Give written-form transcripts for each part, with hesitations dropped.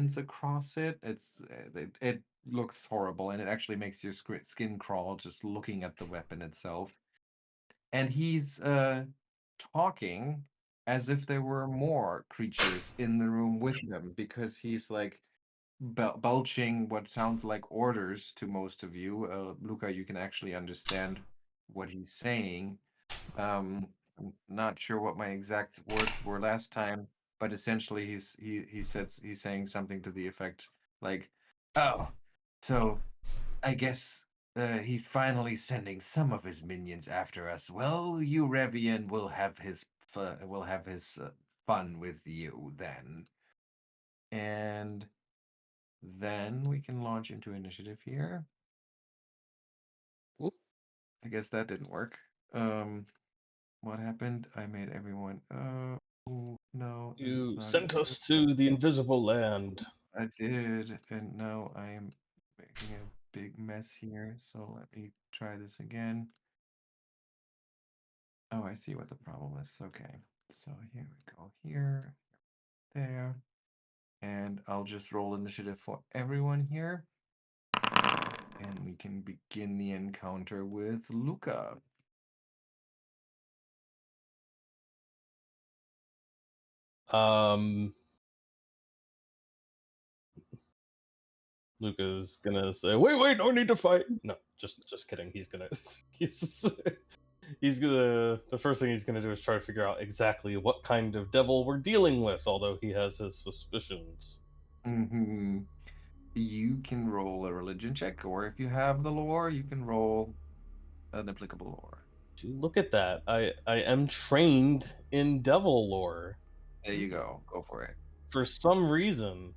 lines across it. It looks horrible, and it actually makes your skin crawl just looking at the weapon itself. And he's talking as if there were more creatures in the room with him, because he's like belching what sounds like orders to most of you. Lucca, you can actually understand what he's saying. I'm not sure what my exact words were last time, but essentially he's saying something to the effect like, "Oh, so I guess he's finally sending some of his minions after us. Well, Eurevian will have his fun with you then." And then we can launch into initiative here. Oop. I guess that didn't work. What happened? I made everyone. Oh no, this is You not sent good. us to the invisible land. I did, and now I am making a big mess here. So let me try this again. Oh, I see what the problem is. Okay, so here we go. Here, there, and I'll just roll initiative for everyone here, and we can begin the encounter with Lucca. Lucca's gonna say, "Wait, no need to fight." No, just kidding. He's gonna, he's gonna. The first thing he's gonna do is try to figure out exactly what kind of devil we're dealing with. Although he has his suspicions. Mm-hmm. You can roll a religion check, or if you have the lore, you can roll an applicable lore. Look at that. I am trained in devil lore. There you go. Go for it. For some reason.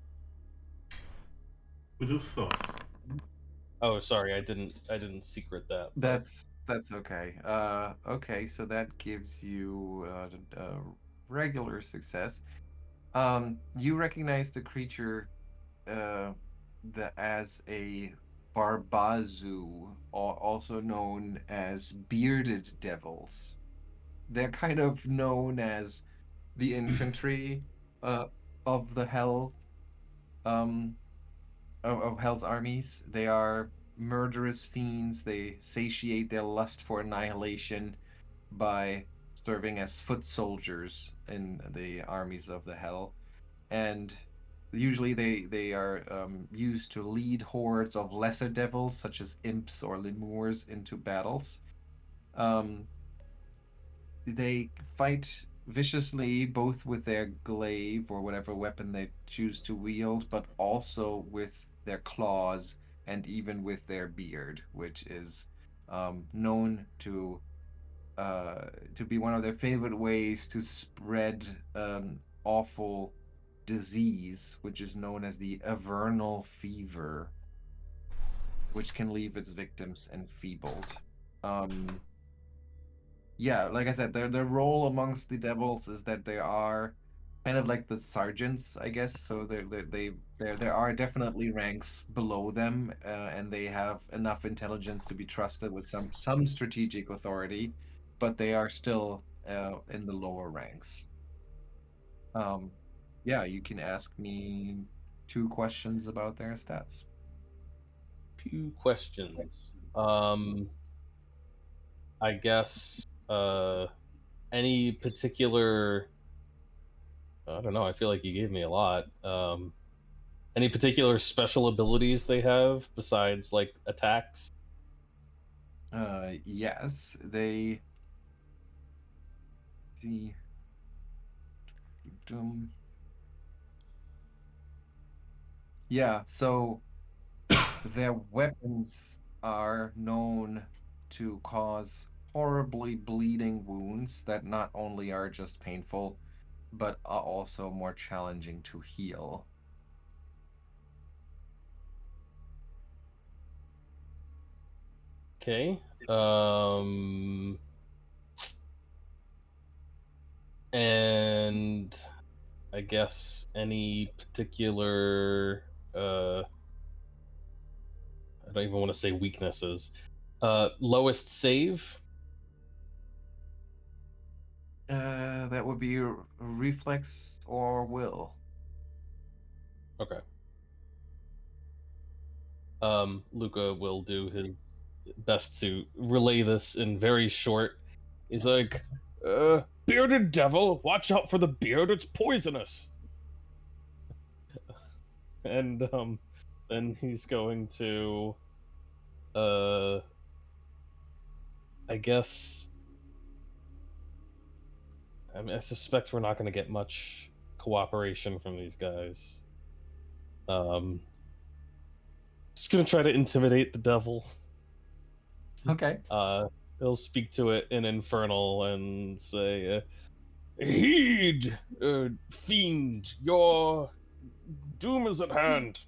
We do so. Oh, sorry, I didn't secret that. That's okay. Okay, so that gives you a regular success. You recognize the creature uh, as a Barbazu, also known as bearded devils. They're kind of known as the infantry uh, of the Hell um, of Hell's armies. They are murderous fiends. They satiate their lust for annihilation by serving as foot soldiers in the armies of the Hell, and usually they are used to lead hordes of lesser devils, such as imps or lemurs, into battles. Um, they fight viciously both with their glaive or whatever weapon they choose to wield, but also with their claws and even with their beard, which is known to be one of their favorite ways to spread an awful disease, which is known as the Avernal Fever, which can leave its victims enfeebled. Um, yeah, like I said, their role amongst the devils is that they are kind of like the sergeants, I guess. So there are definitely ranks below them, and they have enough intelligence to be trusted with some strategic authority, but they are still in the lower ranks. Um, yeah, you can ask me 2 questions about their stats. Few questions. I guess any particular. I don't know. I feel like you gave me a lot. Any particular special abilities they have besides like attacks? Yes, the um, yeah, so their weapons are known to cause horribly bleeding wounds that not only are just painful, but are also more challenging to heal. Okay. And I guess any particular I don't even want to say weaknesses. Lowest save. That would be reflex or will. Okay. Lucca will do his best to relay this in very short. He's like, bearded devil, watch out for the beard, it's poisonous. And then he's going to I guess I suspect we're not going to get much cooperation from these guys. Just gonna try to intimidate the devil. Okay. He'll speak to it in infernal and say, "Heed, fiend, your doom is at hand."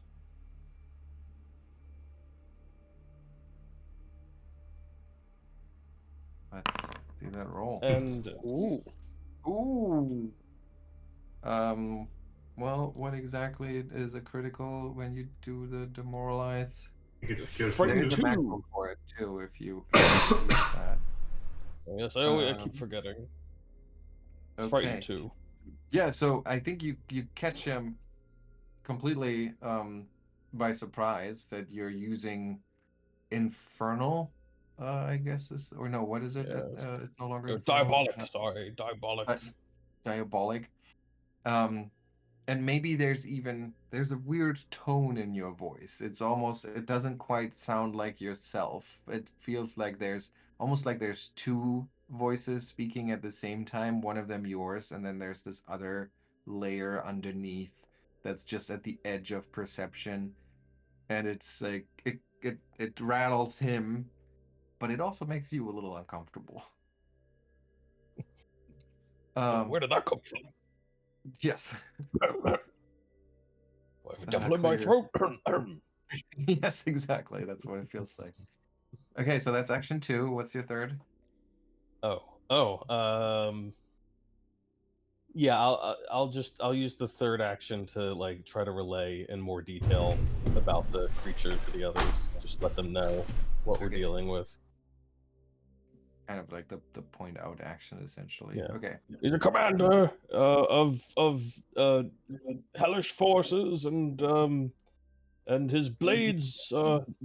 Let's see that roll. And Ooh. Ooh. Um, well, what exactly is a critical when you do the demoralize? I think it scares Frightened me There's a too. maximum for it too if you use that. yes, I keep forgetting. Frightened Okay. too. Yeah, so I think you catch him completely by surprise that you're using infernal, I guess is, or no, what is it? Yeah. It's no longer infernal. Diabolic. Sorry, diabolic. Diabolic. And maybe there's a weird tone in your voice. It doesn't quite sound like yourself. It feels like there's two voices speaking at the same time, one of them yours, and then there's this other layer underneath that's just at the edge of perception. And it's like it rattles him, but it also makes you a little uncomfortable. Where did that come from? Yes. I have a devil in my throat. Yes, exactly. That's what it feels like. Okay, so that's action 2. What's your third? Yeah, I'll use the third action to like try to relay in more detail about the creature to the others. Just let them know what we're Okay. dealing with. Kind of like the point out action, essentially. Yeah. Okay. He's a commander of hellish forces, and his blades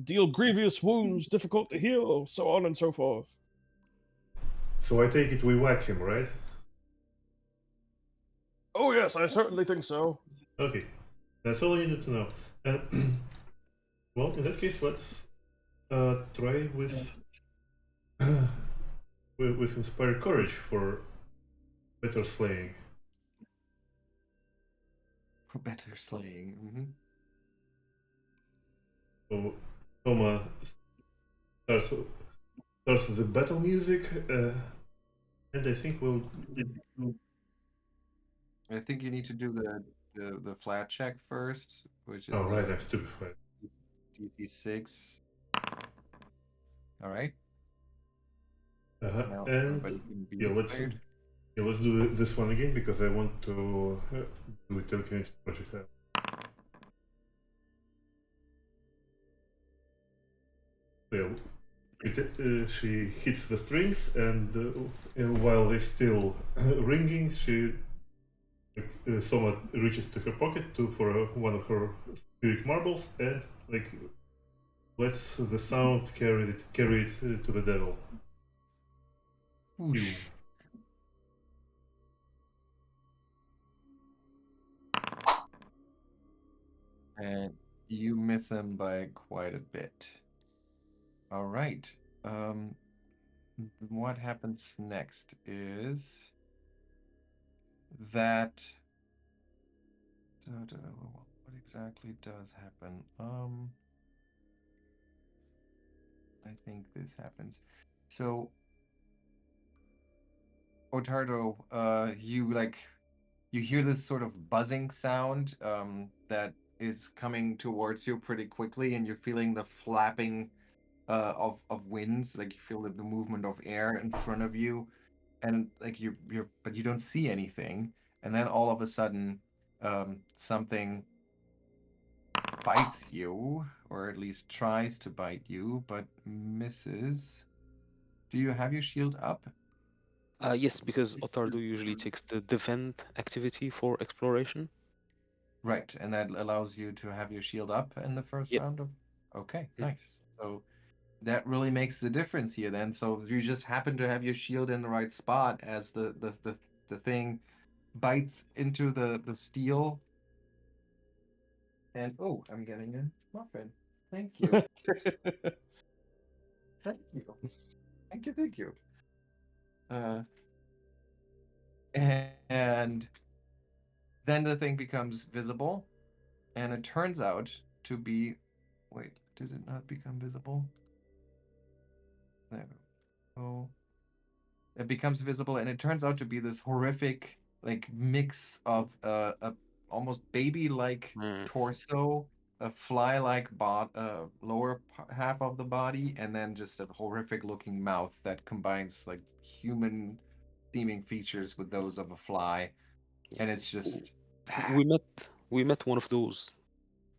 deal grievous wounds, difficult to heal, so on and so forth. So I take it we whack him, right? Oh yes, I certainly think so. Okay, that's all I needed to know. And well, in that case, let's try with with inspired courage for better slaying. For better slaying. So Souma starts the battle music, and I think we'll. I think you need to do the flat check first, which is Oh right, I'm stupid. DC 6. All right. Now, And everybody can be yeah, inspired. let's do this one again because I want to do a telekinetic projectile. Well, she hits the strings, and while they're still ringing, she Soma reaches to her pocket for one of her spirit marbles and like lets the sound carry it to the devil. Whoosh. And you miss him by quite a bit. All right. What happens next is that. What exactly does happen? I think this happens. So, Ottardo, you hear this sort of buzzing sound that is coming towards you pretty quickly, and you're feeling the flapping of winds, like you feel the movement of air in front of you, and like but you don't see anything, and then all of a sudden, something bites you, or at least tries to bite you, but misses. Do you have your shield up? Yes, because Ottardo usually takes the defend activity for exploration. Right, and that allows you to have your shield up in the first Yep. round of. Okay, Mm. nice. So that really makes the difference here then. So you just happen to have your shield in the right spot as the thing bites into the steel. And oh, I'm getting a muffin. Thank you. Thank you. Thank you, thank you. Uh and then the thing becomes visible, and it turns out to be wait, does it not become visible? There we go. It becomes visible, and it turns out to be this horrific like mix of a almost baby-like Mm. torso, a fly-like lower half of the body, and then just a horrific looking mouth that combines like human seeming features with those of a fly, and it's W- just we met one of those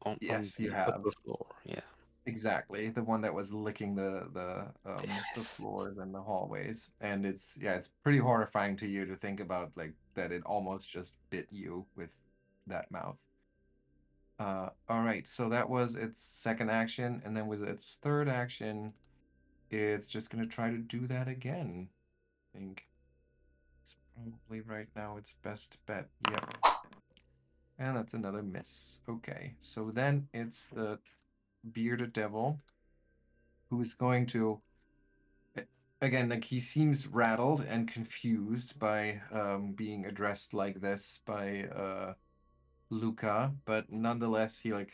on yes, you the have. upper floor. Yeah. Exactly, the one that was licking the Yes. floors and the hallways, and it's yeah, it's pretty horrifying to you to think about like that it almost just bit you with that mouth. All right, so that was its second action, and then with its third action, it's just gonna try to do that again. I think it's probably right now its best bet. Yep, and that's another miss. Okay, so then it's the bearded devil who's going to again, like he seems rattled and confused by being addressed like this by Lucca, but nonetheless he like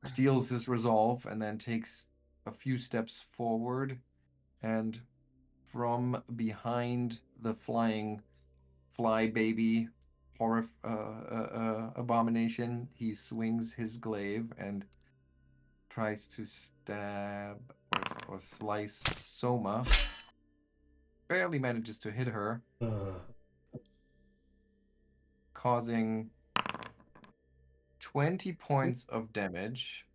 steals his resolve and then takes a few steps forward, and from behind the flying fly baby horror abomination, he swings his glaive and tries to stab or slice Soma. Barely manages to hit her, Uh, causing 20 points of damage.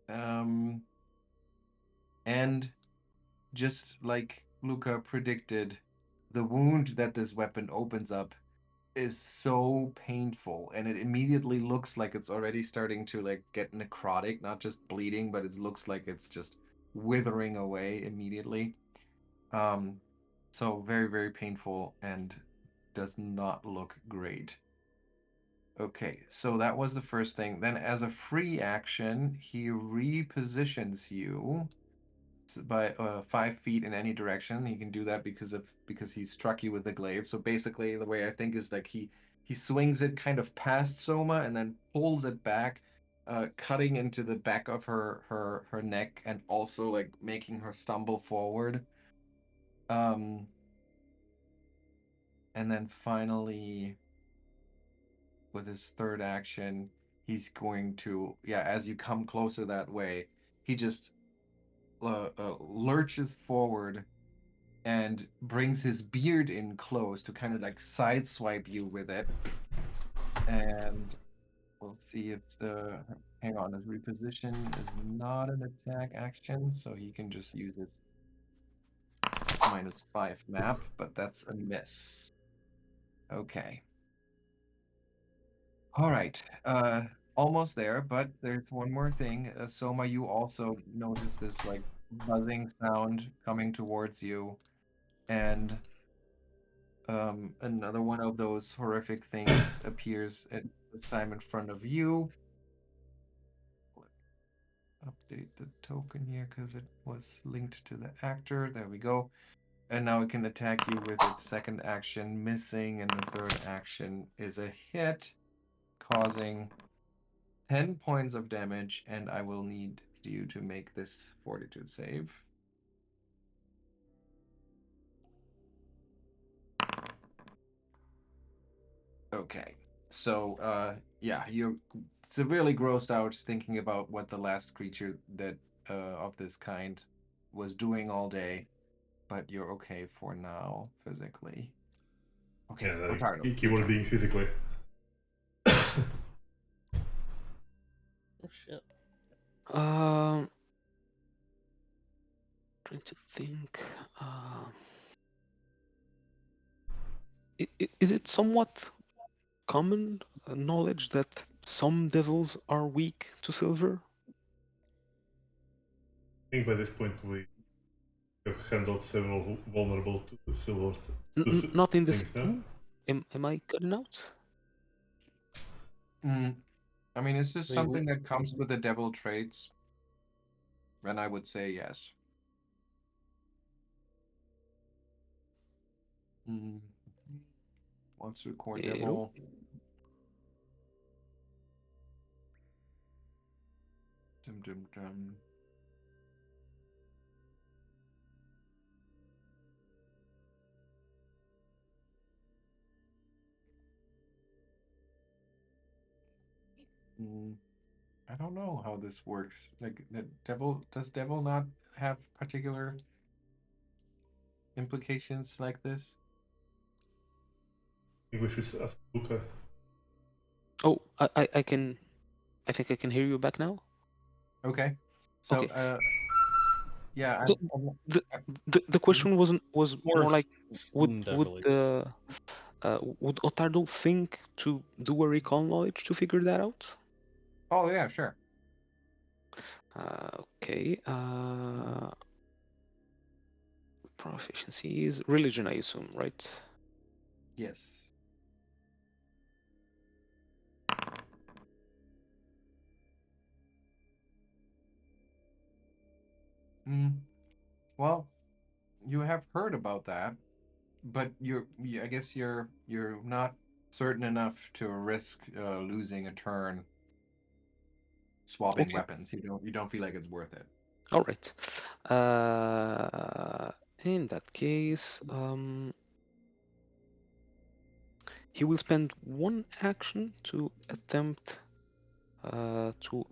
Um, and just like Lucca predicted, the wound that this weapon opens up is so painful, and it immediately looks like it's already starting to like get necrotic, not just bleeding, but it looks like it's just withering away immediately. Um, so very, very painful and does not look great. Okay, so that was the first thing. Then as a free action, he repositions you by 5 feet in any direction. He can do that because he struck you with the glaive. So basically, the way I think is like he swings it kind of past Soma and then pulls it back, cutting into the back of her neck and also like making her stumble forward. Um, and then finally, with his third action, he's going to, yeah, as you come closer that way, he just lurches forward and brings his beard in close to kind of like sideswipe you with it. And we'll see if the, hang on, his reposition is not an attack action, so he can just use his -5 map, but that's a miss. Okay. All right. Almost there, but there's one more thing. Soma, you also notice this like buzzing sound coming towards you, and another one of those horrific things appears at this time in front of you. Update the token here because it was linked to the actor. There we go. And now it can attack you with its second action, missing, and the third action is a hit, causing 10 points of damage, and I will need you to make this fortitude save. Okay. So, yeah, you're severely grossed out thinking about what the last creature that of this kind was doing all day, but you're okay for now, physically. Okay, yeah, like Ottardo, your keyword turn. being physically. Oh shit. Um, trying to think. Is it somewhat common knowledge that some devils are weak to silver? think by this point we have handled several vulnerable to silver Not in this. things now. Am I cutting out? I mean, is this Wait, something that comes with the devil traits? And I would say yes. Mm. Monster core Hello? devil. Dum dum dum. I don't know how this works. Like the devil, does devil not have particular implications like this? I think we should ask Lucca. Oh, I can. I think I can hear you back now. Okay. So Okay. yeah, So the I- the question was more more like fiend, I believe. would Ottardo think to do a recall knowledge to figure that out? oh yeah, sure. Okay. Proficiency is religion, I assume, right? Yes. Well, you have heard about that, but I guess you're not certain enough to risk losing a turn swapping Okay. weapons. You don't feel like it's worth it. All right. In that case, he will spend one action to attempt to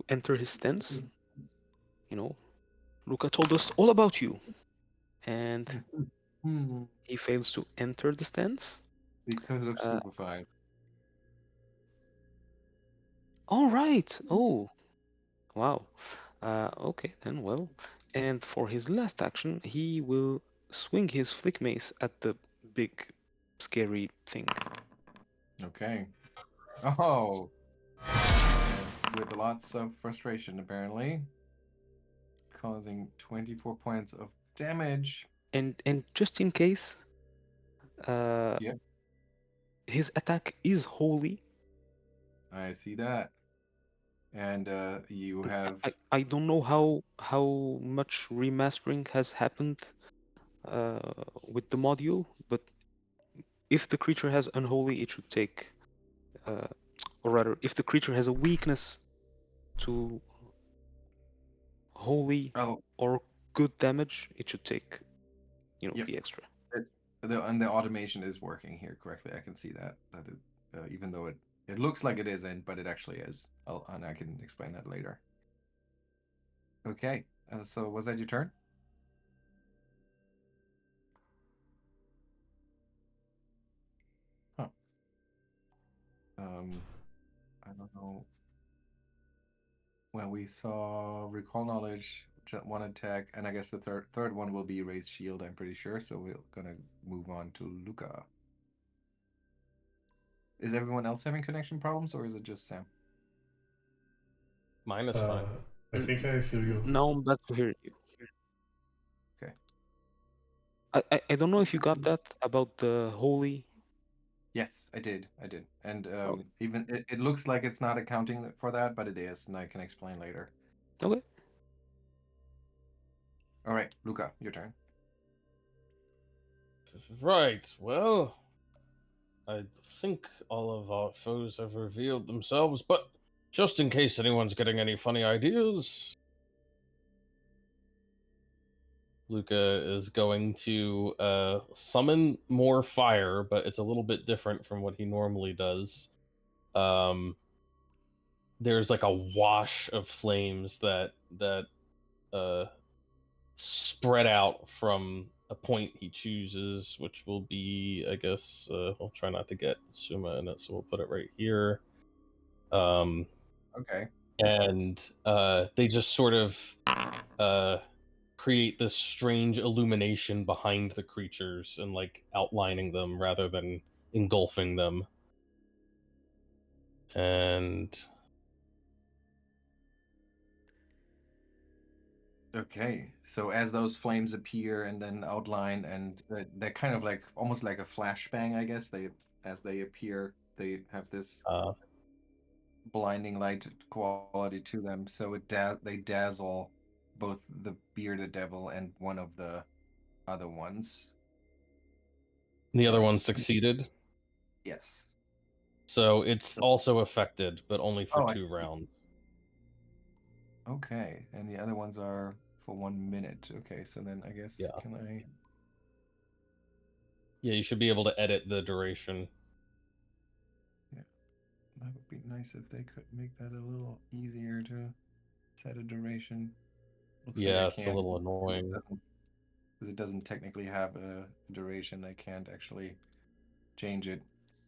enter his stance. You know, Lucca told us all about you, and Hmm. he fails to enter the stance. Because of Uh, Stupefied. all right. Oh, wow. Okay, then, well. And for his last action, he will swing his flick mace at the big, scary thing. Okay. Oh, and with lots of frustration, apparently, causing 24 points of damage. And just in case, uh, Yeah, his attack is holy. I see that. And you have. I don't know how much remastering has happened with the module, but if the creature has unholy, it should take, uh, or rather, if the creature has a weakness to holy Oh, or good damage, it should take, yep. the extra. And the automation is working here correctly. I can see that even though it looks like it isn't, but it actually is. And I can explain that later. Okay. So was that your turn? Huh. I don't know. Well, we saw recall knowledge, one attack, and I guess the third one will be raise shield. I'm pretty sure. So we're gonna move on to Lucca. Is everyone else having connection problems, or is it just Sam? Mine is fine. I think I hear you. Now I'm back to hearing you. Okay. I don't know if you got that about the holy. Yes, I did. I did. And Oh, even it looks like it's not accounting for that, but it is, and I can explain later. okay. All right, Lucca, your turn. Right, well, I think all of our foes have revealed themselves, but just in case anyone's getting any funny ideas, Lucca is going to summon more fire, but it's a little bit different from what he normally does. There's like a wash of flames that uh, spread out from a point he chooses, which will be, I guess, I'll try not to get Souma in it, so we'll put it right here. Okay. And they just sort of create this strange illumination behind the creatures and like outlining them rather than engulfing them. And Okay, so as those flames appear and then outline, and they're kind of like almost like a flashbang, I guess. As they appear, they have this Uh, blinding light quality to them, so they dazzle both the bearded devil and one of the other ones. the other one succeeded, Yes. so it's So, also affected, but only for oh, 2 rounds. okay, and the other ones are for 1 minute. Okay, so then I guess Yeah. can I? Yeah, you should be able to edit the duration. That would be nice if they could make that a little easier to set a duration. Looks like I Yeah, it's a can't. little annoying. Because it doesn't technically have a duration. I can't actually change it.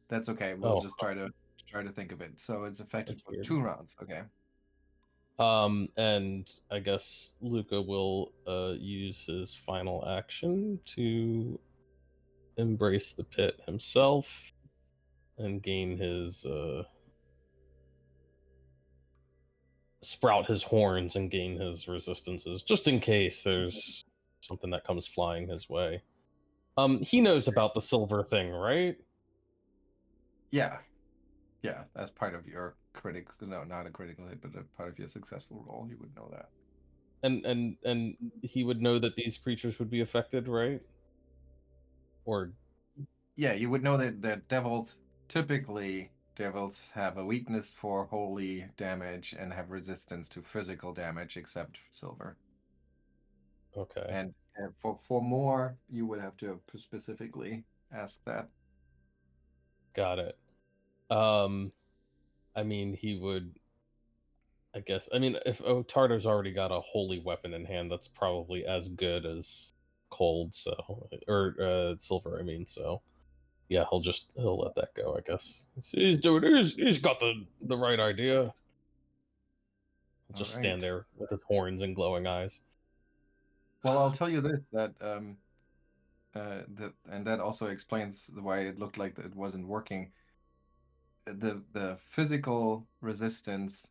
That's okay. We'll Oh, just try to think of it. So it's effective that's for weird. 2 rounds. Okay. And I guess Lucca will use his final action to embrace the pit himself and gain his sprout his horns and gain his resistances, just in case there's something that comes flying his way. He knows about the silver thing, right? Yeah. Yeah. That's part of your critical. No, not a critical hit, but a part of your successful roll. You would know that. And he would know that these creatures would be affected, right? Or Yeah, you would know that devils have a weakness for holy damage and have resistance to physical damage, except silver. okay, And for more, you would have to specifically ask that. got it. Um, I mean, he would. I guess. I mean, if Ottardo's already got a holy weapon in hand, that's probably as good as cold. So, or silver. I mean, so yeah, he'll let that go. I guess he's doing. He's got the right idea. He'll All just stand right. there with his horns and glowing eyes. Well, I'll tell you this that and that also explains why it looked like it wasn't working. The physical resistance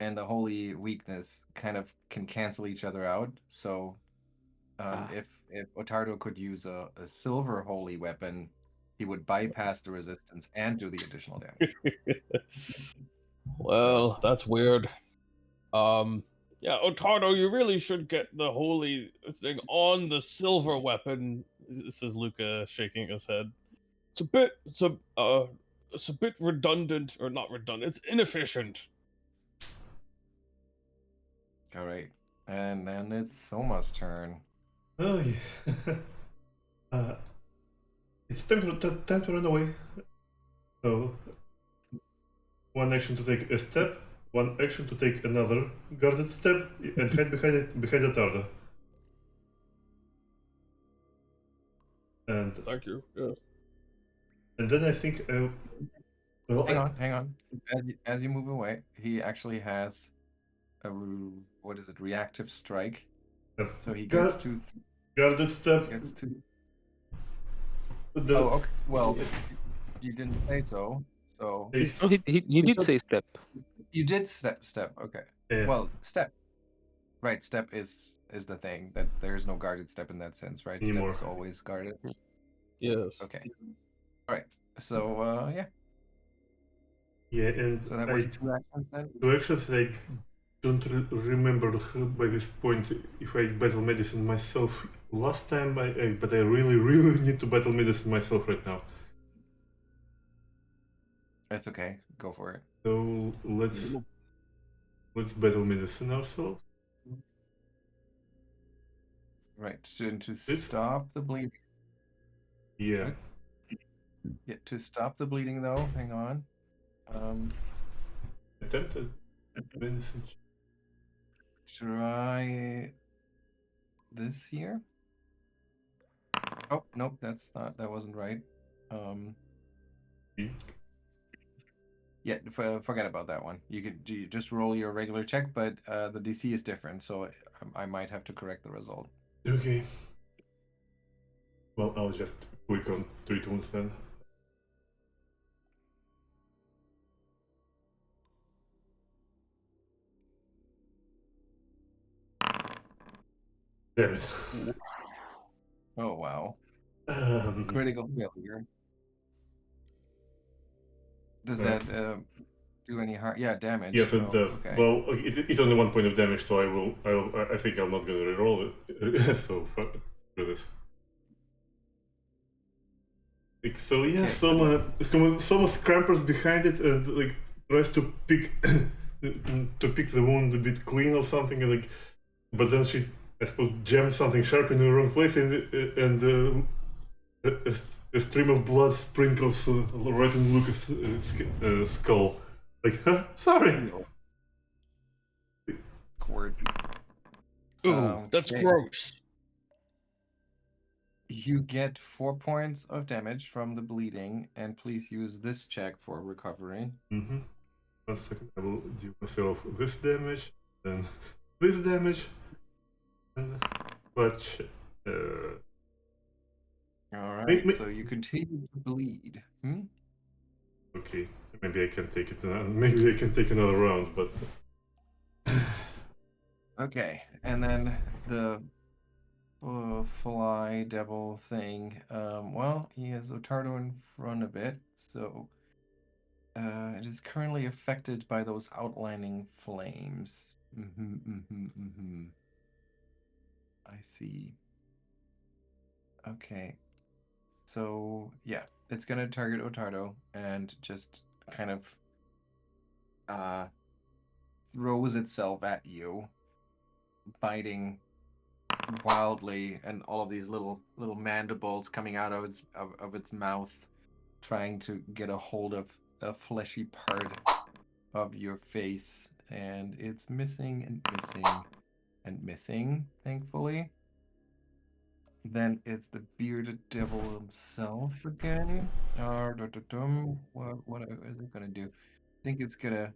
and the holy weakness kind of can cancel each other out. So Ah, if Ottardo could use a silver holy weapon, he would bypass the resistance and do the additional damage. So Well, that's weird. Yeah, Ottardo, you really should get the holy thing on the silver weapon. Says Lucca, shaking his head. It's a bit redundant, or not redundant. It's inefficient. all right, and then it's Soma's turn. Oh yeah. It's time to run away. So, one action to take a step, one action to take another guarded step, and hide behind Ottardo. And Thank you. Yes. and then I think well Hang on. As you move away, he actually has what is it? Reactive strike. So he gets to guarded step. gets to. The, Oh, okay. Well, you didn't say so. So no, he did So- say step. you did step. Okay. yeah. Well, step. Right, step is the thing that there is no guarded step in that sense, right? Anymore. Step is always guarded. Yes. Okay. All right. So yeah. Yeah, and So that was 2 actions then. two actions I don't remember by this point if I battle medicine myself last time, but I really need to battle medicine myself right now. That's okay. Go for it. So let's battle medicine ourselves. Right. To This? stop the bleeding. Yeah. Yeah, to stop the bleeding though, hang on. Attempted medicine. Try this here. Oh, nope, that wasn't right. Yeah, forget about that one. You just roll your regular check, but the DC is different, so I might have to correct the result. Okay. Well, I'll just click on 3 tones then. Damn it. Oh wow. Um, Critical failure. Does uh, that do any harm? Yeah, damage. yes, it Oh, does. okay. Well, it's only 1 point of damage, so I think I'm not gonna reroll it. So fuck this. Like, so yeah, Okay, so Soma scampers behind it and like tries to pick to pick the wound a bit clean or something, and like, but then she, I suppose, jammed something sharp in the wrong place, and a stream of blood sprinkles right in Lucas' skull. Like, huh? Sorry. heal. Squirt. Ooh, that's Okay. gross. You get 4 points of damage from the bleeding, and please use this check for recovery. Mm-hmm. 1 second, I will deal myself this damage, then this damage, and clutch. All right, Maybe, so you continue to bleed. Hmm? okay, maybe I can take it. Maybe I can take another round, but Okay, and then the fly devil thing. Well, he has Ottardo in front of it, so it is currently affected by those outlining flames. I see. Okay, so yeah, it's gonna target Ottardo and just kind of uh throws itself at you, biting wildly, and all of these little mandibles coming out of its mouth, trying to get a hold of a fleshy part of your face, and it's missing and missing and missing, thankfully. Then it's the bearded devil himself again. What is it gonna do? I think it's gonna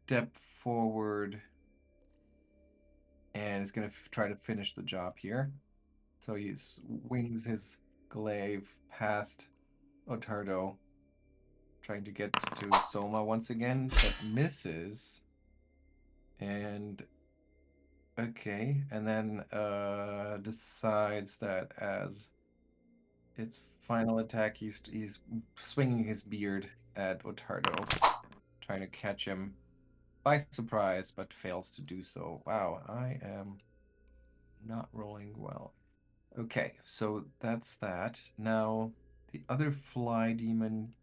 step forward and it's gonna try to finish the job here. So he swings his glaive past Ottardo, trying to get to Soma once again, but misses. And okay, and then decides that as its final attack, he's swinging his beard at Ottardo, trying to catch him by surprise, but fails to do so. Wow, I am not rolling well. Okay, so that's that. Now, the other fly demon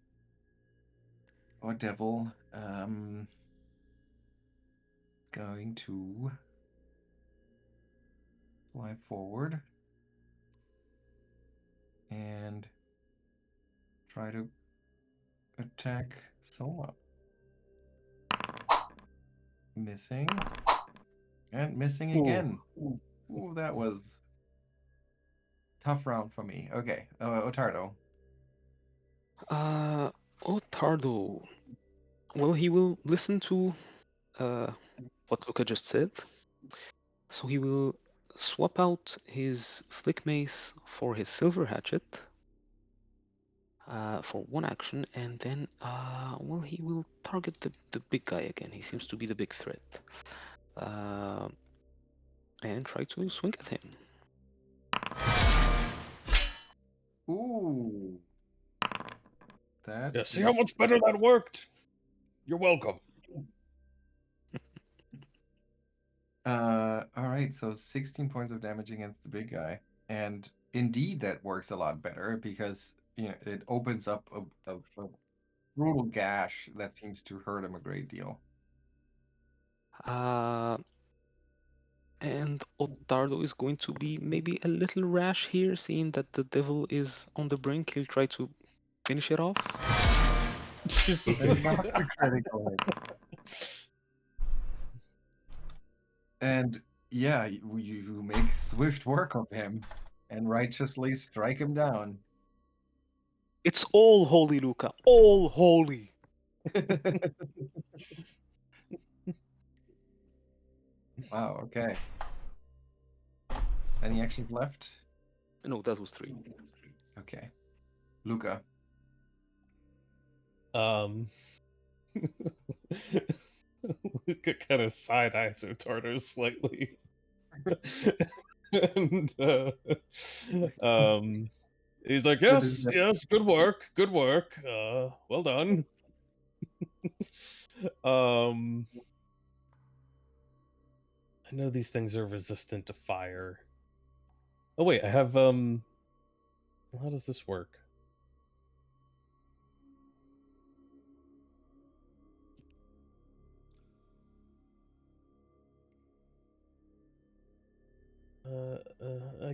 or devil, going to fly forward and try to attack Soma. Missing and missing again. Ooh, that was tough round for me. Okay, Ottardo. Ottardo. Well, he will listen to what Lucca just said. So he will swap out his flick mace for his silver hatchet for one action, and then well, he will target the big guy again. He seems to be the big threat, and try to swing at him. Ooh, that Yeah, see how is much better that worked? You're welcome. all right, so 16 points of damage against the big guy. And indeed that works a lot better because it opens up a brutal gash that seems to hurt him a great deal. And Ottardo is going to be maybe a little rash here, seeing that the devil is on the brink. He'll try to finish it off. And not a critical hit. And yeah, you make swift work of him and righteously strike him down. It's all holy, Lucca. All holy. Wow, okay. Any actions left? No, that was 3. Okay. Lucca. Luca kind of side eyes Ottardo slightly. And he's like, What is yes, that? yes, good work, good work. Well done. I know these things are resistant to fire. Oh wait, I have how does this work? I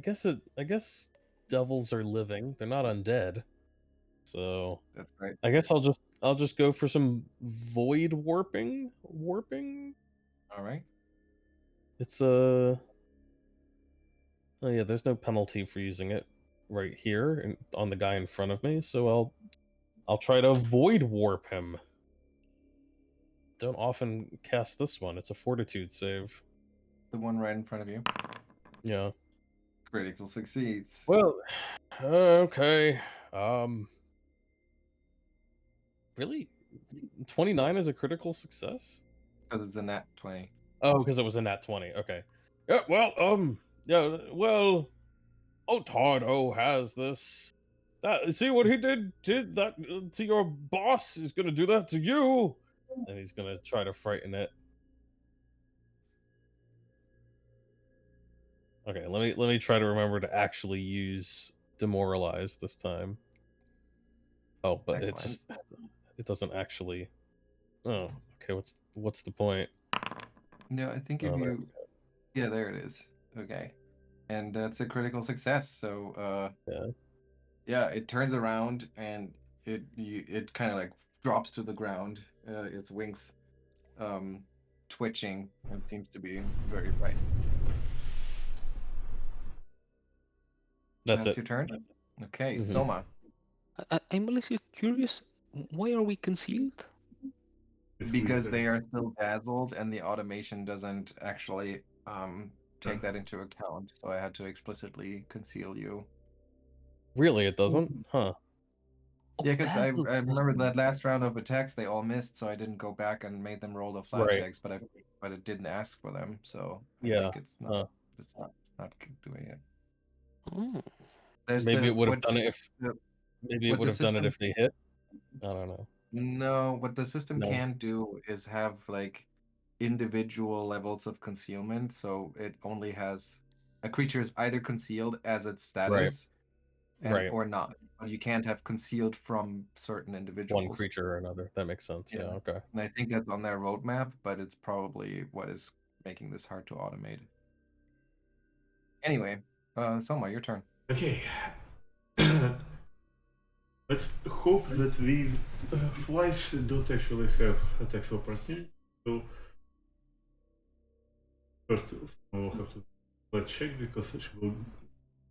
guess devils are living. They're not undead. So That's right. I guess I'll just go for some void warping. Warping. All right. It's oh yeah, there's no penalty for using it right here on the guy in front of me. So I'll try to void warp him. Don't often cast this one. It's a fortitude save. The one right in front of you. Yeah. Critical succeeds. Well, okay. Really? 29 is a critical success? Because it's a nat 20. Oh, because it was a nat 20. Okay. Yeah, well, Ottardo has this. That see what he did that to your boss. He's gonna do that to you, and he's gonna try to frighten it. Okay, let me try to remember to actually use demoralize this time. Oh, but Excellent. it doesn't actually. Oh, okay. What's the point? No, I think if Oh, you... Yeah, there it is. Okay. And that's a critical success. So, yeah. yeah, it turns around and it kind of like drops to the ground. Its wings twitching. It seems to be very frightened. That's That's it. your turn? Okay, Mhm. Soma. I'm honestly curious. Why are we concealed? It's Because winter. they are still dazzled and the automation doesn't actually take that into account. So I had to explicitly conceal you. Really, it doesn't? Huh. Oh, Yeah, because I dazzled. remember that last round of attacks they all missed, so I didn't go back and made them roll the flat Right. checks, but it didn't ask for them, so I Yeah. think Huh. it's not doing it. Oh, There's Maybe it the would have done it if the, maybe it what would the have done it system if they hit. I don't know. no, what the system No. can't do is have like individual levels of concealment, so it only has a creature is either concealed as its Right. status and Right. or not. But you can't have concealed from certain One individuals. creature or another. That makes sense. Yeah. Yeah. Okay. And I think that's on their roadmap, but it's probably what is making this hard to automate. Anyway, Selma, your turn. Okay. Let's hope that these flies don't actually have attacks of opportunity. So first, we'll have to let's check because she will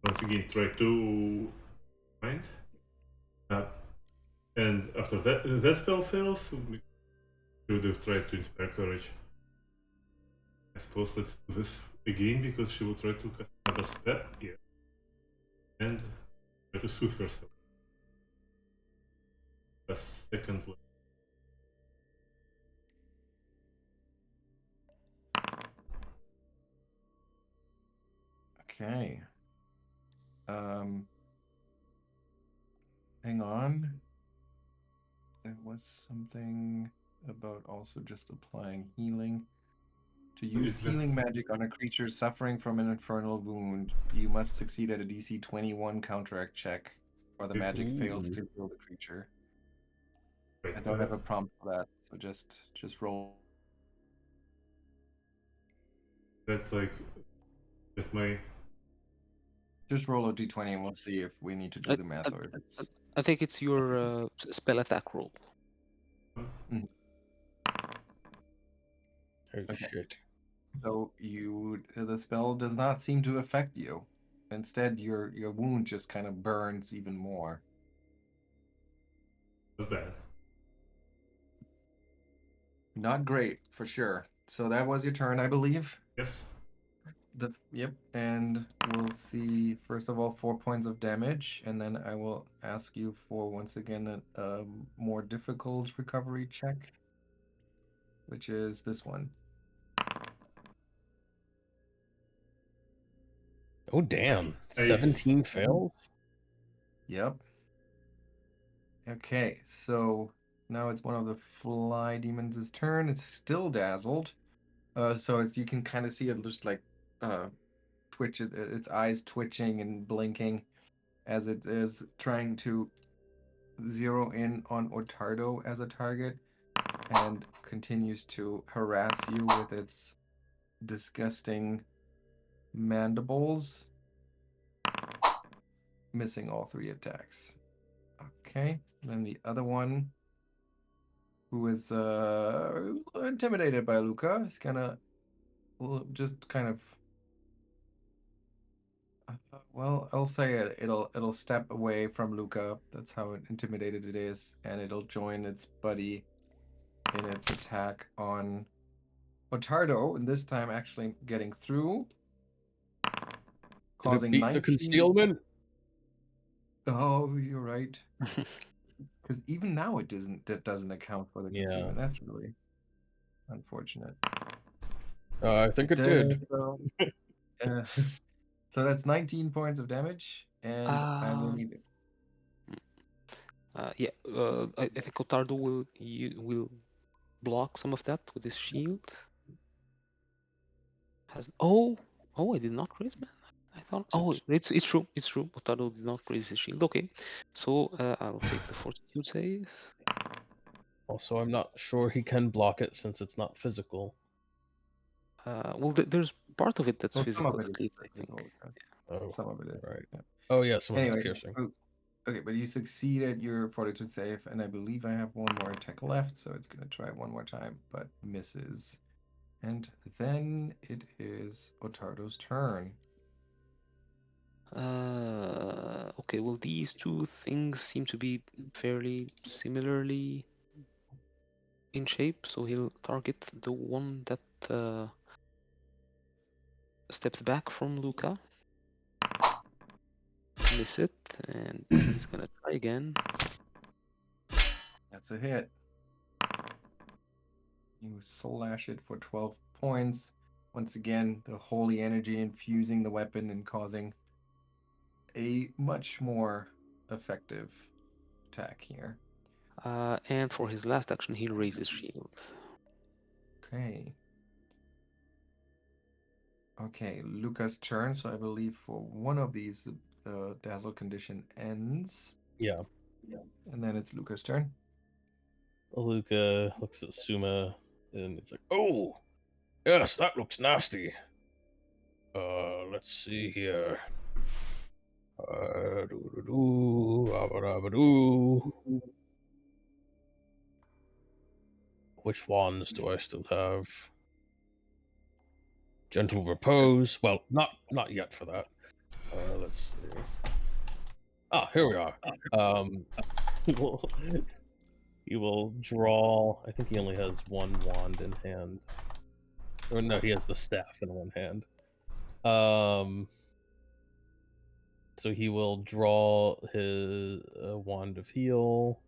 once again try to find. And after that spell fails, we should have tried to inspire courage. I suppose let's do this again because she will try to cast another spell. Yeah. And try to soothe herself. A second one. Okay. Hang on. There was something about also just applying healing. To use healing magic on a creature suffering from an infernal wound, you must succeed at a DC 21 counteract check, or the magic fails Ooh. to heal the creature. Right, I don't have a prompt for that, so just roll. that's like just my. Just roll a d20 and we'll see if we need to do I, the math or if it's. I think it's your spell attack roll. Mhm. Oh Okay. shit. So the spell does not seem to affect you. Instead, your wound just kind of burns even more. That's bad. Not great, for sure. So that was your turn, I believe. Yes. Yep, and we'll see first of all 4 points of damage, and then I will ask you for once again a more difficult recovery check, which is this one. Oh damn! I- 17 fails. Yep. Okay, so now it's one of the fly demons' turn. It's still dazzled. So you can kind of see it just like twitch its eyes twitching and blinking as it is trying to zero in on Ottardo as a target and continues to harass you with its disgusting mandibles, missing all 3 attacks. Okay, then the other one, who is intimidated by Lucca, is gonna just kind of well, I'll say it'll step away from Lucca. That's how intimidated it is, and it'll join its buddy in its attack on Ottardo, and this time actually getting through, Did it causing beat the 19. concealment? Oh, you're right. Because even now it doesn't account for the concealment. That's really unfortunate. I think it did. Uh, so that's 19 points of damage, and I will need it. Yeah, I think Ottardo will block some of that with his shield. I did not raise, man. I thought. Oh, it's true. It's true. Ottardo did not raise his shield. Okay, so I'll take the fortitude save. Also, I'm not sure he can block it since it's not physical. Well, there's part of it that's Well, some physical, of it at is least, I think. physical. Oh, Some of it is. right. Yeah. Oh yeah, some of it's Anyway, piercing. okay, but you succeeded your fortitude save, and I believe I have one more attack left, so it's gonna try one more time, but misses. And then it is Ottardo's turn. Okay, well, these two things seem to be fairly similarly in shape, so he'll target the one that steps back from Lucca. Miss it, and he's gonna try again. That's a hit. You slash it for 12 points. Once again, the holy energy infusing the weapon and causing a much more effective attack here. And for his last action, he'll raise his shield. Okay. Okay, Lucca's turn. So I believe for one of these, the dazzle condition ends. Yeah. And then it's Lucca's turn. Lucca looks at Souma and it's like, "Oh, yes, that looks nasty. Let's see here. Which wands do I still have? Gentle repose. Well, not yet for that. Let's see. Ah, here we are. He will draw. I think he only has one wand in hand. Or no, he has the staff in one hand. So he will draw his wand of heal.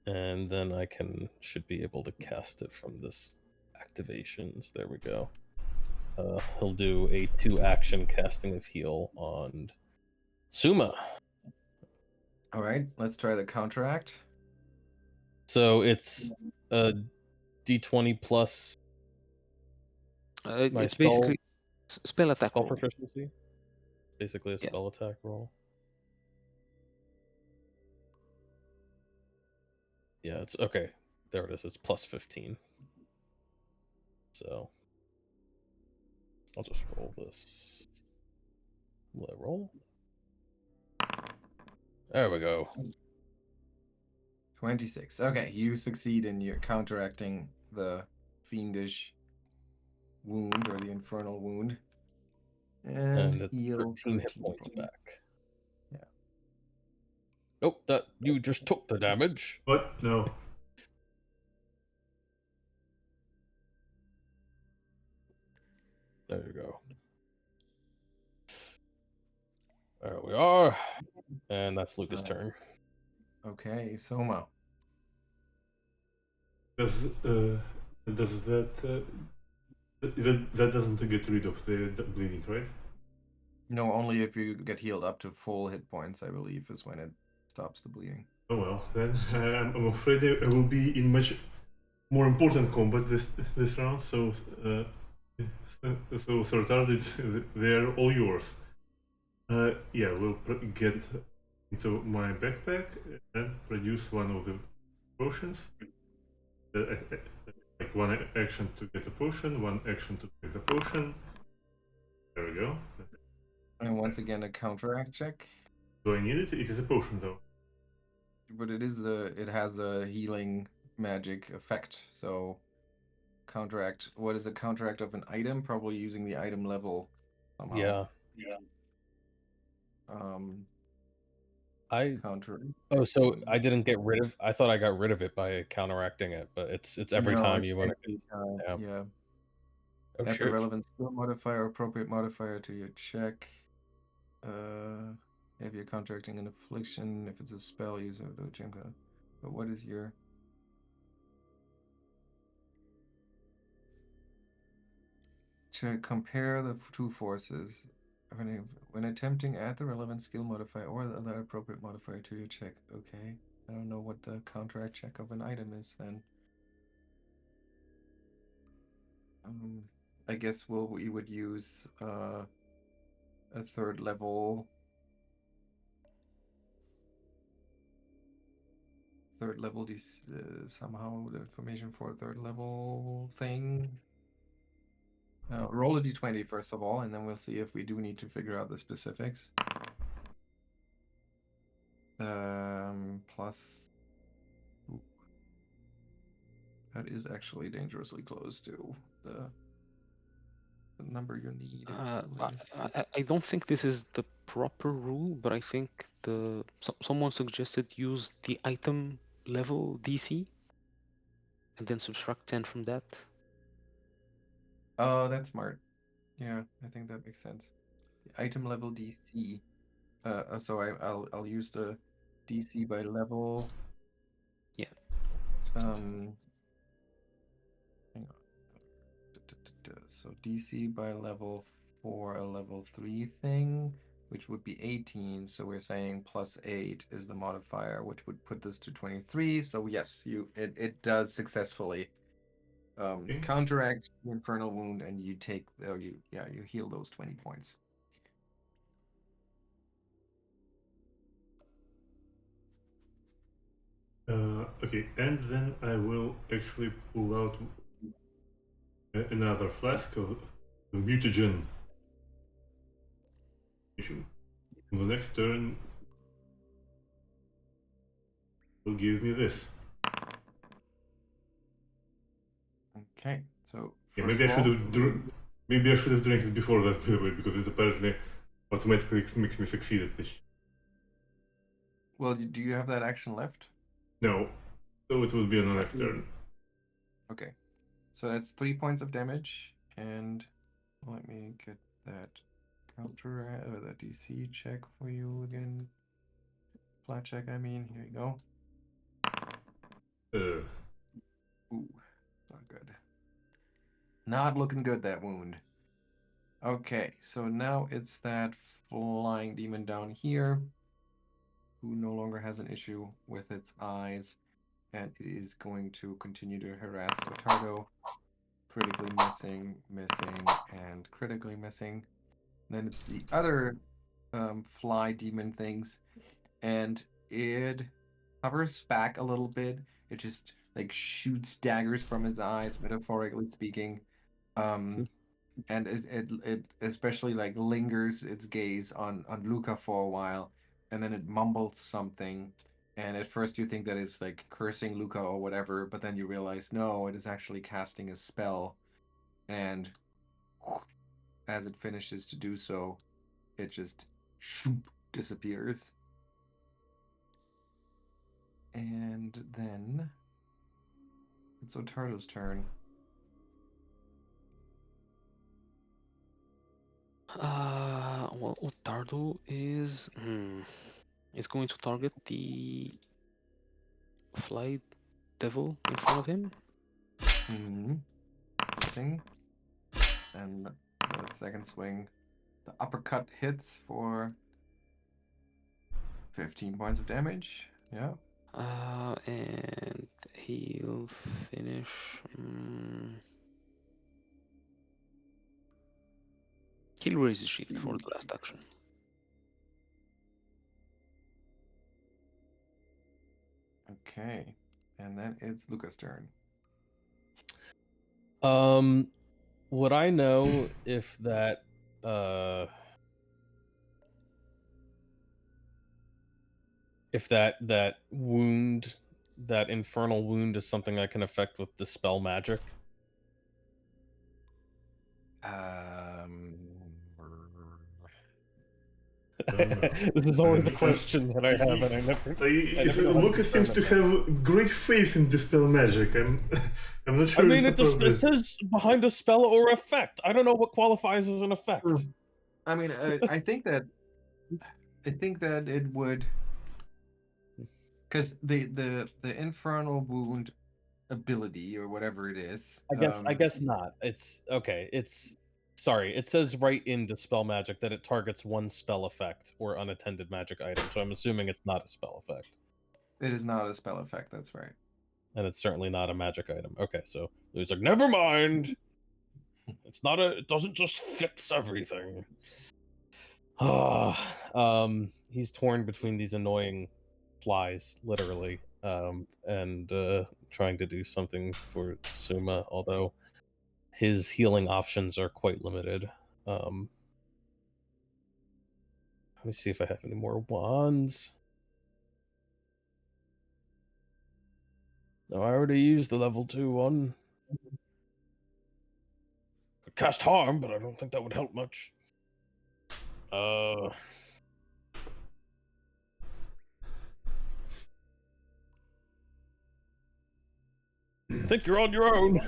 And then I should be able to cast it from this activations. There we go. He'll do a 2-action casting of heal on Souma. All right, let's try the counteract. So it's a d20 plus my It's basically spell attack spell roll. proficiency. Basically a spell attack roll. Yeah, it's okay. There it is. It's plus 15. So I'll just roll this. Will I roll? There we go. 26. Okay, you succeed in your counteracting the fiendish wound or the infernal wound. And it's heal 13 hit points back. Yeah. Nope, that you just took the damage. What? No. There you go. There we are. And that's Lucca's turn. Okay, Souma. Does Does that doesn't get rid of the bleeding, right? No, only if you get healed up to full hit points, I believe, is when it stops the bleeding. Oh well, then I'm afraid I will be in much more important combat this round. So Ottardo, they're all yours. Yeah, we'll get into my backpack and produce one of the potions. Like one action to get a potion, one action to take the potion. There we go. And once again, a counteract check. Do I need it? It is a potion though. But it has a healing magic effect. So counteract. What is a counteract of an item? Probably using the item level somehow. Yeah. Um, I counter. Oh, so I didn't get rid of. I thought I got rid of it by counteracting it, but it's every No, time it's you want every time. to. Yeah. Oh Add the shit. relevant skill modifier or appropriate modifier to your check. If you're contracting an affliction, if it's a spell, use it. But what is your? To compare the two forces, when attempting, add the relevant skill modifier or the other appropriate modifier to your check. Okay. I don't know what the counteract check of an item is then. I guess we would use a third level somehow the information for a third level thing. Roll a d20 first of all, and then we'll see if we do need to figure out the specifics. Plus. Ooh. That is actually dangerously close to the number you need. I don't think this is the proper rule, but I think someone suggested use the item level DC and then subtract 10 from that. Oh, that's smart. Yeah, I think that makes sense. The item level DC. So I'll use the DC by level. Yeah. Hang on. So DC by level for a level 3 thing, which would be 18. So we're saying plus 8 is the modifier, which would put this to 23. So yes, it does successfully counteract the infernal wound, and you take you heal those 20 points. Okay, and then I will actually pull out another flask of the mutagen. On the next turn, will give me this. Okay, so Yeah, first maybe I of should all, have maybe I should have drank it before that, by the way, because it apparently automatically makes me succeed at this. well, do you have that action left? No, so it will be on the next turn. Okay, so that's 3 points of damage, and let me get that that DC check for you again. Flat check, I mean. Here you go. Ooh, not good. Not looking good, that wound. Okay, so now it's that flying demon down here who no longer has an issue with its eyes, and it is going to continue to harass Ottardo. Critically missing, and critically missing. Then it's the other fly demon things, and it hovers back a little bit. It just like shoots daggers from its eyes, metaphorically speaking. And it especially like lingers its gaze on Lucca for a while, and then it mumbles something. And at first you think that it's like cursing Lucca or whatever, but then you realize no, it is actually casting a spell. And as it finishes to do so, it just disappears. And then it's Ottardo's turn. Well, Ottardo is going to target the fly devil in front of him. Mm-hmm. Thing. And the second swing, the uppercut hits for 15 points of damage. Yeah. And he'll finish. He'll raise his shield for the last action. Okay. And then it's Lucca's turn. Would I know if that that wound, that infernal wound, is something I can affect with dispel magic? This is always the question that I have, and I never know how to Lucas seems to determine have great faith in dispel magic. I'm not that. sure. I mean, it's it appropriate. says behind a spell or effect. I don't know what qualifies as an effect. I mean, I think that it would, because the infernal wound ability or whatever it is. I guess not. It's okay. Sorry. It says right in dispel magic that it targets one spell effect or unattended magic item. So I'm assuming it's not a spell effect, It is not a spell effect. That's right. and it's certainly not a magic item. Okay, so Louis like, never mind. It's not a. It doesn't just fix everything. He's torn between these annoying flies, literally, and trying to do something for Souma, although his healing options are quite limited. Let me see if I have any more wands. No, I already used the level 2 one. Could cast harm, but I don't think that would help much. I think you're on your own.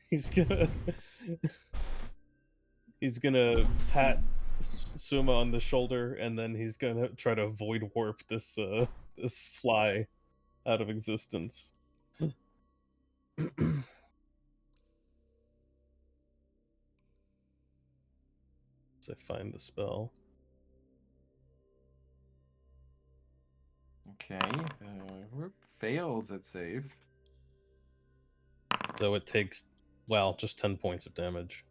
He's gonna pat Souma on the shoulder, and then he's gonna try to void warp this this fly out of existence. As I find the spell. Okay. Fails at save. So it takes, well, just 10 points of damage.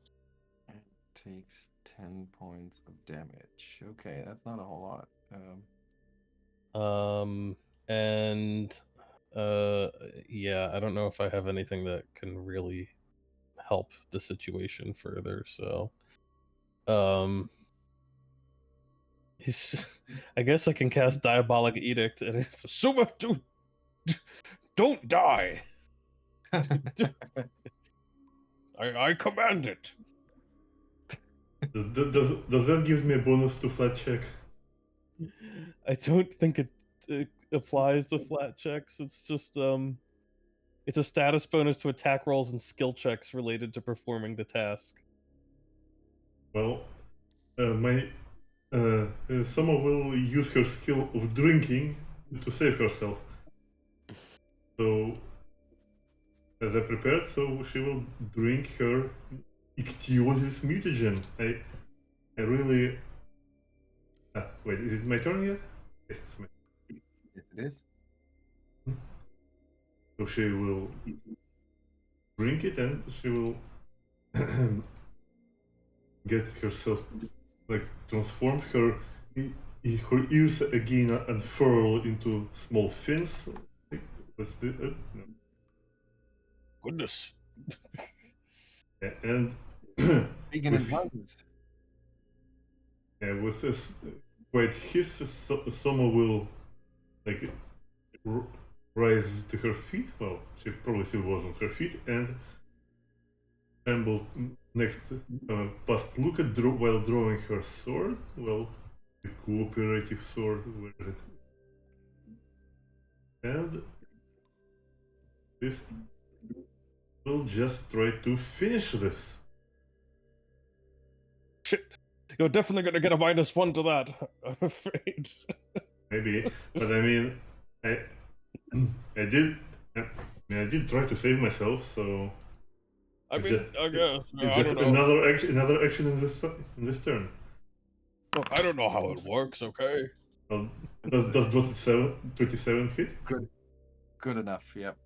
It takes 10 points of damage. Okay, that's not a whole lot. And yeah, I don't know if I have anything that can really help the situation further, so I guess I can cast Diabolic Edict, and it's Souma, don't die. I command it. Does that give me a bonus to flat check? I don't think it applies to flat checks. It's just it's a status bonus to attack rolls and skill checks related to performing the task. Well, Souma will use her skill of drinking to save herself. So, as I prepared, so she will drink her Ichthyosis mutagen. I really. Wait, is it my turn yet? Yes, it's my. Yes, it is. So she will drink it, and she will get herself, like, transform her ears again unfurl into small fins. Let's do it. No. Goodness. Yeah, and Speaking in tongues. with this quite hiss, Souma will like rise to her feet. Well, she probably still was on her feet and shamble next past Lucca while drawing her sword. Well, the cooperative sword. Where is it? And this will just try to finish this. Shit. You're definitely gonna get a -1 to that, I'm afraid. Maybe, but I mean, I did. I did try to save myself, so I it's mean, just I guess. it's I just don't know. another action in this turn. Look, I don't know how it works, okay? Well, does 27 hit? Good enough. Yep.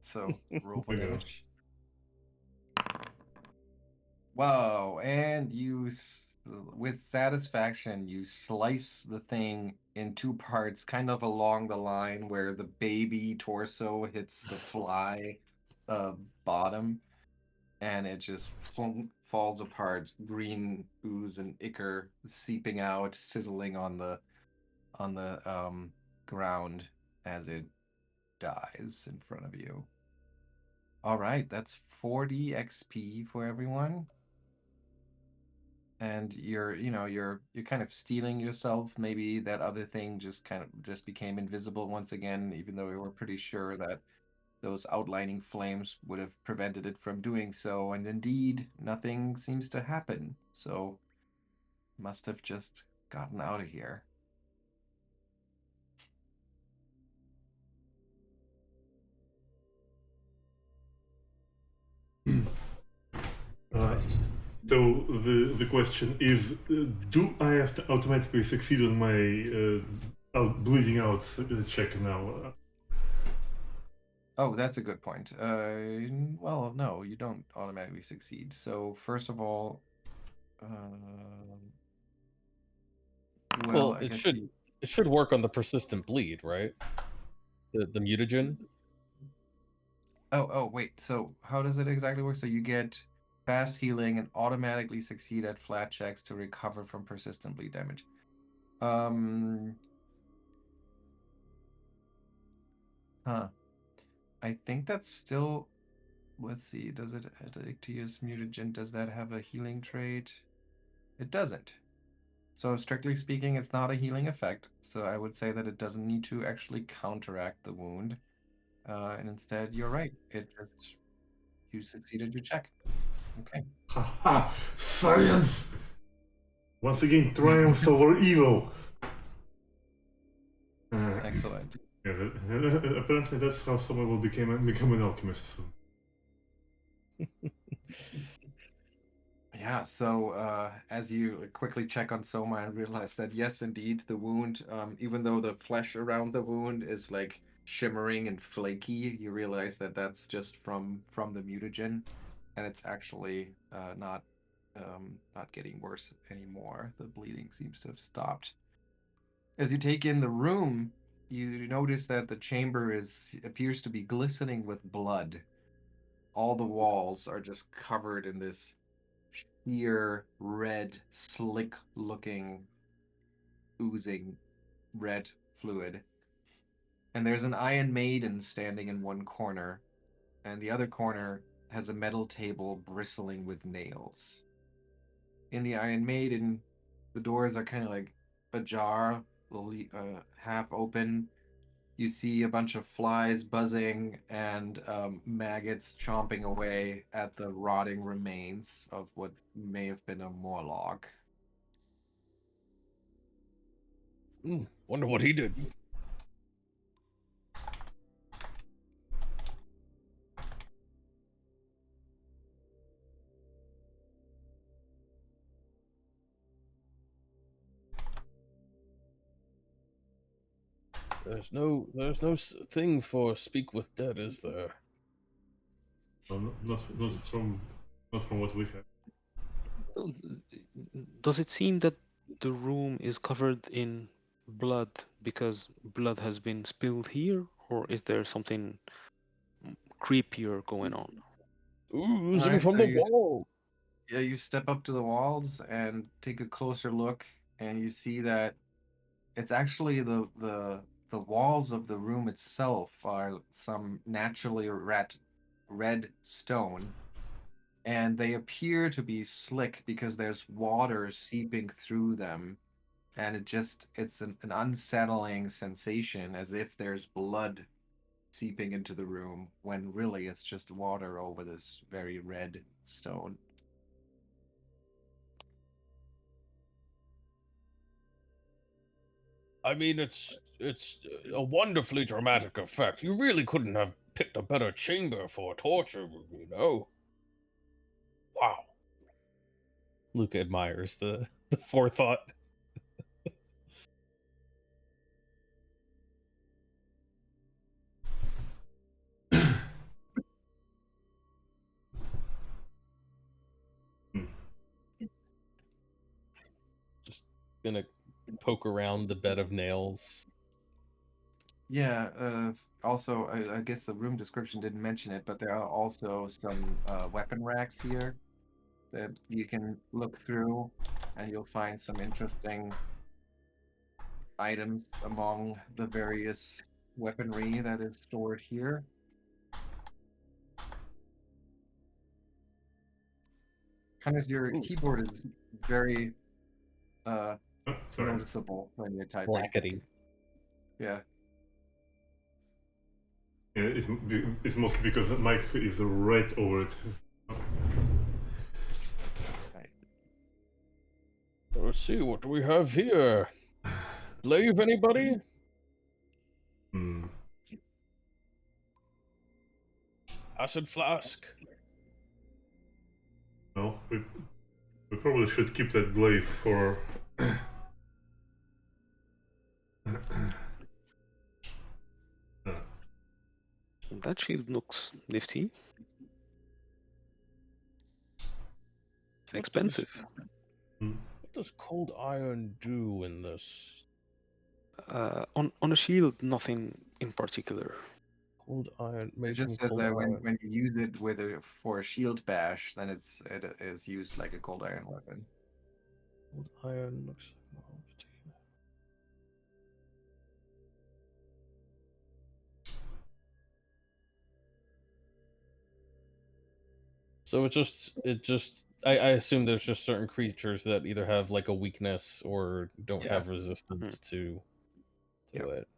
So roll for Okay. damage. Wow, and with satisfaction, you slice the thing in two parts, kind of along the line where the baby torso hits the fly bottom, and it just falls apart. Green ooze and ichor seeping out, sizzling on the ground as it dies in front of you. All right, that's 40 XP for everyone. And you're kind of stealing yourself. Maybe that other thing just became invisible once again, even though we were pretty sure that those outlining flames would have prevented it from doing so. And indeed, nothing seems to happen. So must have just gotten out of here. So the question is, do I have to automatically succeed on my bleeding out check now? Oh, that's a good point. Well, no, you don't automatically succeed. So first of all, Well, I it guess should work on the persistent bleed, right? The mutagen. Oh, wait. So how does it exactly work? So you get fast healing and automatically succeed at flat checks to recover from persistent bleed damage. Um, huh. I think that's still. Let's see. Does it Addictious mutagen? Does that have a healing trait? It doesn't. So strictly speaking, it's not a healing effect. So I would say that it doesn't need to actually counteract the wound. And instead, you're right. You succeeded your check. Okay. Ha ha! Science! Once again, triumphs over evil. Excellent. Yeah, apparently that's how someone will become an alchemist. Yeah, so as you quickly check on Soma and realize that yes, indeed, the wound, even though the flesh around the wound is like shimmering and flaky, you realize that that's just from the mutagen, and it's actually not getting worse anymore. The bleeding seems to have stopped. As you take in the room, you notice that the chamber appears to be glistening with blood. All the walls are just covered in this sheer red, slick looking, oozing red fluid. And there's an Iron Maiden standing in one corner, and the other corner has a metal table bristling with nails. In the Iron Maiden, the doors are kind of like ajar, half open. You see a bunch of flies buzzing and maggots chomping away at the rotting remains of what may have been a Morlock. Wonder what he did. There's no thing for speak with dead, is there? No, not from what we have. Does it seem that the room is covered in blood because blood has been spilled here, or is there something creepier going on? Oozing Alright, from so the wall. you step up to the walls and take a closer look, and you see that it's actually the walls of the room itself are some naturally red stone, and they appear to be slick because there's water seeping through them, and it's an unsettling sensation as if there's blood seeping into the room when really it's just water over this very red stone. I mean, it's a wonderfully dramatic effect. You really couldn't have picked a better chamber for a torture room, you know? Wow. Lucca admires the forethought. Just gonna poke around the bed of nails. Yeah, also, I guess the room description didn't mention it, but there are also some weapon racks here that you can look through, and you'll find some interesting items among the various weaponry that is stored here. Kind of your Ooh. keyboard is very Oh, sorry. noticeable when you're typing. Clackety. Yeah. Yeah, it's mostly because the mic is right over it. Right. Let's see, what do we have here? Glaive, anybody? Hmm. Acid flask. No, we probably should keep that glaive for. That shield looks nifty. And expensive. What does cold iron do in this? On a shield, nothing in particular. Cold iron It made just from says cold that iron. when you use it for a shield bash, then it is used like a cold iron weapon. Cold iron looks like more particular. So I assume there's just certain creatures that either have like a weakness or don't Yeah. have resistance to Yep. it.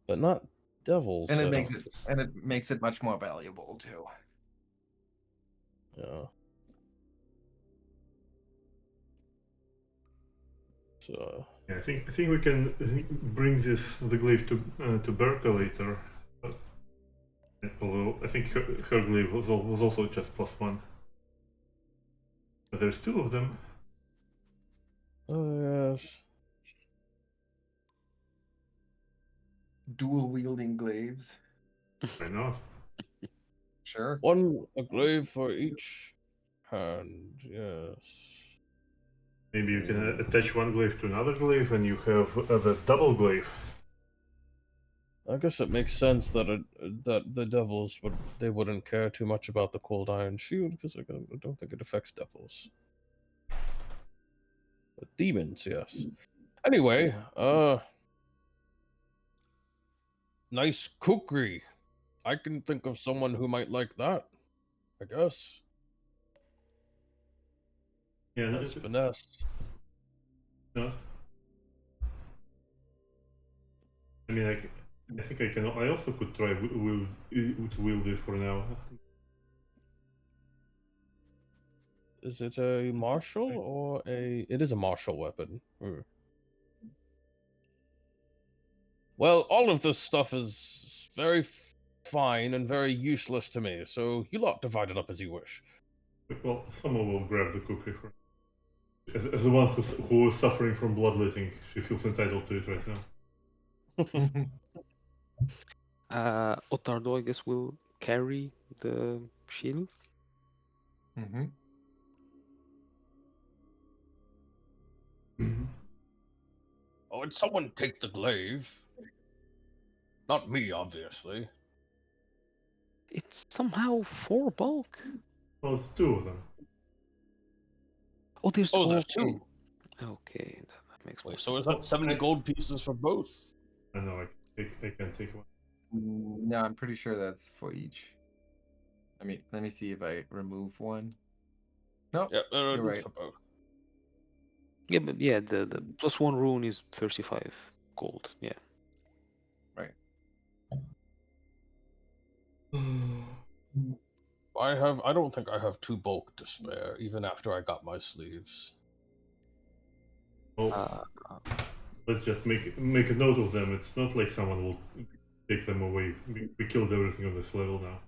But not devils. And I it don't makes it much more valuable too. Yeah. So Yeah, I think we can bring the glaive to Birke later. Although I think her glaive was also just +1. But there's 2 of them. oh yes. Dual wielding glaives. Why not? Sure. A glaive for each hand, yes. Maybe you can attach one glaive to another glaive and you have the double glaive. I guess it makes sense that that the devils wouldn't care too much about the cold iron shield because I don't think it affects devils. But demons, yes. Anyway, nice kukri. I can think of someone who might like that. I guess. Yeah, Nice finesse. no. I mean, I think I can. I also could try to wield it for now. Is it a martial or a? It is a martial weapon. Well, all of this stuff is very fine and very useless to me. So you lot divide it up as you wish. Well, someone will grab the cookie for. As the one who is suffering from bloodletting, she feels entitled to it right now. Ottardo, I guess, will carry the shield. Mm-hmm. Oh, and someone take the glaive. Not me, obviously. It's somehow 4 bulk. Well, it's 2 of them. Oh, there's There's okay. 2. Okay, that makes more Wait, sense. so is that 70 gold pieces for both? I know I can take one. No, I'm pretty sure that's for each. I mean, let me see if I remove one. No, Yeah, you're right. for both. Yeah, but yeah, the +1 rune is 35 gold. Yeah. Right. I don't think I have 2 bulk to spare, even after I got my sleeves. Oh, let's just make a note of them. It's not like someone will take them away. We killed everything on this level now.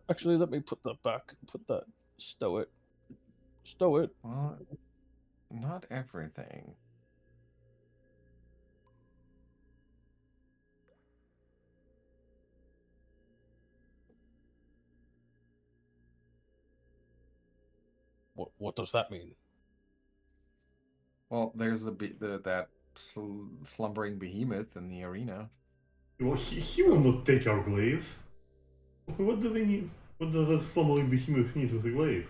Actually, let me put that back. Put that. Stow it. Stow it. Well, not everything. What does that mean? Well, there's that slumbering behemoth in the arena. Well, he will not take our glaives. What do they need? What does that slumbering behemoth need with a glaive?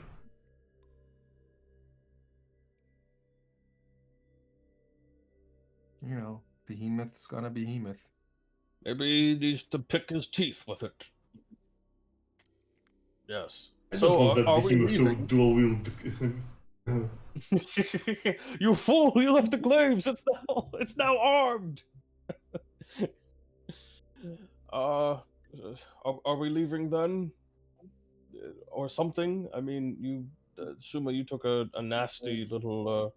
You know, behemoth's gonna behemoth. Maybe he needs to pick his teeth with it. Yes. I So, don't want that are we behemoth to leaving? dual wield. You fool! You left the glaives. It's now armed. Are we leaving then, or something? I mean, Souma, you took a nasty little.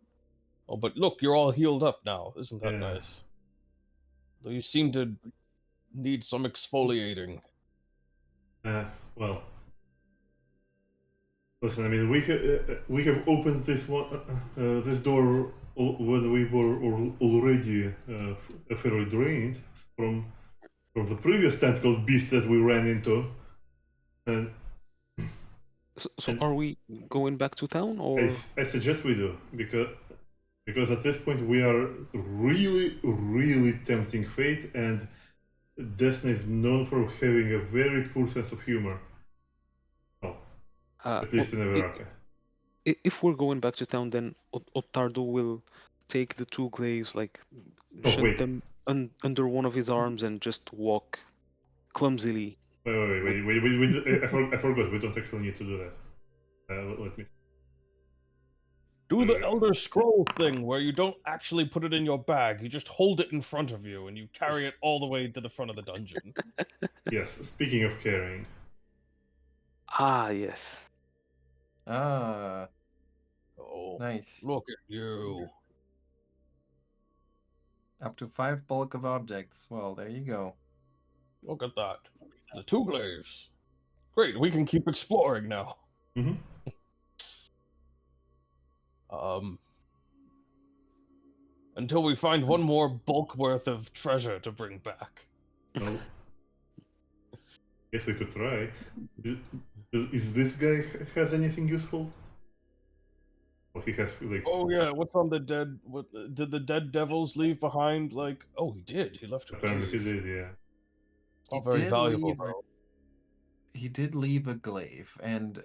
Oh, but look, you're all healed up now. Isn't that Yeah. nice? Though you seem to need some exfoliating. Well, listen. I mean, we have opened this this door when we were already fairly drained from the previous tentacled beast that we ran into, and So are we going back to town, or I suggest we do because at this point we are really tempting fate, and Desna is known for having a very poor sense of humor. Well, at least in Everaka. if we're going back to town, then Ottardo will take the two glaives, like Oh, shed wait. them under one of his arms and just walk clumsily. Wait. I forgot. We don't actually need to do that. Let me. Do the Elder Scroll thing where you don't actually put it in your bag. You just hold it in front of you and you carry it all the way to the front of the dungeon. Yes. Speaking of carrying. Ah, yes. Ah, Oh, nice. look at you. Up to 5 bulk of objects. Well, there you go. Look at that. The two glaives. Great, we can keep exploring now. Mm-hmm. Until we find one more bulk worth of treasure to bring back. Well, guess we could try. Is this guy has anything useful? Well, he has like. Oh yeah, what's on the dead? What did the dead devils leave behind? Like, oh, he did. He left a Apparently he glaive. did, yeah. It's not He very did valuable leave. though. He did leave a glaive, and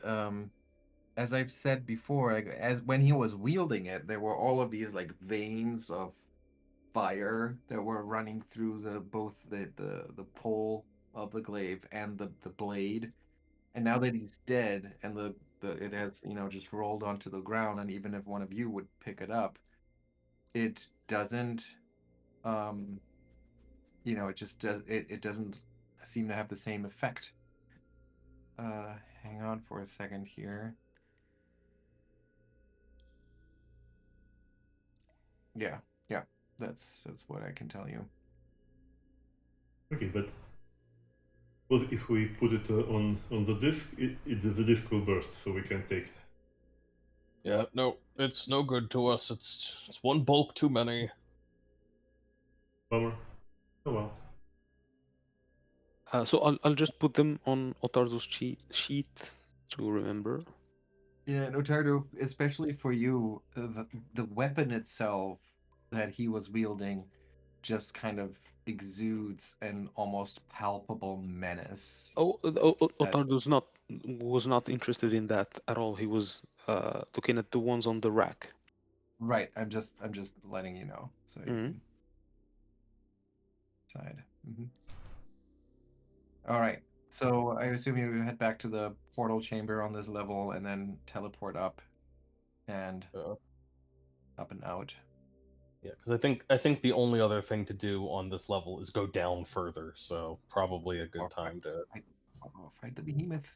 as I've said before, like, as when he was wielding it, there were all of these like veins of fire that were running through both the pole of the glaive and the blade. And now that he's dead and it has, just rolled onto the ground, and even if one of you would pick it up, it doesn't it just it doesn't seem to have the same effect. Hang on for a second here. Yeah, that's what I can tell you. Okay, but what if we put it on the disc? The disc will burst, so we can't take it. Yeah, no, it's no good to us. It's one bulk too many. Bummer. Oh well. So I'll just put them on Ottardo's sheet to remember. Yeah, and Ottardo, especially for you, the weapon itself that he was wielding just kind of exudes an almost palpable menace. Ottardo's was not interested in that at all. He was looking at the ones on the rack. Right, I'm just letting you know, so you Mhm. can decide. All right, so I assume you head back to the portal chamber on this level and then teleport up and up and out. Yeah, because I think the only other thing to do on this level is go down further. So probably a good time to Fight the behemoth.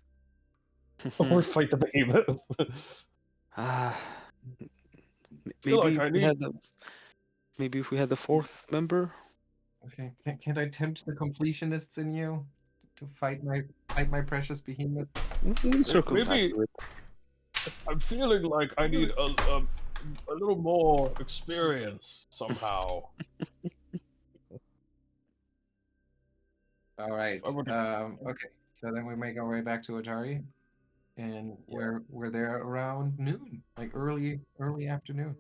or fight the behemoth. Ah, feel like Maybe I if we need. had a maybe if we had a fourth member. Okay, can't I tempt the completionists in you to fight my precious behemoth? We'll circle back Maybe to it. I'm feeling like I need a little more experience somehow. All right. If I were to, Okay. So then we make our way back to Atari, and we're there around noon, like early afternoon.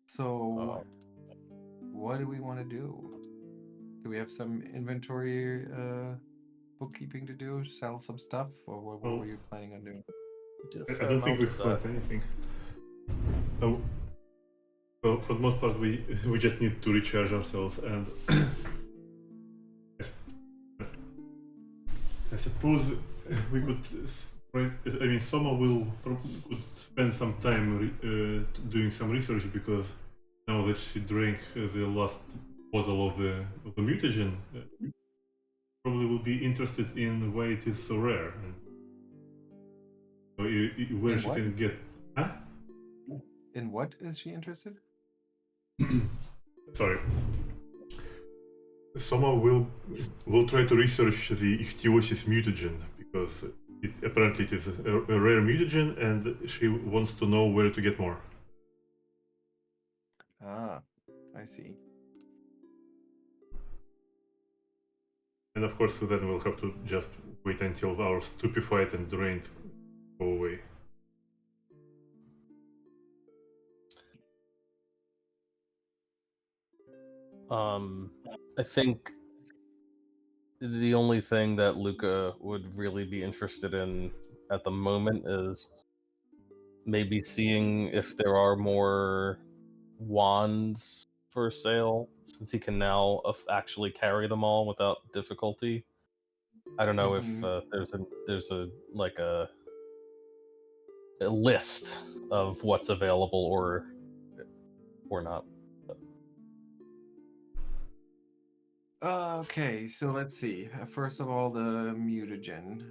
So, what do we want to do? Do we have some inventory bookkeeping to do? Sell some stuff, or what Well, were you planning on doing? did a I fair don't think amount we've of planned that. anything. Oh, well, for the most part, we just need to recharge ourselves, and I suppose we could. I mean, Soma could spend some time doing some research, because now that she drank the last bottle of the mutagen, probably will be interested in why it is so rare, and where In she what? can get. Huh? In what is she interested? Sorry. Soma will try to research the ichthyosis mutagen, because apparently it is a rare mutagen, and she wants to know where to get more. Ah, I see. And of course, then we'll have to just wait until our stupefied and drained go away. I think the only thing that Lucca would really be interested in at the moment is maybe seeing if there are more wands for sale, since he can now actually carry them all without difficulty. I don't know if there's a like a list of what's available or not. Okay, so let's see. First of all, the mutagen.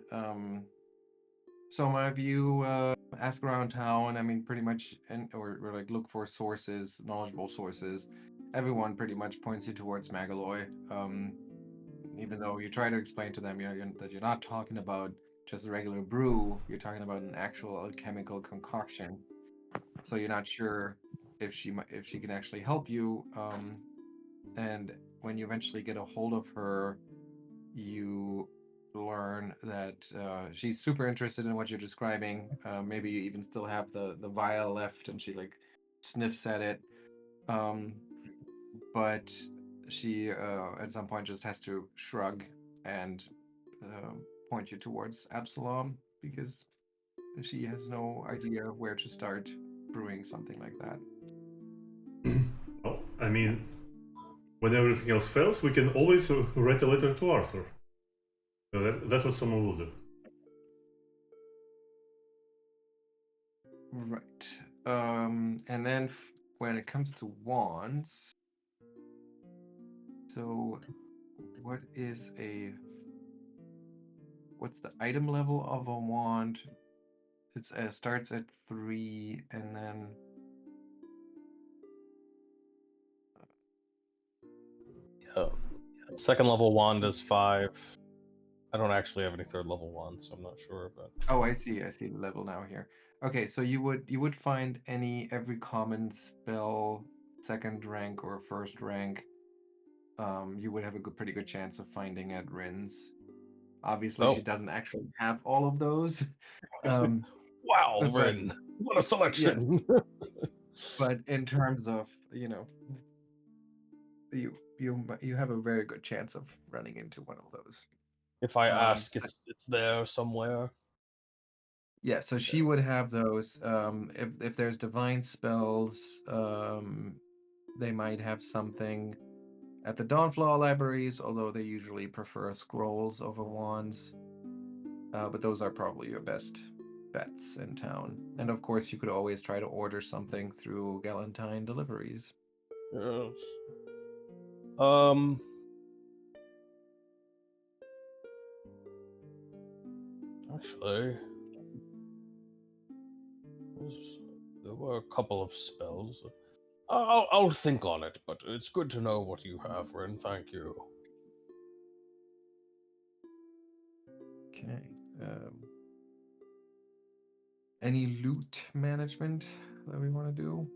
So my view, ask around town. I mean, pretty much, or like look for sources, knowledgeable sources. Everyone pretty much points you towards Magaloy. Even though you try to explain to them, that you're not talking about just a regular brew, you're talking about an actual alchemical concoction. So you're not sure if she can actually help you. And when you eventually get a hold of her, you learn that she's super interested in what you're describing. Maybe you even still have the vial left, and she like sniffs at it. Um, but she at some point just has to shrug and point you towards Absalom, because she has no idea where to start brewing something like that. Well, I mean, when everything else fails, we can always write a letter to Arthur. So that's what someone will do. Right. And then when it comes to wands, so what's the item level of a wand? It starts at 3, and then Second level wand is 5. I don't actually have any third level wands, so I'm not sure, but oh, I see the level now here. Okay, so you would find every common spell, second rank or first rank. You would have a pretty good chance of finding at Rin's. Obviously, she doesn't actually have all of those. Um, wow, but Rin, what a yes, selection! but in terms of, you have a very good chance of running into one of those. If I Um, ask, it's there somewhere. yeah, so she would have those. If there's divine spells, they might have something at the Dawnflower libraries, although they usually prefer scrolls over wands. But those are probably your best bets in town. And of course, you could always try to order something through Galentine deliveries. Yes. Um. Actually, there were a couple of spells. I'll think on it, but it's good to know what you have, Ren. Thank you. Okay. Any loot management that we want to do?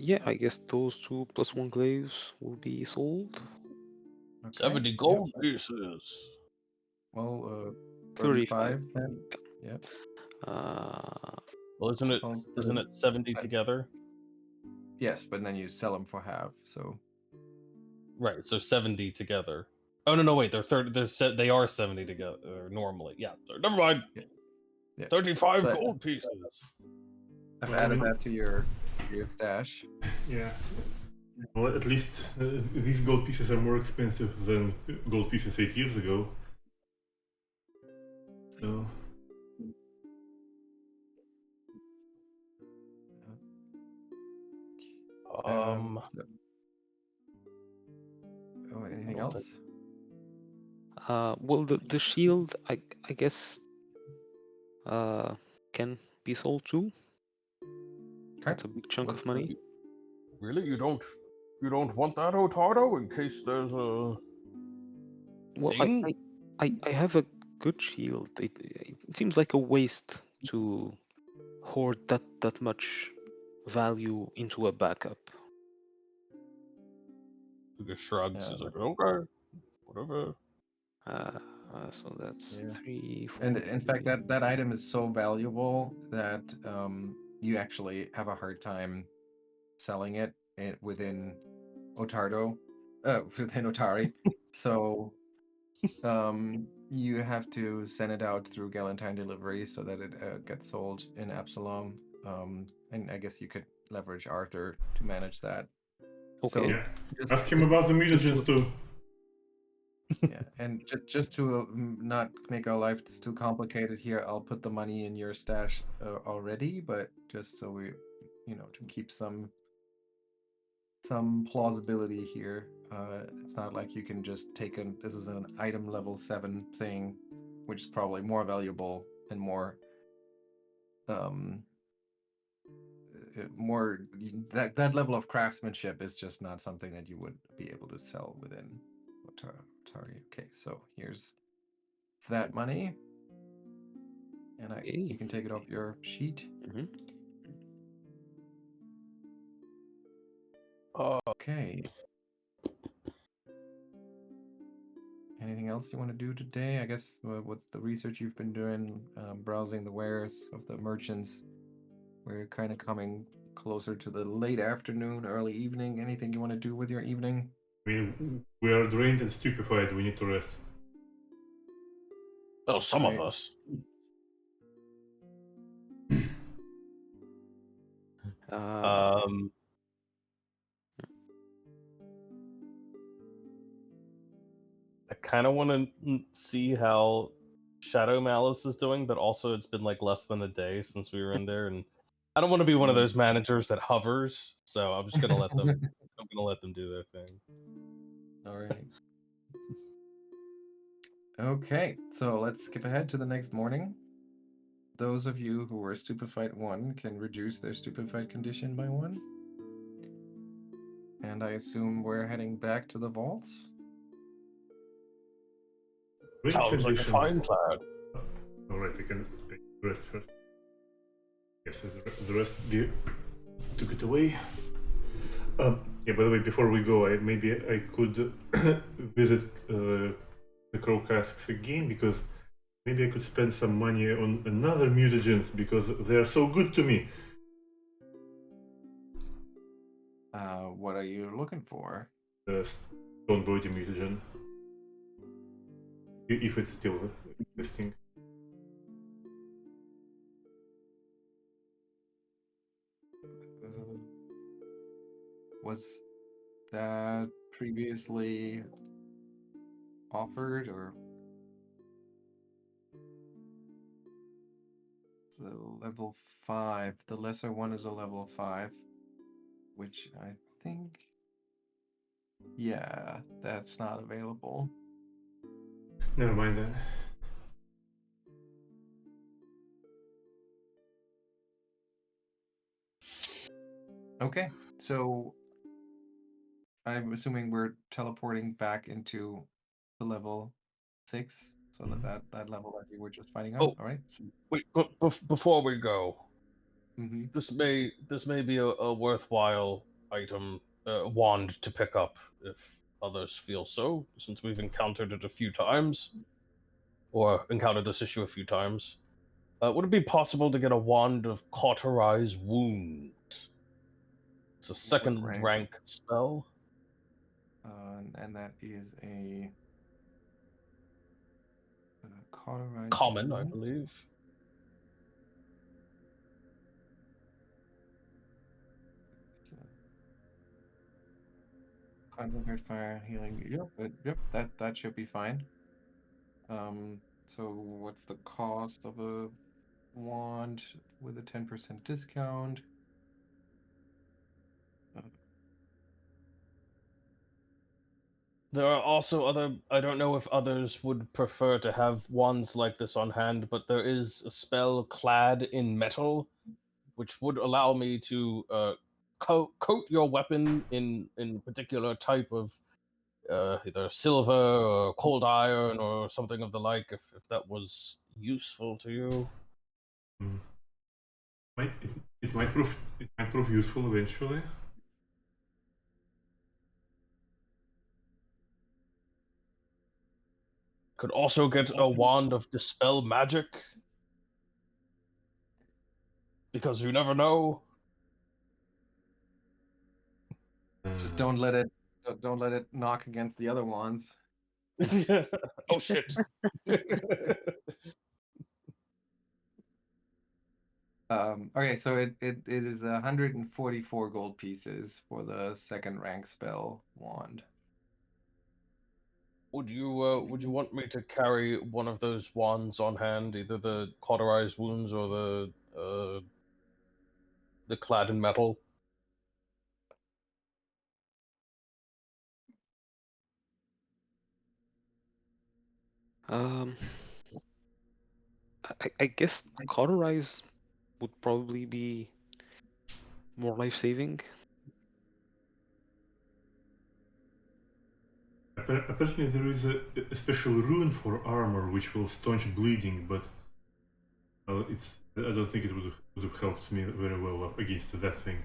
Yeah, I guess those 2 plus 1 glaives will be sold. Okay. 70 gold pieces. Well, 35. 35 then. Yeah. Well, isn't it? Well, Isn't it 70 I- together? Yes, but then you sell them for half. So Right. So 70 together. Oh no, wait. They're 30. They are 70 together normally. Yeah. Never mind. yeah. 35 So gold pieces. I've Well, I added mean- that to your stash. Yeah. Well, at least these gold pieces are more expensive than gold pieces 8 years ago. So, So- oh, anything I don't else? Well, the shield, I guess, can be sold too. That's a big chunk of money. Really? You don't want that, Ottardo, in case there's a Well, thing? I have a good shield. It seems like a waste to hoard that much value into a backup. He just shrugs. Yeah. He's like, okay, whatever. So that's Yeah. 3, 4. And in fact, that item is so valuable that you actually have a hard time selling it within Ottardo, within Otari. So you have to send it out through Galentine delivery so that it gets sold in Absalom. And I guess you could leverage Arthur to manage that. Okay. So yeah. just, Ask him about the mutagens too. yeah, and just to not make our lives too complicated here, I'll put the money in your stash already, but just so we, to keep some plausibility here. It's not like you can just take this is an item level 7 thing, which is probably more valuable and um more that level of craftsmanship is just not something that you would be able to sell within Otari. Okay, so here's that money, and you Okay. can take it off your sheet. Mhm. Okay. Anything else you want to do today? I guess what's the research you've been doing, browsing the wares of the merchants. We're kind of coming closer to the late afternoon, early evening. Anything you want to do with your evening? I mean, we are drained and stupefied. We need to rest. Oh, some of Right. us. Um, I kind of want to see how Shadow Malice is doing, but also it's been like less than a day since we were in there, and I don't want to be one of those managers that hovers. So I'm just gonna let them. I'm gonna let them do their thing. All right. Okay, so let's skip ahead to the next morning. Those of you who were stupefied 1 can reduce their stupefied condition by 1. And I assume we're heading back to the vaults. Range Sounds like a condition. fine plan. Alright, I can rest first. Yes, the rest took it away. Yeah, by the way, before we go, maybe I could visit the Crow Casks again, because maybe I could spend some money on another mutagens, because they are so good to me. What are you looking for? The Stone Body mutagen. If it's still existing. Was that previously offered, or the level 5? The lesser one is a level 5, which I think, yeah, that's not available. Never mind then. Okay, so I'm assuming we're teleporting back into the level 6, so that level that we were just fighting on. Oh. All right. Wait, but before we go, Mm-hmm. this may be a worthwhile item wand to pick up if others feel so, since we've encountered it a few times, or encountered this issue a few times. Would it be possible to get a wand of cauterize wound? It's a What second rank? rank spell. And that is a cauterized Common, I wound. believe. Concentrate fire healing. Yep. That should be fine. So what's the cost of a wand with a 10% discount? There are also other. I don't know if others would prefer to have wands like this on hand, but there is a spell clad in metal, which would allow me to coat your weapon in particular type of either silver or cold iron or something of the like, if that was useful to you. It might prove useful eventually. Could also get a wand of dispel magic, because you never know. Just don't let it knock against the other wands. Oh shit. Okay, so it is 144 gold pieces for the second rank spell wand. Would you want me to carry one of those wands on hand, either the cauterized wounds or the clad in metal? Um, I guess cauterize would probably be more life-saving. Apparently there is a special rune for armor which will staunch bleeding, but I don't think it would have helped me very well against that thing.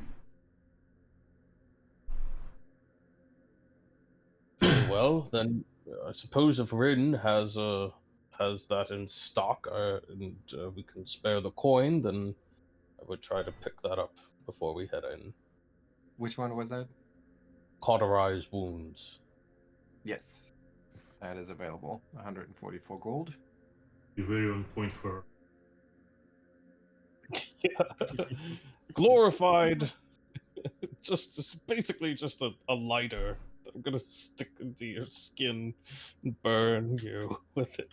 Very well, then I suppose if Rin has that in stock, and we can spare the coin, then I would try to pick that up before we head in. Which one was that? Cauterized wounds. Yes, that is available. 144 gold. You're very on point for. Yeah. Glorified. It's basically just a lighter that I'm gonna stick into your skin and burn you with it.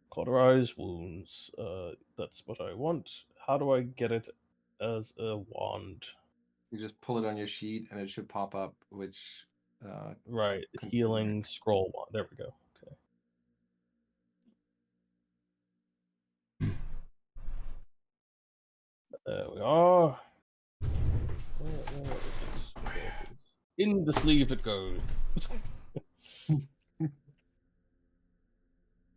Cauterize wounds. That's what I want. How do I get it as a wand? You just pull it on your sheet and it should pop up, which Right, healing scroll wand. There we go. Okay. There we are. Where is it? There it is. In the sleeve it goes.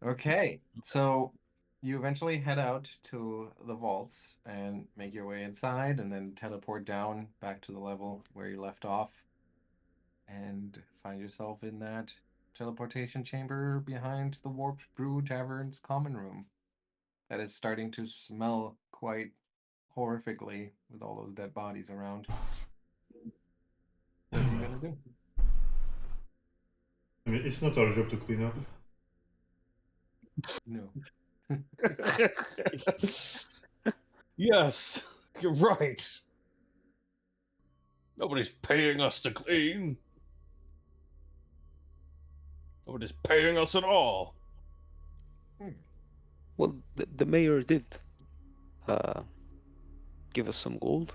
Okay, so you eventually head out to the vaults and make your way inside and then teleport down back to the level where you left off and find yourself in that teleportation chamber behind the Warped Brew Tavern's common room that is starting to smell quite horrifically with all those dead bodies around. What are you gonna do? I mean, it's not our job to clean up. No. Yes, you're right. Nobody's paying us to clean. Nobody's paying us at all. Well, the mayor did give us some gold.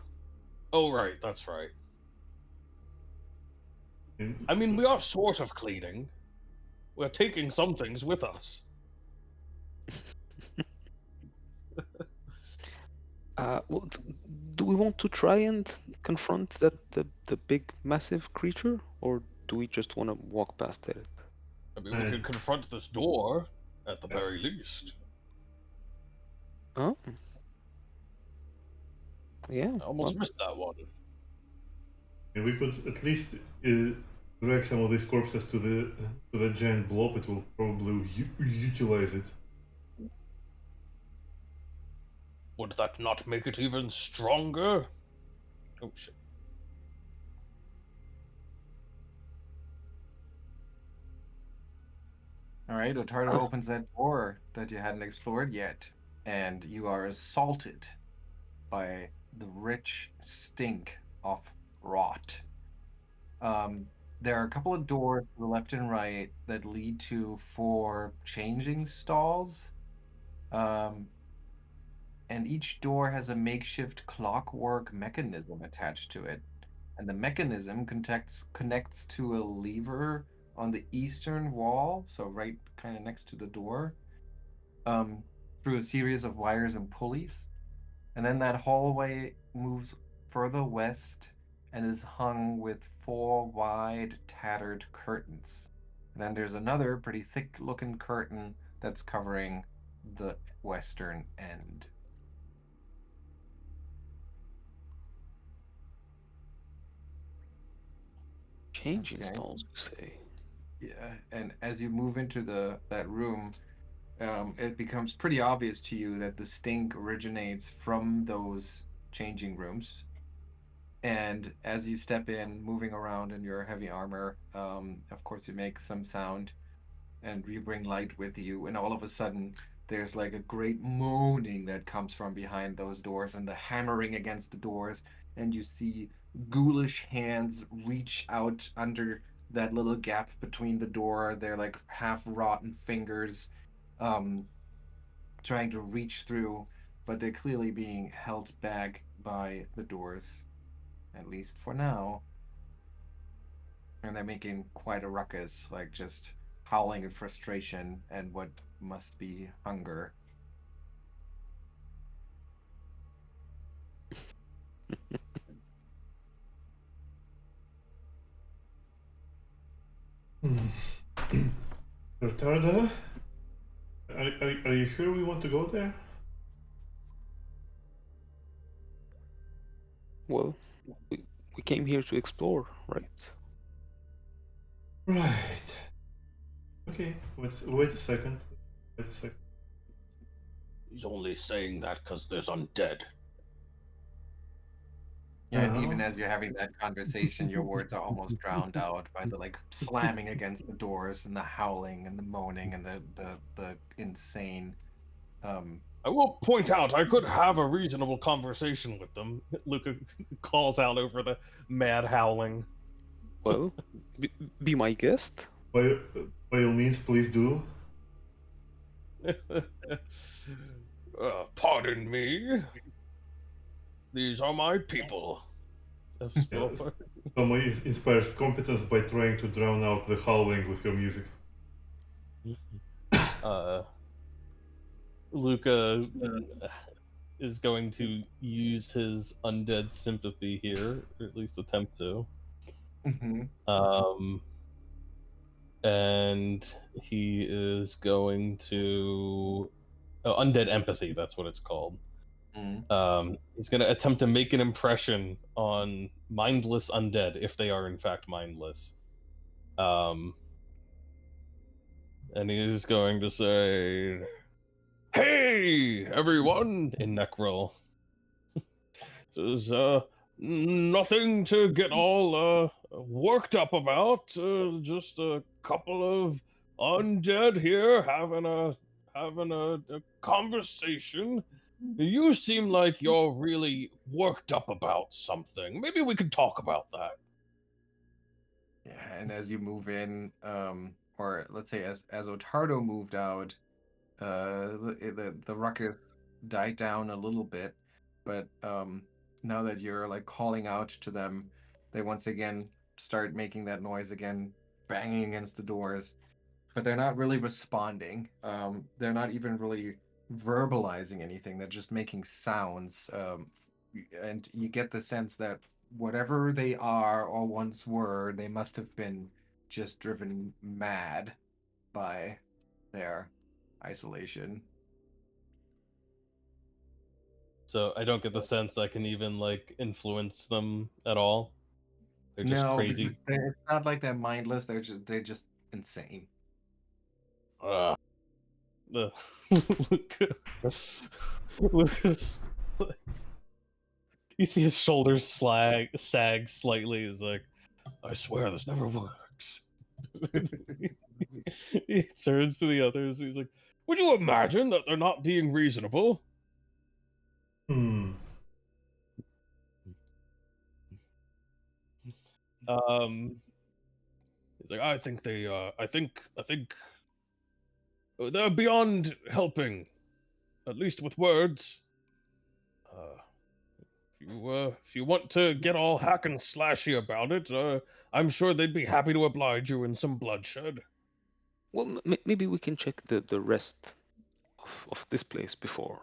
Oh, right, that's right. And I mean, we are sort of cleaning. We're taking some things with us. Well, do we want to try and confront the big massive creature, or do we just want to walk past it? I mean, we could confront this door at the very least. Oh, yeah. I almost missed that one. And we could at least drag some of these corpses to the giant blob. It will probably utilize it. Would that not make it even stronger? Oh shit. All right, Ottardo opens that door that you hadn't explored yet, and you are assaulted by the rich stink of rot. There are a couple of doors to the left and right that lead to 4 changing stalls. Um, and each door has a makeshift clockwork mechanism attached to it. And the mechanism connects to a lever on the eastern wall, so right kind of next to the door, um, through a series of wires and pulleys. And then that hallway moves further west and is hung with 4 wide, tattered curtains. And then there's another pretty thick looking curtain that's covering the western end. Changing Okay. stalls, you say? Yeah, and as you move into that room, it becomes pretty obvious to you that the stink originates from those changing rooms. And as you step in, moving around in your heavy armor, of course, you make some sound and you bring light with you. And all of a sudden, there's like a great moaning that comes from behind those doors and the hammering against the doors. And you see ghoulish hands reach out under that little gap between the door. They're like half rotten fingers, um, trying to reach through, but they're clearly being held back by the doors, at least for now. And they're making quite a ruckus, like just howling in frustration and what must be hunger. Ottardo, are you sure we want to go there? Well, we came here to explore, right? Right. Okay. Wait a second. Wait a second. He's only saying that because there's undead. Yeah, and Uh-huh. even as you're having that conversation, your words are almost drowned out by the like slamming against the doors and the howling and the moaning and the insane I will point out I could have a reasonable conversation with them. Lucca calls out over the mad howling. Well, be my guest. By all means, please do. Pardon me. These are my people. Yeah, Someone inspires competence by trying to drown out the howling with her music. Lucca is going to use his undead sympathy here, or at least attempt to. And he is going to undead empathy. That's what it's called. He's going to attempt to make an impression on mindless undead if they are in fact mindless. And he is going to say, "Hey, everyone!" in Necrol. There's nothing to get all worked up about. Just a couple of undead here having a conversation. You seem like you're really worked up about something. Maybe we could talk about that. Yeah, and as you move in, or let's say as Ottardo moved out, the ruckus died down a little bit, but now that you're like calling out to them, they once again start making that noise again, banging against the doors, but they're not really responding. They're not even really verbalizing anything. They're just making sounds. and you get the sense that whatever they are or once were, they must have been just driven mad by their isolation. So I don't get the sense I can even like influence them at all. They're just No, because crazy. it's not like they're mindless. They're just insane. Ugh. Lucca. Lucas. You see his shoulders sag slightly. He's like, I swear this never works. He turns to the others. He's like, would you imagine that they're not being reasonable? Hmm. He's like, I think they're beyond helping, at least with words. If you want to get all hack and slashy about it, I'm sure they'd be happy to oblige you in some bloodshed. Well, maybe we can check the rest of this place before.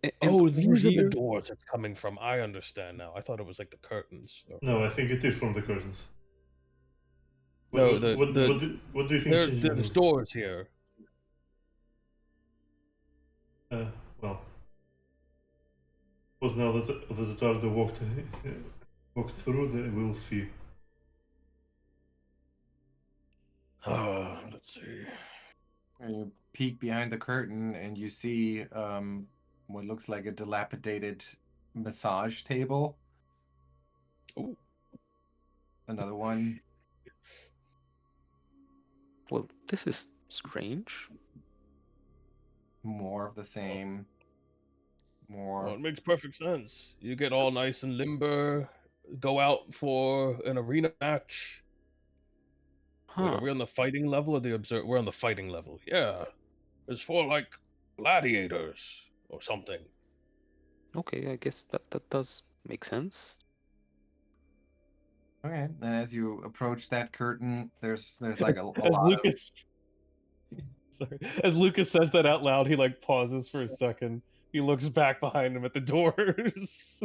And Oh, over these are the here, doors it's coming from. I understand now. I thought it was like the curtains. No, I think it is from the curtains. No, What do you think changing there's means? doors here. Well, was now that Ottardo walked through, we'll see. Let's see. And you peek behind the curtain and you see what looks like a dilapidated massage table. Oh, Another one. well, this is strange. More of the same. More. well, it makes perfect sense. You get all nice and limber, go out for an arena match. Wait, Huh. are we on the fighting level or the observe? We're on the fighting level. Yeah, it's for like gladiators or something. Okay, I guess that does make sense. Okay, and as you approach that curtain, there's like a As lot of Lucas, sorry, as Lucas says that out loud, he like pauses for a second. He looks back behind him at the doors.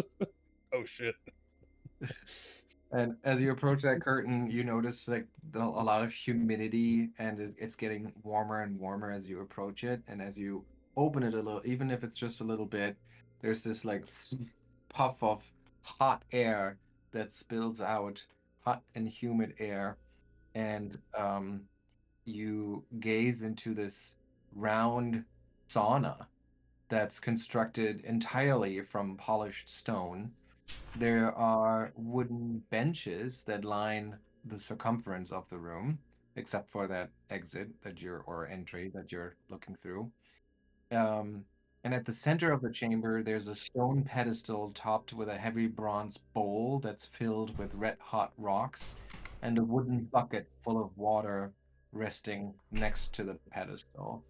Oh shit! and as you approach that curtain, you notice like a lot of humidity, and it's getting warmer and warmer as you approach it. And as you open it a little, even if it's just a little bit, there's this like puff of hot air that spills out, hot and humid air, and you gaze into this round sauna that's constructed entirely from polished stone. There are wooden benches that line the circumference of the room, except for that exit that you're or entry that you're looking through. Um, and at the center of the chamber, there's a stone pedestal topped with a heavy bronze bowl that's filled with red hot rocks, and a wooden bucket full of water resting next to the pedestal.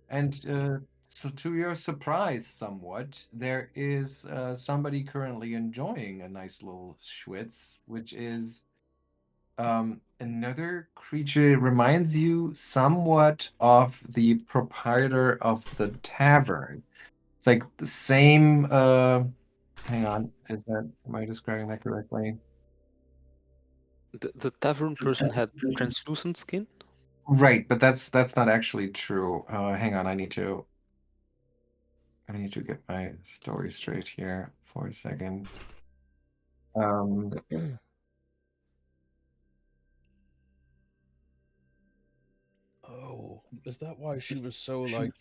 And so, to your surprise, somewhat, there is somebody currently enjoying a nice little schwitz, which is another creature. It reminds you somewhat of the proprietor of the tavern. It's like the same. Hang on, am I describing that correctly? The tavern person had translucent skin. Right, but that's not actually true. Hang on, I need to get my story straight here for a second. Um, Oh, is that why she was so like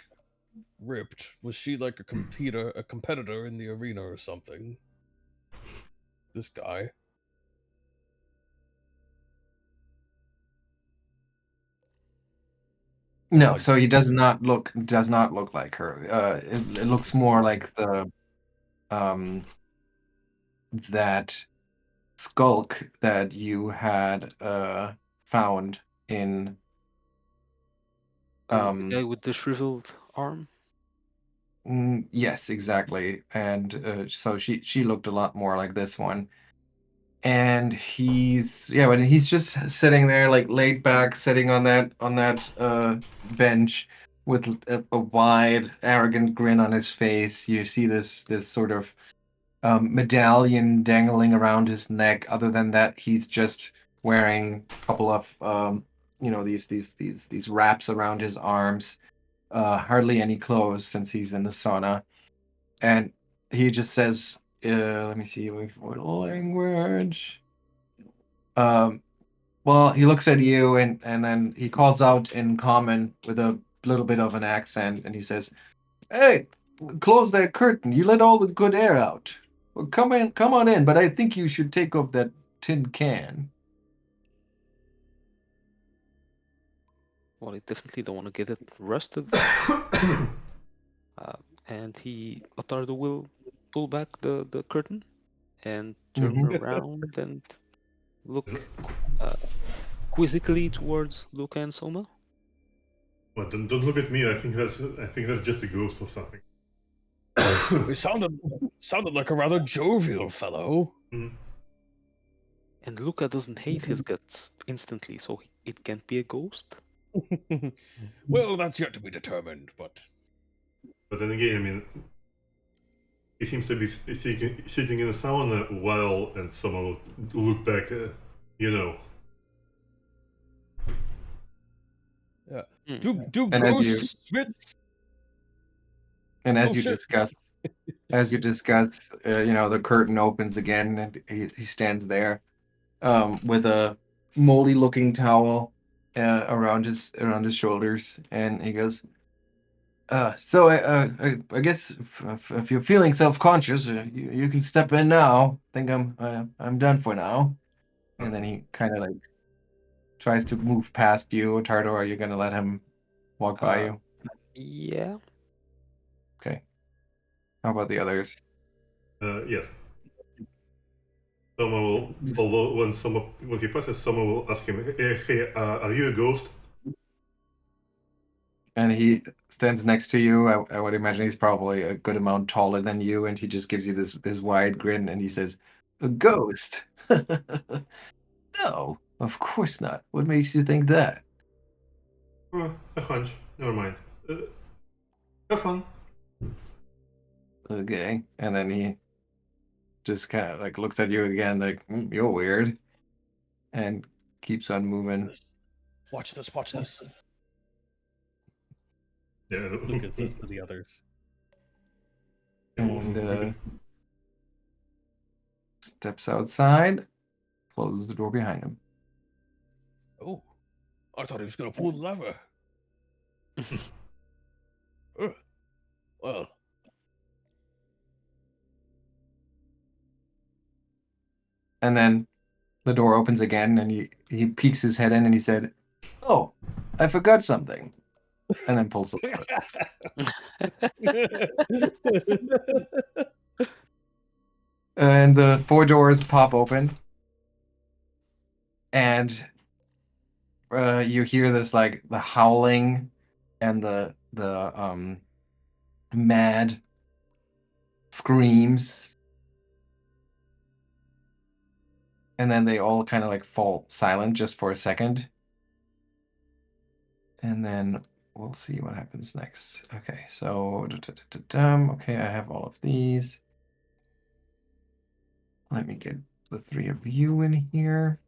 ripped? Was she like a competitor in the arena or something? This guy. no, Like, so he does not look like her. It looks more like the um that skulk that you had found in The guy with the shriveled arm. yes, exactly. And so she looked a lot more like this one. And but he's just sitting there like laid back, sitting on that bench, with a wide, arrogant grin on his face. You see this sort of medallion dangling around his neck. Other than that, he's just wearing a couple of these wraps around his arms. Hardly any clothes since he's in the sauna, and he just says, "Let me see what language." Um, well, he looks at you and then he calls out in common with a little bit of an accent, and he says, "Hey, close that curtain. You let all the good air out. Well, come on in, but I think you should take off that tin can." Well, I definitely don't want to get it rusted. And Ottardo will pull back the curtain and turn Mhm. around and look uh, quizzically towards Lucca and Soma. Well, don't look at me. I think that's just a ghost or something. He sounded like a rather jovial fellow. And Lucca doesn't hate his guts instantly, so it can't be a ghost. Well, that's yet to be determined, but But then again, I mean, he seems to be sitting in a sauna while, and someone will look back, you know. yeah. Hmm. Do And as you ghosts spit? and as Oh you shit! discuss, the curtain opens again, and he stands there, with a moldy-looking towel around his shoulders, and he goes, so I guess if you're feeling self-conscious, you can step in now. I think I'm done for now." And then he kind of like tries to move past you. Ottardo, are you gonna let him walk by you? Yeah. Okay. How about the others? Yes. Someone will, although when he passes, someone will ask him, "Hey, are you a ghost?" And he stands next to you. I would imagine he's probably a good amount taller than you, and he just gives you this wide grin, and he says, "A ghost? No, of course not. What makes you think that?" A hunch. Never mind. Have fun. Okay. And then he just kind of like looks at you again, like, "You're weird," and keeps on moving. Watch this! Watch this! Yeah. Lucas says to the others. And steps outside, closes the door behind him. Oh, I thought he was going to pull the lever. Well, And then the door opens again, and he peeks his head in, and he said, "Oh, I forgot something," and then pulls the lever. And the four doors pop open, and you hear this like the howling and the mad screams, and then they all kind of like fall silent just for a second, and then we'll see what happens next. Okay, so okay, I have all of these. Let me get the three of you in here.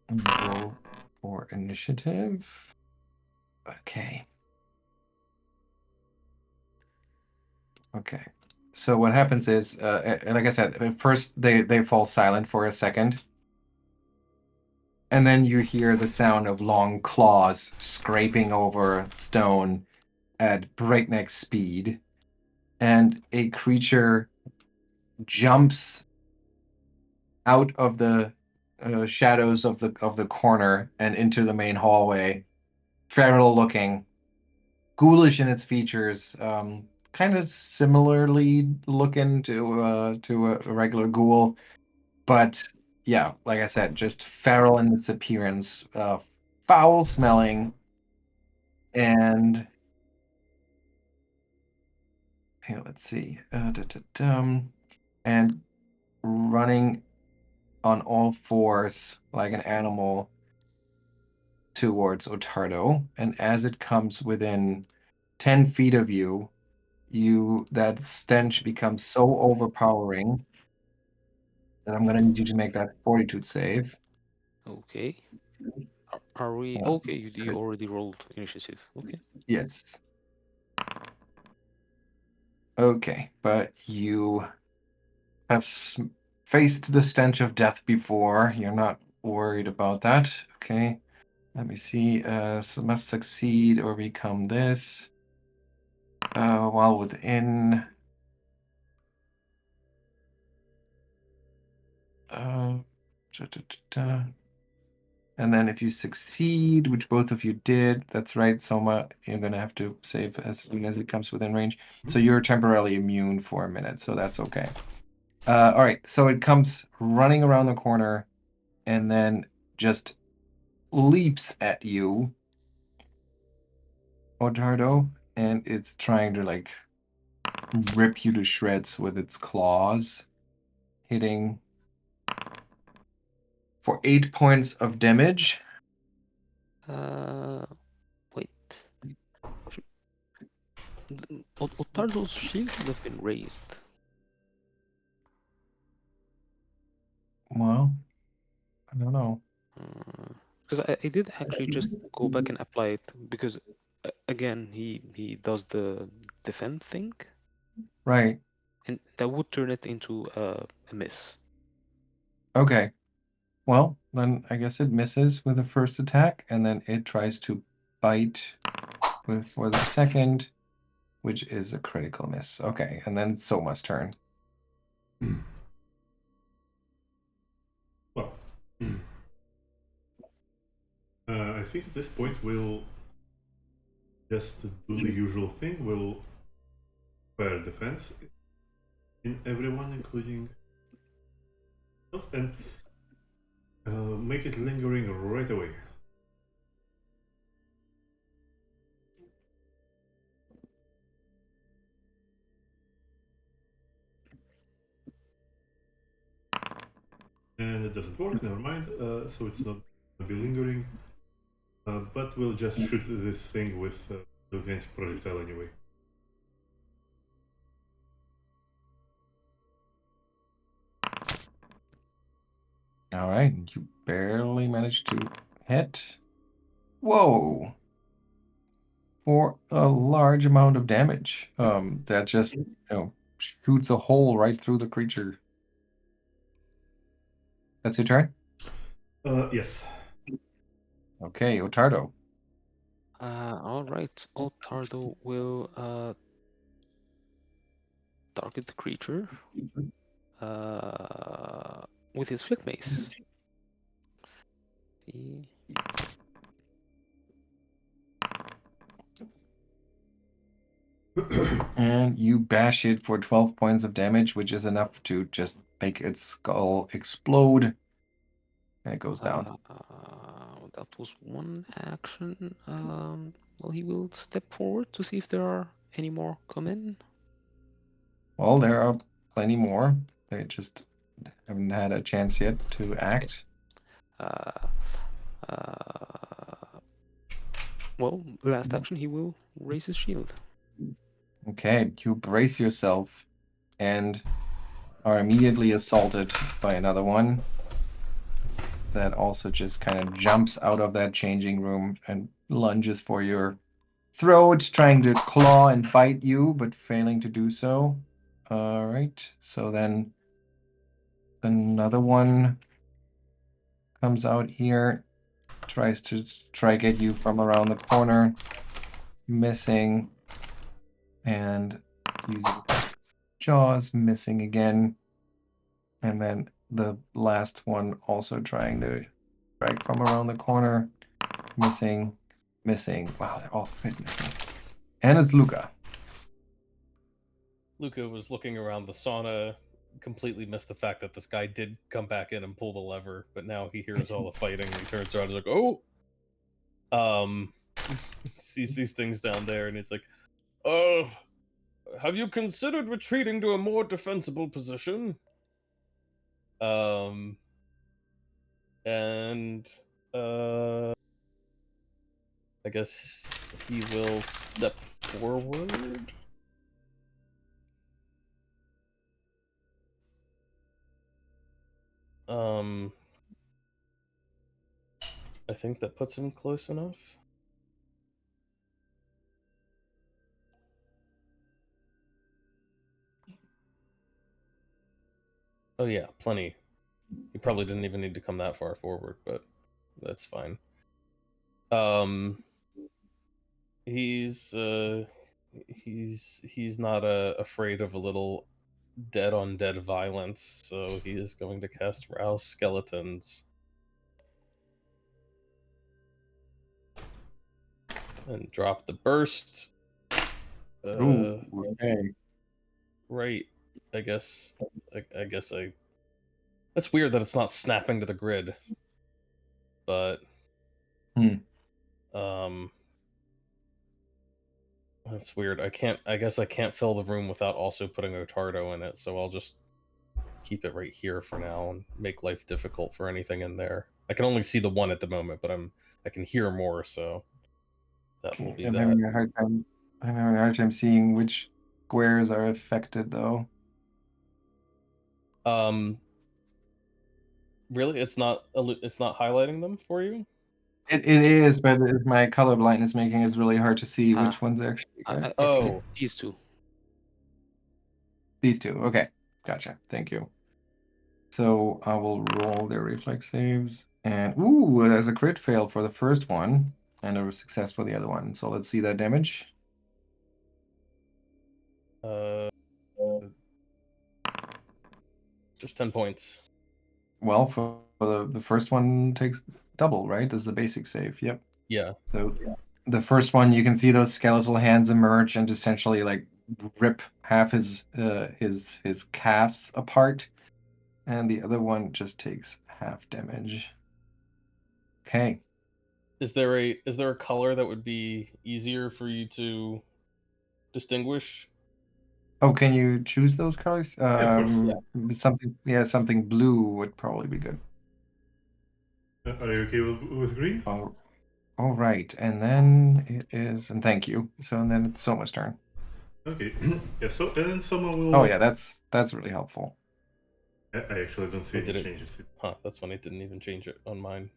And roll for initiative. Okay. Okay. So what happens is, like I said, at first they fall silent for a second, and then you hear the sound of long claws scraping over stone at breakneck speed, and a creature jumps out of the shadows of the corner and into the main hallway, feral looking, ghoulish in its features, kind of similarly looking to a regular ghoul, but yeah, like I said, just feral in its appearance, foul smelling, and here, let's see, and running on all fours like an animal towards Ottardo, and as it comes within 10 feet of you, that stench becomes so overpowering that I'm gonna need you to make that fortitude save. Okay. Are we Yeah. okay? You already rolled initiative. Okay. Yes. Okay, but you have faced the stench of death before. You're not worried about that. Okay. Let me see. So must succeed or become this. While within. Da, da, da, da. And then if you succeed, which both of you did, that's right, Soma, you're going to have to save as soon as it comes within range. So you're temporarily immune for a minute, so that's okay. All right, so it comes running around the corner and then just leaps at you, Ottardo, and it's trying to like rip you to shreds with its claws, hitting for 8 points of damage. Wait. Ottardo's shield should have been raised. Well, I don't know. Because I did actually just go back and apply it because again he does the defend thing, Right. and that would turn it into a miss. Okay. Well, then I guess it misses with the first attack, and then it tries to bite for the second, which is a critical miss. Okay, and then it's Soma's turn. Well, I think at this point we'll just do the usual thing. We'll fire defense in everyone, including us, and make it lingering right away. And it doesn't work, never mind, so it's not going to be lingering. But we'll just shoot this thing with the gigantic projectile anyway. All right, you barely managed to hit. Whoa! For a large amount of damage. That just, shoots a hole right through the creature. That's your turn? Yes. Okay, Ottardo. All right. Ottardo will target the creature with his flick mace. See. And you bash it for 12 points of damage, which is enough to just make its skull explode. And it goes down. That was one action. Well, he will step forward to see if there are any more come in. Well, there are plenty more. They just haven't had a chance yet to act. Well, last action, he will raise his shield. Okay, you brace yourself and are immediately assaulted by another one that also just kind of jumps out of that changing room and lunges for your throat, trying to claw and bite you, but failing to do so. All right, so then another one comes out here, tries to get you from around the corner, missing, and using its jaws, missing again. And then the last one also trying to strike from around the corner, missing. Wow, they're all missing. And it's Lucca. Lucca was looking around the sauna, completely missed the fact that this guy did come back in and pull the lever, but now he hears all the fighting and he turns around and is like, oh! Sees these things down there and it's like, have you considered retreating to a more defensible position? And I guess he will step forward. I think that puts him close enough. Oh yeah, plenty. He probably didn't even need to come that far forward, but that's fine. He's not afraid of a little dead on dead violence, so he is going to cast Rouse Skeletons. And drop the burst. Ooh, okay. Right. I guess I. That's weird that it's not snapping to the grid. But that's weird. I guess I can't fill the room without also putting Ottardo in it, so I'll just keep it right here for now and make life difficult for anything in there. I can only see the one at the moment, but I can hear more, so that will be I'm that. having a hard time. I'm having a hard time seeing which squares are affected, though. Really, it's not highlighting them for you. It is, but my color blindness making it really hard to see which ones actually. I think these two. These two. Okay, gotcha. Thank you. So I will roll their reflex saves, and ooh, there's a crit fail for the first one, and a success for the other one. So let's see that damage. Just 10 points. Well, for the first one takes double, right? This is the basic save. Yep. Yeah. So the first one, you can see those skeletal hands emerge and essentially like rip half his calves apart, and the other one just takes half damage. Okay. Is there a color that would be easier for you to distinguish? Oh, can you choose those colors? Yeah. Something blue would probably be good. Are you okay with green? Oh, all right, and then it is, and thank you. So, and then it's Soma's turn. Okay. Yeah. So and then someone will. Oh yeah, that's really helpful. I actually don't see any changes. Huh? That's funny. It didn't even change it on mine.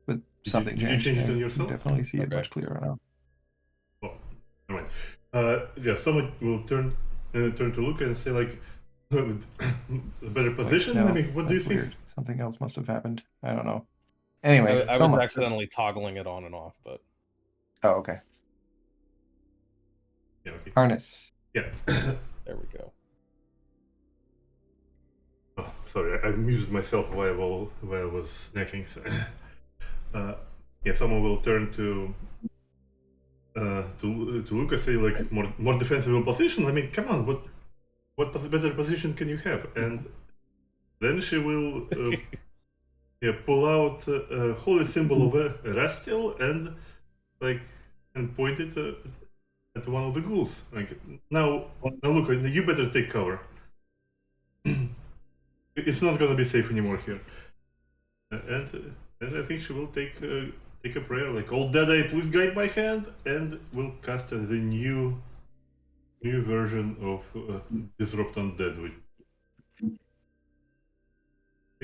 But Did something you changed. change it Yeah, on you yourself? definitely see it Okay. much clearer now. Oh, all right. Yeah. Someone will turn to Lucca and say like, a better position. Wait, no, I mean, what do you that's think? weird. Something else must have happened. I don't know. Anyway, I Soma. was accidentally toggling it on and off, but. Oh, okay. Yeah. Okay. Harness. Yeah. There we go. Oh, sorry, I muted myself while I was snacking. So. Yeah, someone will turn to Lucca, say like more defensive position. I mean, come on, what better position can you have? And then she will pull out a holy symbol of Rastil and point it at one of the ghouls. Like now Lucca, you better take cover. It's not gonna be safe anymore here. And I think she will take a prayer like, "Old Deadeye, please guide my hand," and will cast the new version of Disrupt Undead.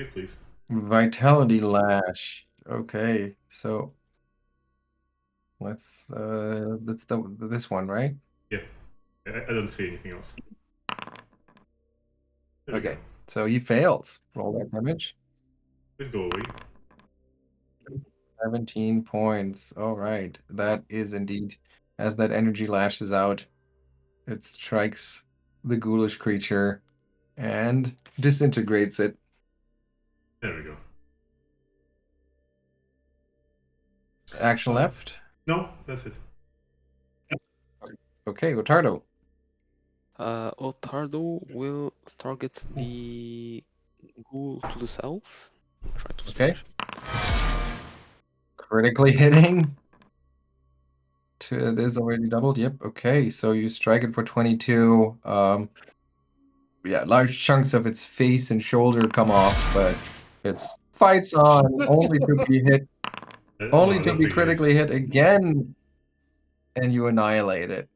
Okay, please. Vitality Lash. Okay, so that's this one, right? Yeah, I don't see anything else. Okay, so he fails. Roll that damage. Please go away. 17 points. All right, that is indeed, as that energy lashes out, it strikes the ghoulish creature and disintegrates it. There we go. Action left? No, that's it. Okay, Ottardo. Ottardo will target the ghoul to the south. Try to Okay. Critically hitting. It is already doubled. Yep. Okay, so you strike it for 22. Yeah, large chunks of its face and shoulder come off, but it fights on, only to be hit Only No, to that's be the case. critically hit again, and you annihilate it.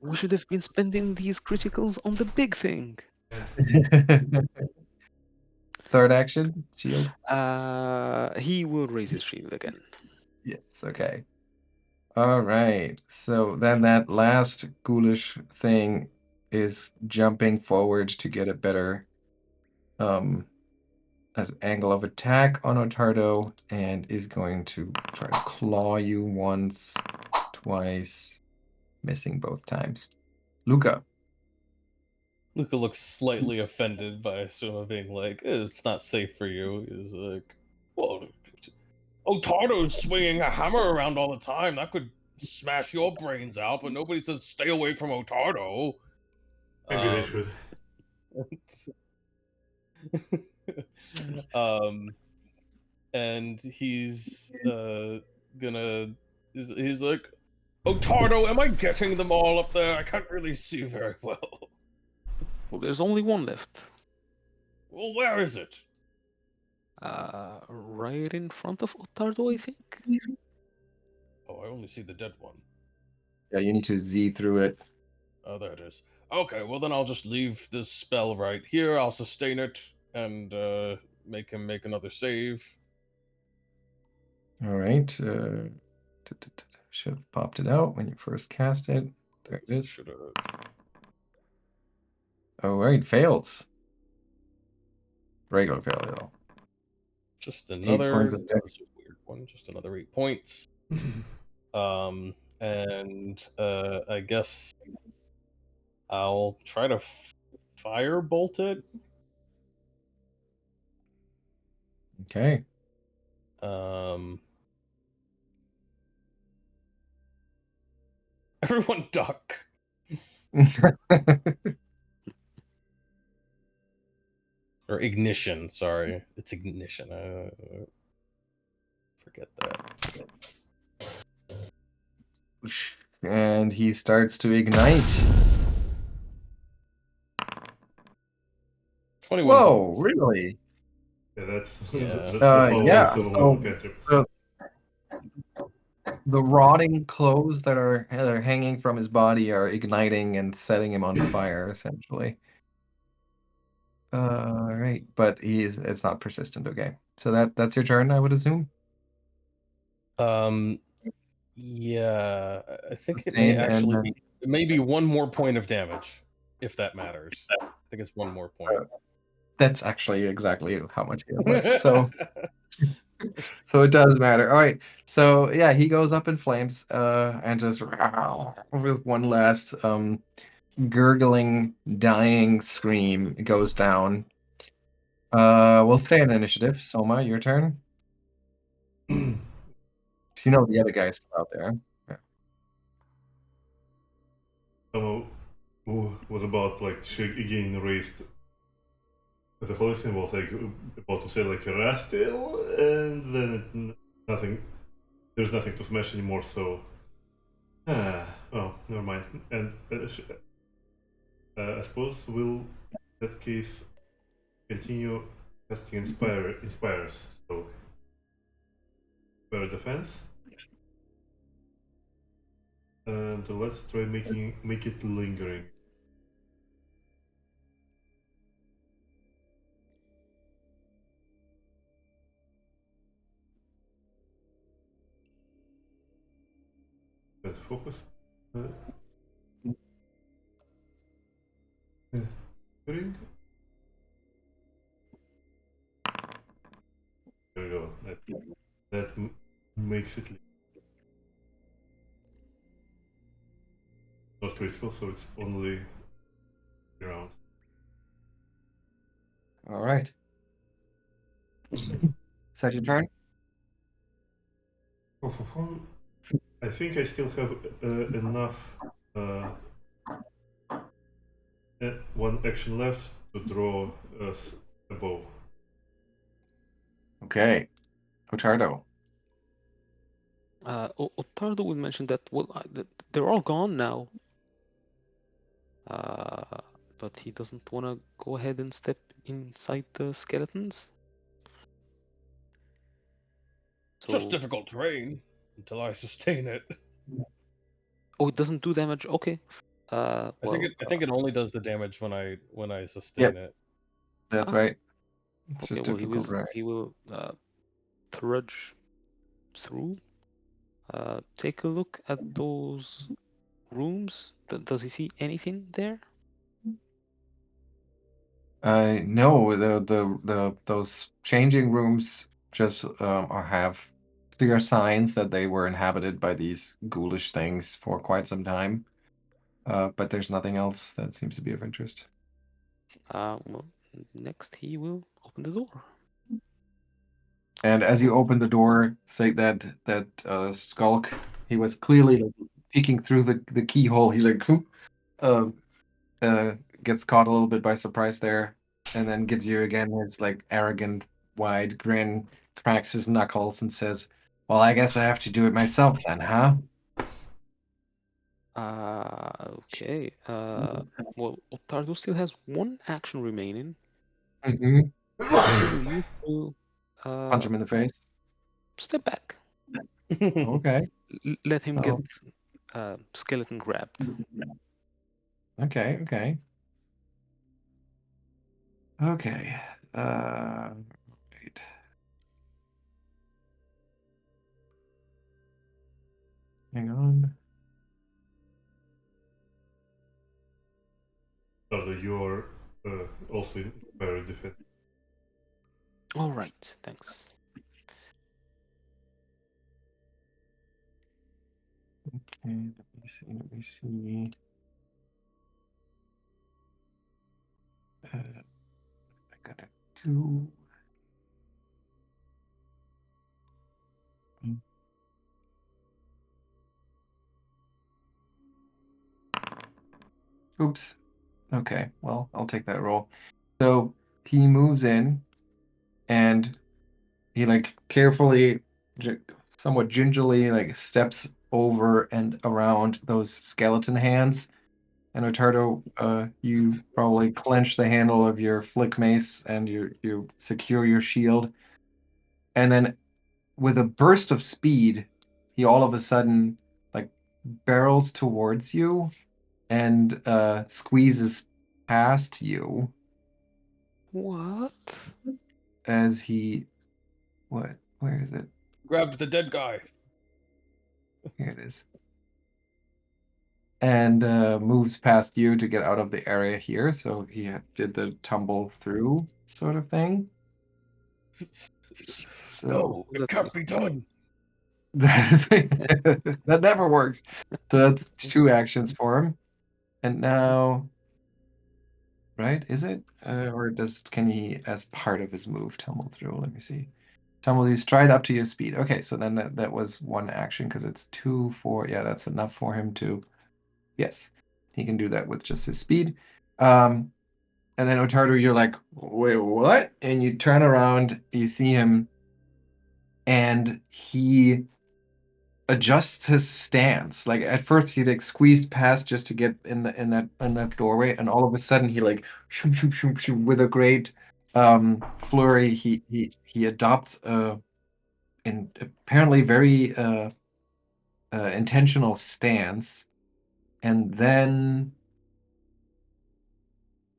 We should have been spending these criticals on the big thing. Third action, shield. He will raise his shield again. Yes, okay. All right. So then that last ghoulish thing is jumping forward to get a better an angle of attack on Ottardo and is going to try to claw you once, twice, missing both times. Lucca. Lucca looks slightly offended by Souma being like, "It's not safe for you." He's like, "Well, Ottardo's swinging a hammer around all the time. That could smash your brains out, but nobody says stay away from Ottardo." Maybe they should. And he's gonna. He's like, "Ottardo, am I getting them all up there? I can't really see very well." Well, there's only one left. Well, where is it? Right in front of Ottardo, I think. Oh, I only see the dead one. Yeah, you need to Z through it. Oh, there it is. Okay, well then I'll just leave this spell right here. I'll sustain it and make him make another save. All right. Should have popped it out when you first cast it. There it is. Should have. All right, fails. Regular fail, though. Just 8 another. points of That damage. was a weird one. Just another 8 points. And I guess I'll try to firebolt it. Okay. Everyone duck. Or ignition, sorry. It's ignition. Forget that. And he starts to ignite. 21 Whoa, points. really? Yeah, that's Yeah. that's the power Yeah, of some so- cantrips. The rotting clothes that are hanging from his body are igniting and setting him on fire, essentially. Right, but it's not persistent. Okay, so that's your turn, I would assume. Yeah, I think it Sustain may and actually then- be. It may be one more point of damage, if that matters. I think it's one more point. That's actually exactly how much he has left. So it does matter. All right. So yeah, he goes up in flames, and just with one last gurgling, dying scream goes down. We'll stay in initiative. Soma, your turn. So you know the other guy's still out there. Yeah. Someone who was about like she again raised the holy symbol, like about to say like Rastil, and then nothing. There's nothing to smash anymore. So, well, never mind. And I suppose we'll, in that case, continue casting inspires. So, inspire defense, and let's try make it lingering. Let's focus. Lingering. There we go. That makes it not critical, so it's only 3 rounds. All right. Is that your turn? I think I still have enough one action left to draw a bow. Okay. Ottardo. Ottardo will mention that they're all gone now. But he doesn't want to go ahead and step inside the skeletons. It's just So, difficult terrain until I sustain it. oh, it doesn't do damage. Okay. I Well, think it only does the damage when I Yep, sustain it. that's ah, right. It's okay. just Well, difficult, right? he will trudge through. Take a look at those rooms. Does he see anything there? No, those changing rooms just have clear signs that they were inhabited by these ghoulish things for quite some time. But there's nothing else that seems to be of interest. Well, next he will open the door. And as you open the door, say that skulk, he was clearly like, peeking through the keyhole. He like uh, gets caught a little bit by surprise there, and then gives you again his like arrogant wide grin, cracks his knuckles, and says, "Well, I guess I have to do it myself then, huh?" Okay. Well, Ottardo still has one action remaining. Mm-hmm. He will use to Punch him in the face. step back. Okay. Let him get Oh. skeleton grabbed. Okay. Okay. Okay. Wait. Hang on. So you're also very defensive. All right. Thanks. Okay, let me see. I gotta do. Oops. Okay, well, I'll take that roll. So he moves in and he like carefully, somewhat gingerly, like steps over and around those skeleton hands. And Ottardo, you probably clench the handle of your flick mace and you secure your shield. And then with a burst of speed, he all of a sudden like barrels towards you and squeezes past you What? as he where is it? Grabbed the dead guy. Here it is. And moves past you to get out of the area here. So he did the tumble through sort of thing. So No, it can't be done. that is that never works. So that's 2 actions for him. And now, right? Is it? Or can he, as part of his move, tumble through? Let me see. Tumble, you stride up to your speed. Okay, so then that was 1 action because it's 2, 4. Yeah, that's enough for him to. Yes, he can do that with just his speed. And then Ottardo, you're like, wait, what? And you turn around, you see him, and he adjusts his stance. Like at first he like squeezed past just to get in that doorway, and all of a sudden he like shoom shoom shoom shoom with a great flurry. He adopts an apparently very intentional stance, and then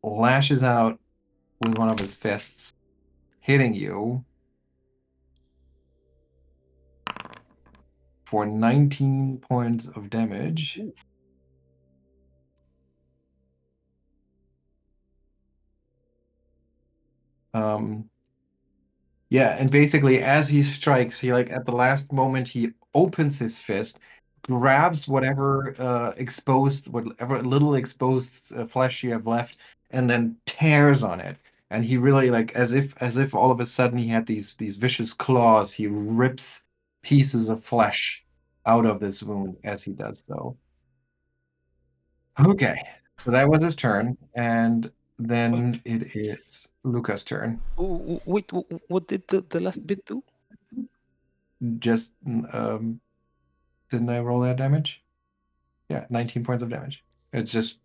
lashes out with one of his fists, hitting you for 19 points of damage. Yeah, and basically as he strikes, he like at the last moment he opens his fist, grabs whatever whatever little exposed flesh you have left, and then tears on it. And he really like as if all of a sudden he had these vicious claws. He rips pieces of flesh out of this wound as he does so. Okay, so that was his turn, and then it is Lucca's turn. Oh, wait, what did the last bit do? Just didn't I roll that damage? Yeah, 19 points of damage. It's just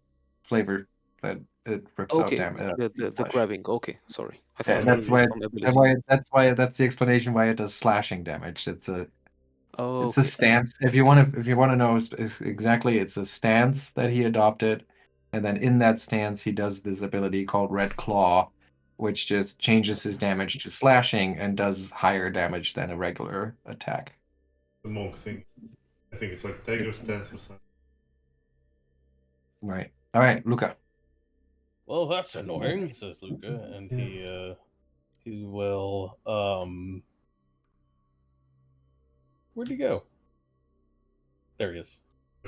flavor that it rips out Okay, damage. the grabbing. Okay, sorry. I think That's changing why. some ability. That's the explanation why it does slashing damage. Oh, It's a okay. stance. If you want to know exactly, it's a stance that he adopted, and then in that stance he does this ability called Red Claw, which just changes his damage to slashing and does higher damage than a regular attack. The monk thing. I think it's like tiger It's- stance or something. Right. All right, Lucca. Well, that's annoying, says Lucca, and he will where'd he go? There he is.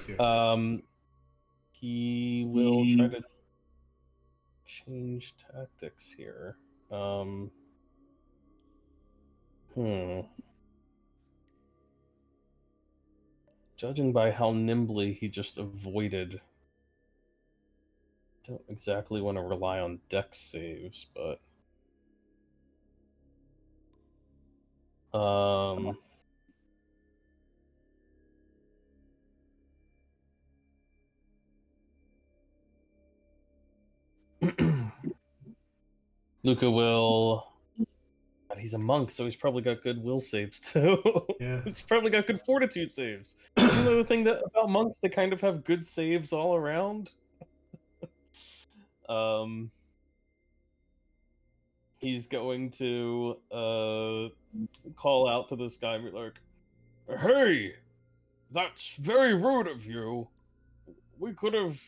Here. He will try to change tactics here. Judging by how nimbly he just avoided, don't exactly want to rely on dex saves, but Lucca will. God, he's a monk, so he's probably got good will saves too. Yeah. He's probably got good fortitude saves. Isn't that the thing about monks? They kind of have good saves all around. He's going to call out to this guy and be like, "Hey, that's very rude of you. We could have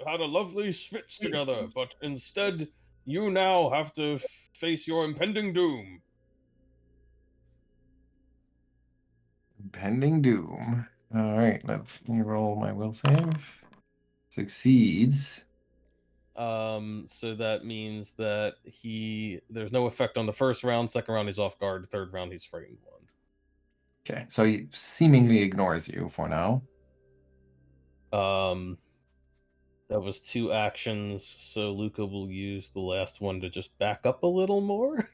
had a lovely switch together, but instead, you now have to face your impending doom." Impending doom. All right, let me roll my will save. Succeeds. So that means that there's no effect on the first round. Second round he's off guard. Third round he's frightened one. Okay, so he seemingly ignores you for now. That was 2 actions, so Lucca will use the last one to just back up a little more.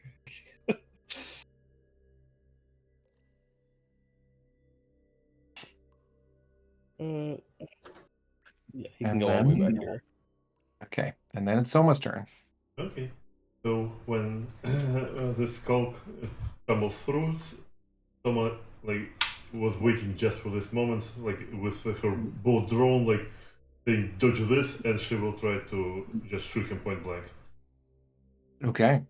Yeah, he can And go all the way then- back here. Okay, and then it's Soma's turn. Okay. So when the skulk tumbles through, Soma was waiting just for this moment, with her bow drawn, saying dodge this, and she will try to just shoot him point blank. Okay.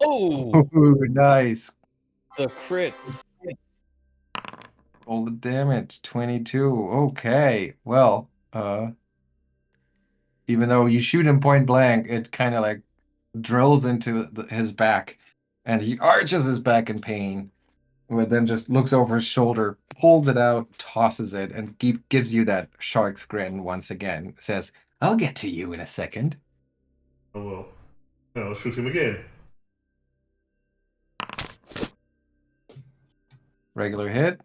Oh, Ooh, nice. the crits. Roll the damage. 22. Okay. Well, even though you shoot him point blank, it kind of like drills into his back, and he arches his back in pain. But then just looks over his shoulder, pulls it out, tosses it, and gives you that shark's grin once again. Says, "I'll get to you in a second." Oh well. Then I'll shoot him again. Regular hit,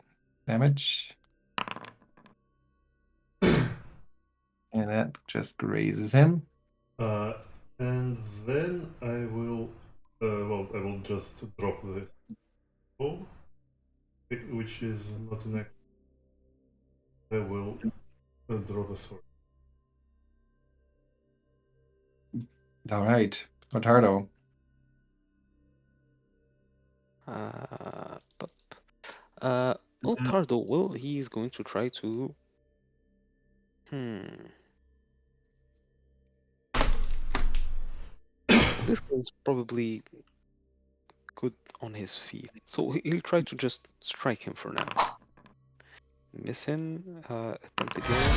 damage. And that just grazes him. And then I will, I will just drop this bow, which is not an act. I will draw the sword. All right, Ottardo. Ottardo, well, he's going to try to. This is probably good on his feet, so he'll try to just strike him for now. Missing. Attempt again.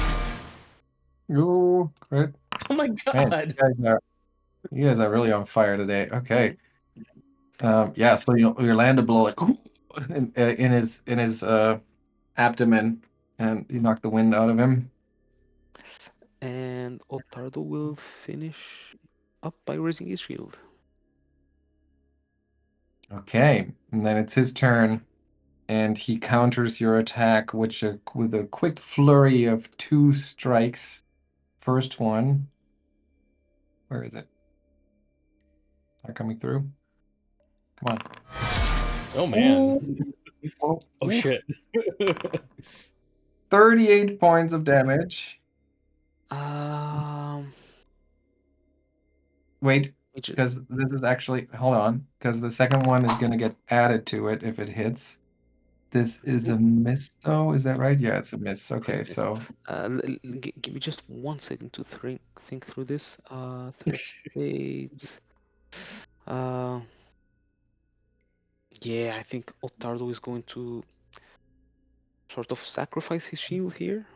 Ooh, crit. Oh my Man, god. you guys are really on fire today. Okay. Yeah, so you land a blow like in his abdomen, and you knock the wind out of him. And Ottardo will finish up by raising his shield. Okay, and then it's his turn, and he counters your attack, with a quick flurry of 2 strikes. First one, where is it? Not coming through. Come on. Oh man. Oh, Oh shit. 38 points of damage. Wait, Agent. because this is actually, hold on, because the second one is going to get added to it if it hits. This is a miss, though. Is that right? Yeah, it's a miss. Okay, Yes. so Give me just 1 second to think through this. Three spades. Yeah, I think Ottardo is going to sort of sacrifice his shield here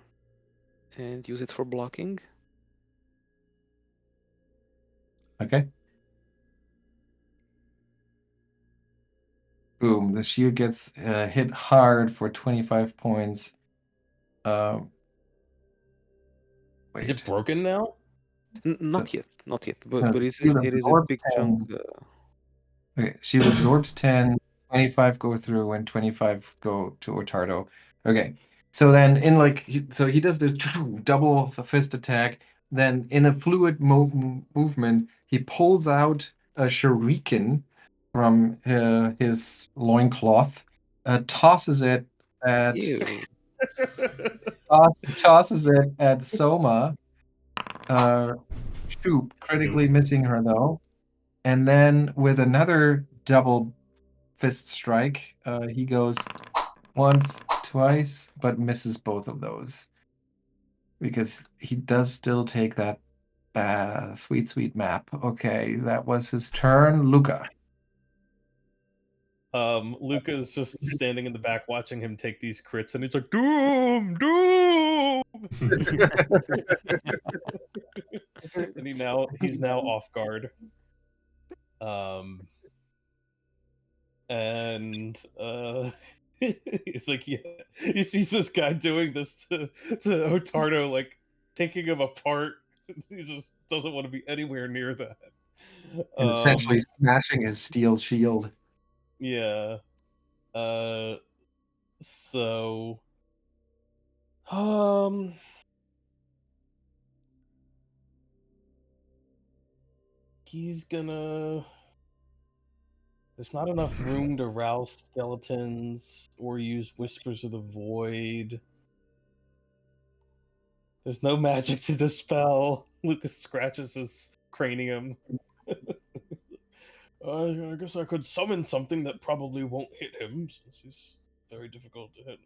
and use it for blocking. okay. Boom. The shield gets hit hard for 25 points. Is it Wait. broken now? Not yet, No, but shield it is a absorbs big 10. chunk. Okay, shield absorbs 10, 25 go through, and 25 go to Ottardo. Okay, so then so he does this double fist attack. Then in a fluid movement, he pulls out a shuriken from his loincloth, tosses it at Ew. tosses it at Soma. Shoop, critically missing her though. And then with another double fist strike, he goes once, twice, but misses both of those. Because he does still take that sweet, sweet map. Okay, that was his turn. Lucca. Lucca is just standing in the back watching him take these crits, and he's like, "Doom, doom!" And he's now off guard. And he's like, yeah, he sees this guy doing this to Ottardo, like taking him apart. He just doesn't want to be anywhere near that. And essentially smashing his steel shield. Yeah. So he's gonna. There's not enough room to rouse skeletons or use Whispers of the Void. There's no magic to the spell. Lucas scratches his cranium. I guess I could summon something that probably won't hit him, since he's very difficult to hit.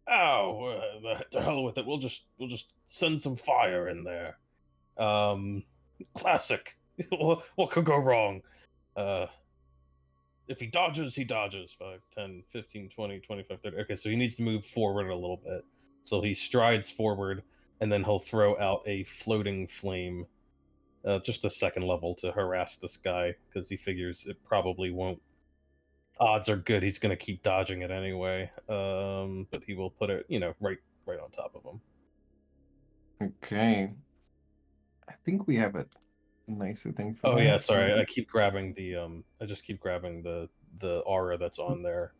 Ow! The hell with it. We'll just send some fire in there. Classic. What could go wrong? If he dodges, he dodges. 5, 10, 15, 20, 25, 30. Okay, so he needs to move forward a little bit. So he strides forward, and then he'll throw out a floating flame, just a second level, to harass this guy, because he figures it probably won't. Odds are good he's going to keep dodging it anyway. But he will put it, right on top of him. Okay. I think we have a nicer thing for that. Oh yeah, sorry. I keep grabbing I just keep grabbing the aura that's on there,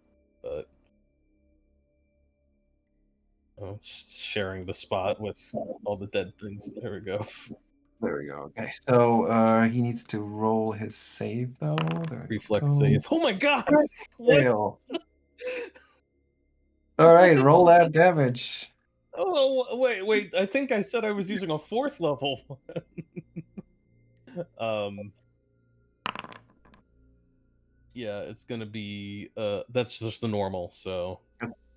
but it's sharing the spot with all the dead things. There we go. There we go. Okay, so he needs to roll his save though. Reflex save. Oh my god! Fail. All right, roll that damage. Oh wait! I think I said I was using a 4th level. Yeah, it's gonna be that's just the normal. So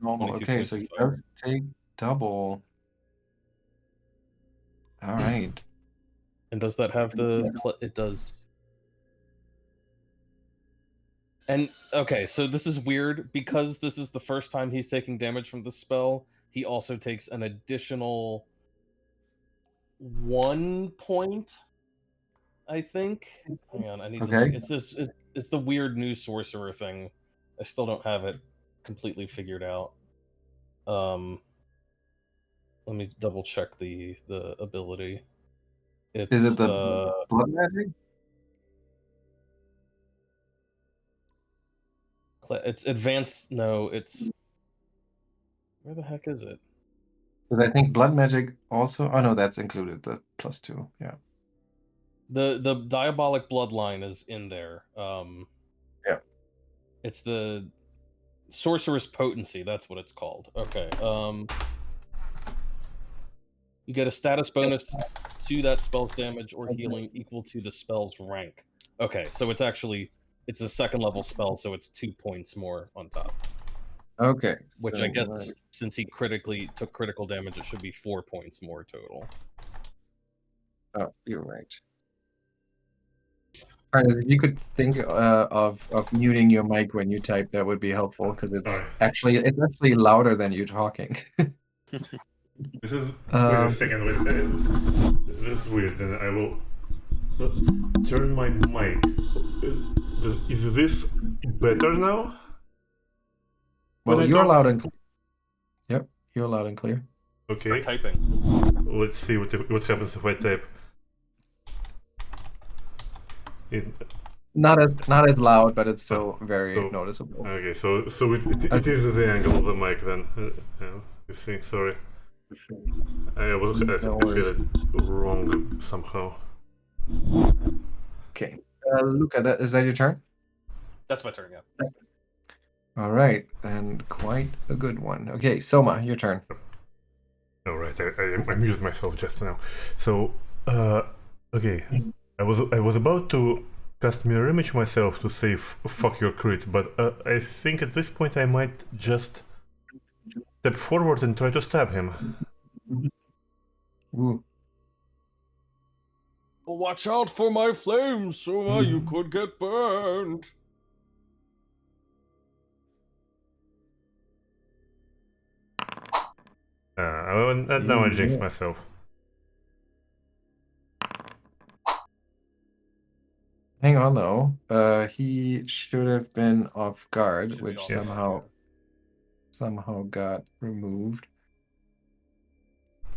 normal. Okay, so you does take double. All right. And does that have the? It does. And okay, so this is weird because this is the first time he's taking damage from the spell. He also takes an additional 1 point, I think. Hang on, I need to look. It's the weird new sorcerer thing. I still don't have it completely figured out. Let me double check the ability. Is it the blood magic? It's advanced. No, it's where the heck is it? Because I think blood magic also. Oh no, that's included. The +2. Yeah. The diabolic bloodline is in there. Yeah. It's the sorcerer's potency. That's what it's called. Okay. You get a status bonus to that spell's damage or healing equal to the spell's rank. Okay, so it's a second level spell, so it's 2 points more on top. Okay. Which so I guess since he took critical damage, it should be 4 points more total. Oh, you're right. Arnis, if you could think of muting your mic when you type, that would be helpful because it's Sorry. actually louder than you talking. This is wait a second. Wait, this is weird. Then I will turn my mic. Is this better now? Well, When I you're talk? loud and clear. Yep, you're loud and clear. Okay. Typing. Let's see what happens if I type. Not as loud, but it's still very so- noticeable. Okay, so it is the angle of the mic then. You see, sorry. I had it wrong somehow. Okay, Lucca, is that your turn? That's my turn, yeah. All right, and quite a good one. Okay, Soma, your turn. All right, I muted myself just now. So, okay, I was about to cast mirror image myself to say fuck your crit, but I think at this point I might just step forward and try to stab him. Ooh. Watch out for my flames, Souma, you could get burned. Now I jinxed myself. Hang on though. He should have been off guard, Should be which off Yes. guard, somehow got removed.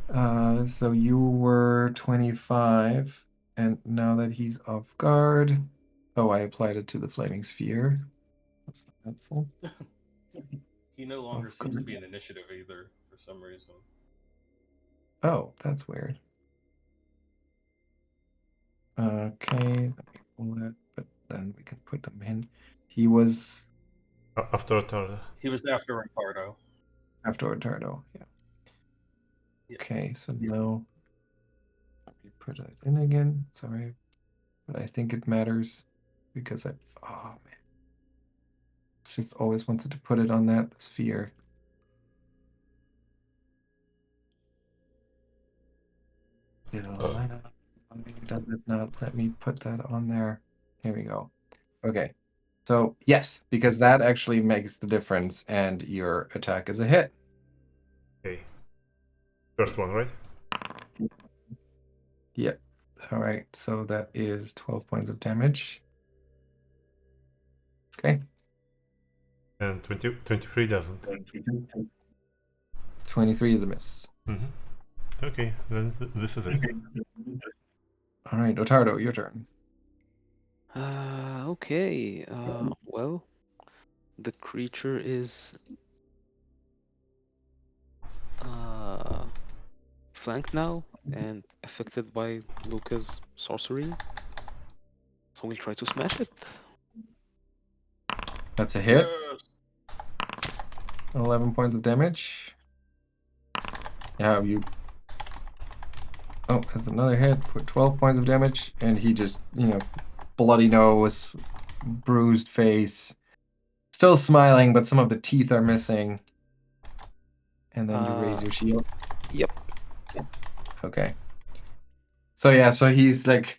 So you were 25, and now that he's off guard, oh, I applied it to the flaming sphere. That's not helpful. He no longer Of seems to course. be in initiative either, for some reason. Oh, that's weird. Okay, let me pull that, but then we can put them in. He was After Ottardo. He was after Ricardo. after Ottardo, yeah. Yeah. Okay, so now let me put it in again. Sorry, but I think it matters because oh man, it just always wanted to put it on that sphere. Does it not let me put that on there? Here we go. Okay, so yes, because that actually makes the difference, and your attack is a hit. Okay. First one, right? Yep. All right, so that is 12 points of damage. Okay. And 23 doesn't. 23 is a miss. Mm-hmm. Okay, then this is it. All right, Ottardo, your turn. Okay. Well, the creature is flanked now and affected by Lucca's sorcery. So we'll try to smash it. That's a hit. Yes! 11 points of damage. Yeah, you. Oh, that's another hit for 12 points of damage, and he just, bloody nose, bruised face, still smiling, but some of the teeth are missing. And then you raise your shield. Yep. Okay. So yeah, so he's like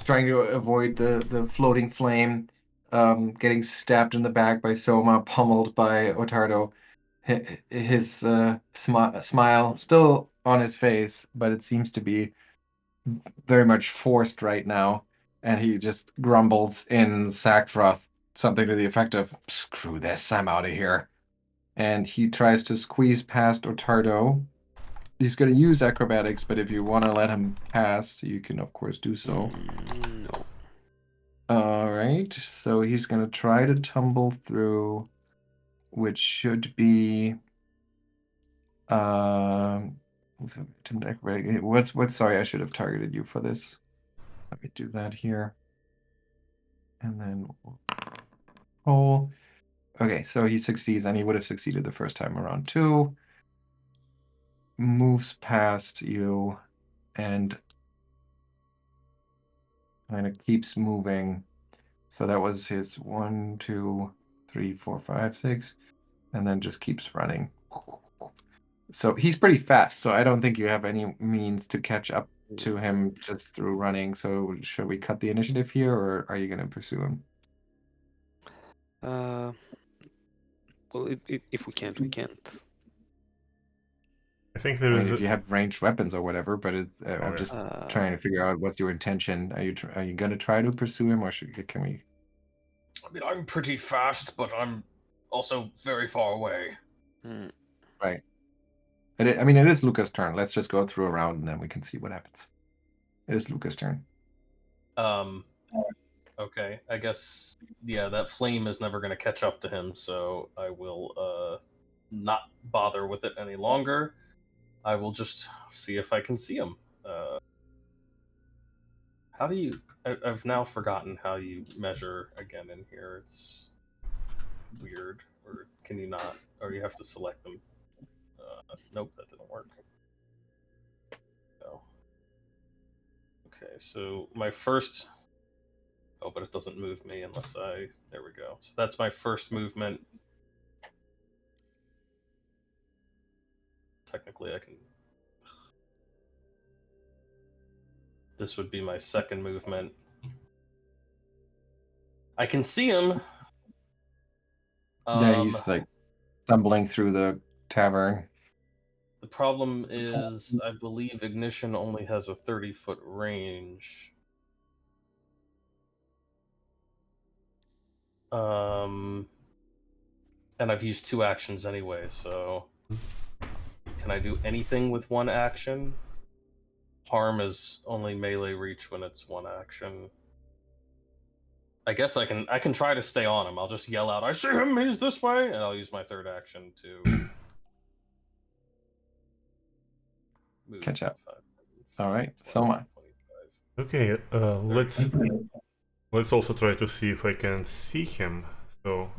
trying to avoid the floating flame, getting stabbed in the back by Soma, pummeled by Ottardo. His smile still on his face, but it seems to be very much forced right now, and he just grumbles in sackfroth something to the effect of, "Screw this, I'm out of here." And he tries to squeeze past Ottardo. He's going to use acrobatics, but if you want to let him pass, you can of course do so. No. All right, so he's going to try to tumble through, which should be what's sorry, I should have targeted you for this. Let me do that here. And then roll. Okay, so he succeeds, and he would have succeeded the first time around too. Moves past you and kind of keeps moving. So that was his 1, 2, 3, 4, 5, 6, and then just keeps running. So he's pretty fast, so I don't think you have any means to catch up to him just through running. So should we cut the initiative here, or are you going to pursue him? Well, if we can't, we can't. I think I there mean, is. if you have ranged weapons or whatever, but I'm yeah. just trying to figure out what's your intention. Are you going to try to pursue him, or can we? I mean, I'm pretty fast, but I'm also very far away. Right. I mean, it is Lucca's turn. Let's just go through a round and then we can see what happens. It is Lucca's turn. Okay, I guess, yeah, that flame is never going to catch up to him, so I will not bother with it any longer. I will just see if I can see him. How do you... I've now forgotten how you measure again in here. It's weird. Or can you not? Or you have to select them. Nope, that didn't work. No. Okay, so my first... Oh, but it doesn't move me unless I... There we go. So that's my first movement. Technically, I can... This would be my second movement. I can see him. Yeah, he's like stumbling through the tavern. The problem is, I believe Ignition only has a 30-foot range. And I've used 2 actions anyway, so... Can I do anything with 1 action? Harm is only melee reach when it's 1 action. I guess I can try to stay on him. I'll just yell out, "I see him, he's this way!" And I'll use my 3rd action to... move. Catch up. All right, Souma. Okay, let's also try to see if I can see him. So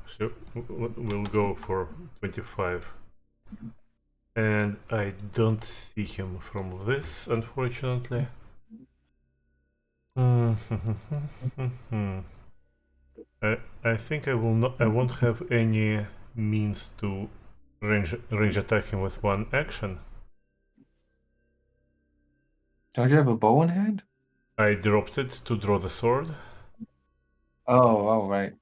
we'll go for 25. And I don't see him from this, unfortunately. I think I won't have any means to range attack him with 1 action. Don't you have a bow in hand? I dropped it to draw the sword. Oh, right.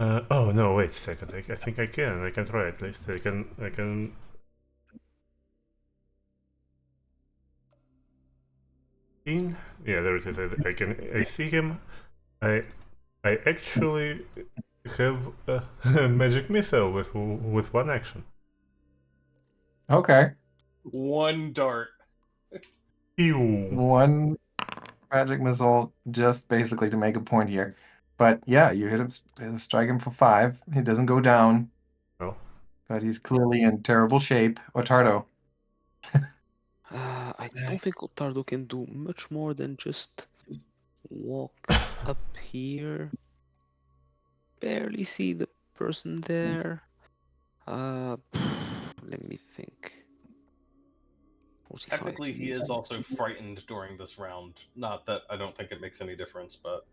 Oh no! Wait a second. I think I can. I can try at least. I can. Yeah, there it is. I see him. I actually have a magic missile with 1 action. Okay. 1 dart. Ew. 1 magic missile, just basically to make a point here. But yeah, you hit him, strike him for 5. He doesn't go down. No. But he's clearly in terrible shape. Ottardo. I don't think Ottardo can do much more than just walk up here. Barely see the person there. Let me think. 45 Technically, he is also frightened during this round. Not that I don't think it makes any difference, but...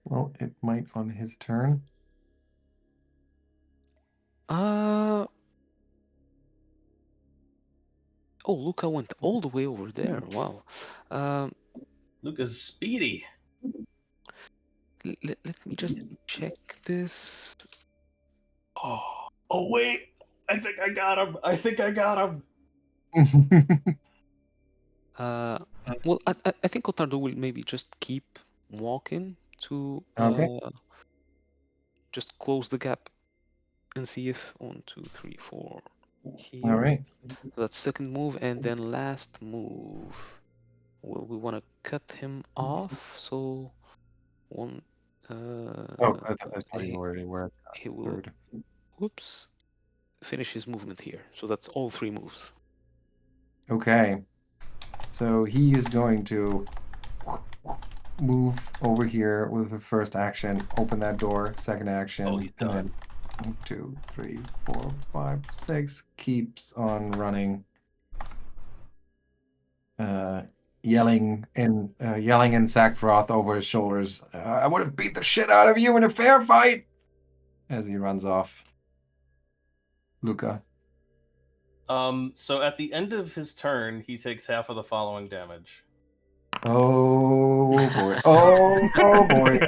Well, it might on his turn. Oh, Lucca went all the way over there. Wow. Lucca's speedy. Let me just check this. Oh, wait! I think I got him! Well, I think Ottardo will maybe just keep walking to Okay. just close the gap and see if 1, 2, 3, 4 here. All right. That's second move, and then last move. Well, we want to cut him off, so 1. Oh, I thought you already were. He will. Whoops. Finish his movement here. So that's all 3 moves. Okay. So he is going to move over here with the first action, open that door, second action, Oh, he's and done. 1, 2, 3, 4, 5, 6. Keeps on running. Yelling in sackfroth over his shoulders. I would have beat the shit out of you in a fair fight! As he runs off. Lucca. So at the end of his turn, he takes half of the following damage. Oh boy. Oh boy.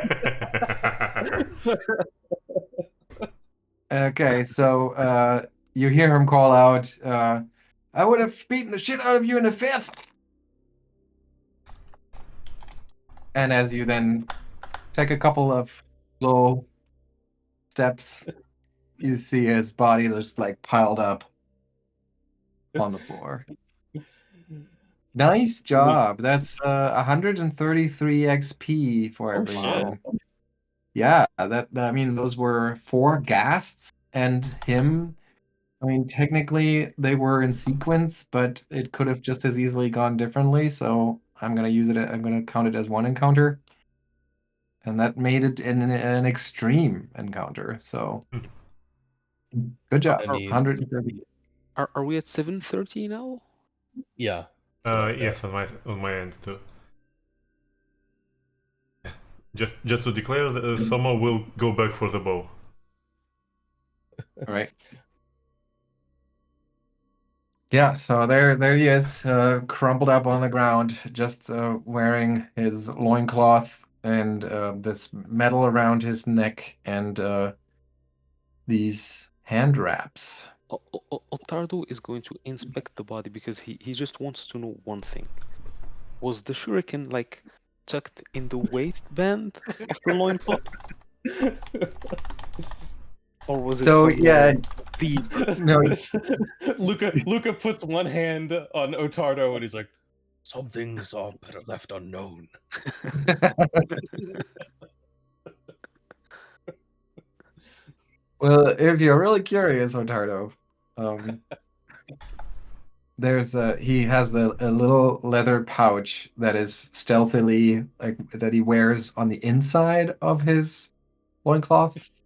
Okay, so you hear him call out, I would have beaten the shit out of you in a fair fight! And as you then take a couple of slow steps, you see his body just like piled up on the floor. Nice job. That's 133 XP for Oh, shit. everyone. Yeah, I mean, those were 4 ghasts and him. I mean, technically they were in sequence, but it could have just as easily gone differently. So I'm gonna use it. I'm gonna count it as one encounter, and that made it an extreme encounter. So good job. I mean, 130. Are we at 7:30 now? yeah. So Yes, on my end too. Just to declare, Souma will go back for the bow. All right. Yeah, so there he is, crumpled up on the ground, just wearing his loincloth and this metal around his neck and these hand wraps. Ottardo is going to inspect the body because he just wants to know one thing. Was the shuriken like tucked in the waistband of the loincloth? Or was it So yeah, deep? no, Lucca puts one hand on Ottardo and he's like, "Some things are better left unknown." well, if you're really curious, Ottardo, he has a little leather pouch that is stealthily that he wears on the inside of his loincloth,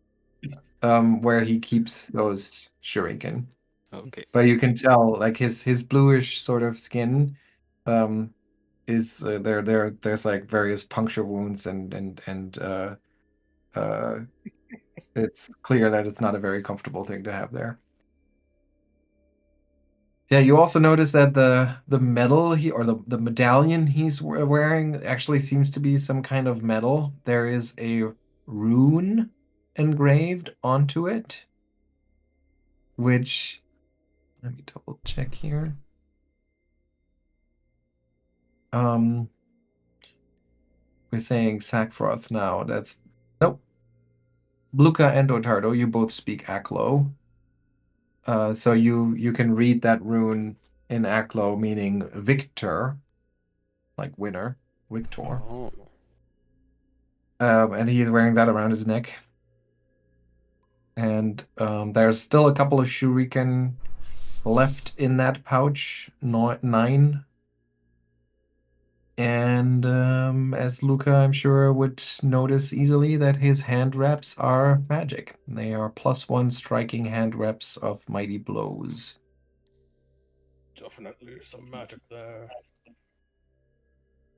where he keeps those shuriken. Okay. But you can tell, like his bluish sort of skin, is there's like various puncture wounds and it's clear that it's not a very comfortable thing to have there. Yeah, you also notice that the medal the medallion he's wearing actually seems to be some kind of metal. There is a rune engraved onto it, which let me double check here. We're saying Sackfroth now. That's nope. Lucca and Ottardo, you both speak Aklo. So you can read that rune in Aklo, meaning victor, like winner, victor. Oh. And he's wearing that around his neck. And there's still a couple of shuriken left in that pouch, 9. And as Lucca, I'm sure, would notice easily that his hand wraps are magic. They are +1 striking hand wraps of mighty blows. Definitely some magic there.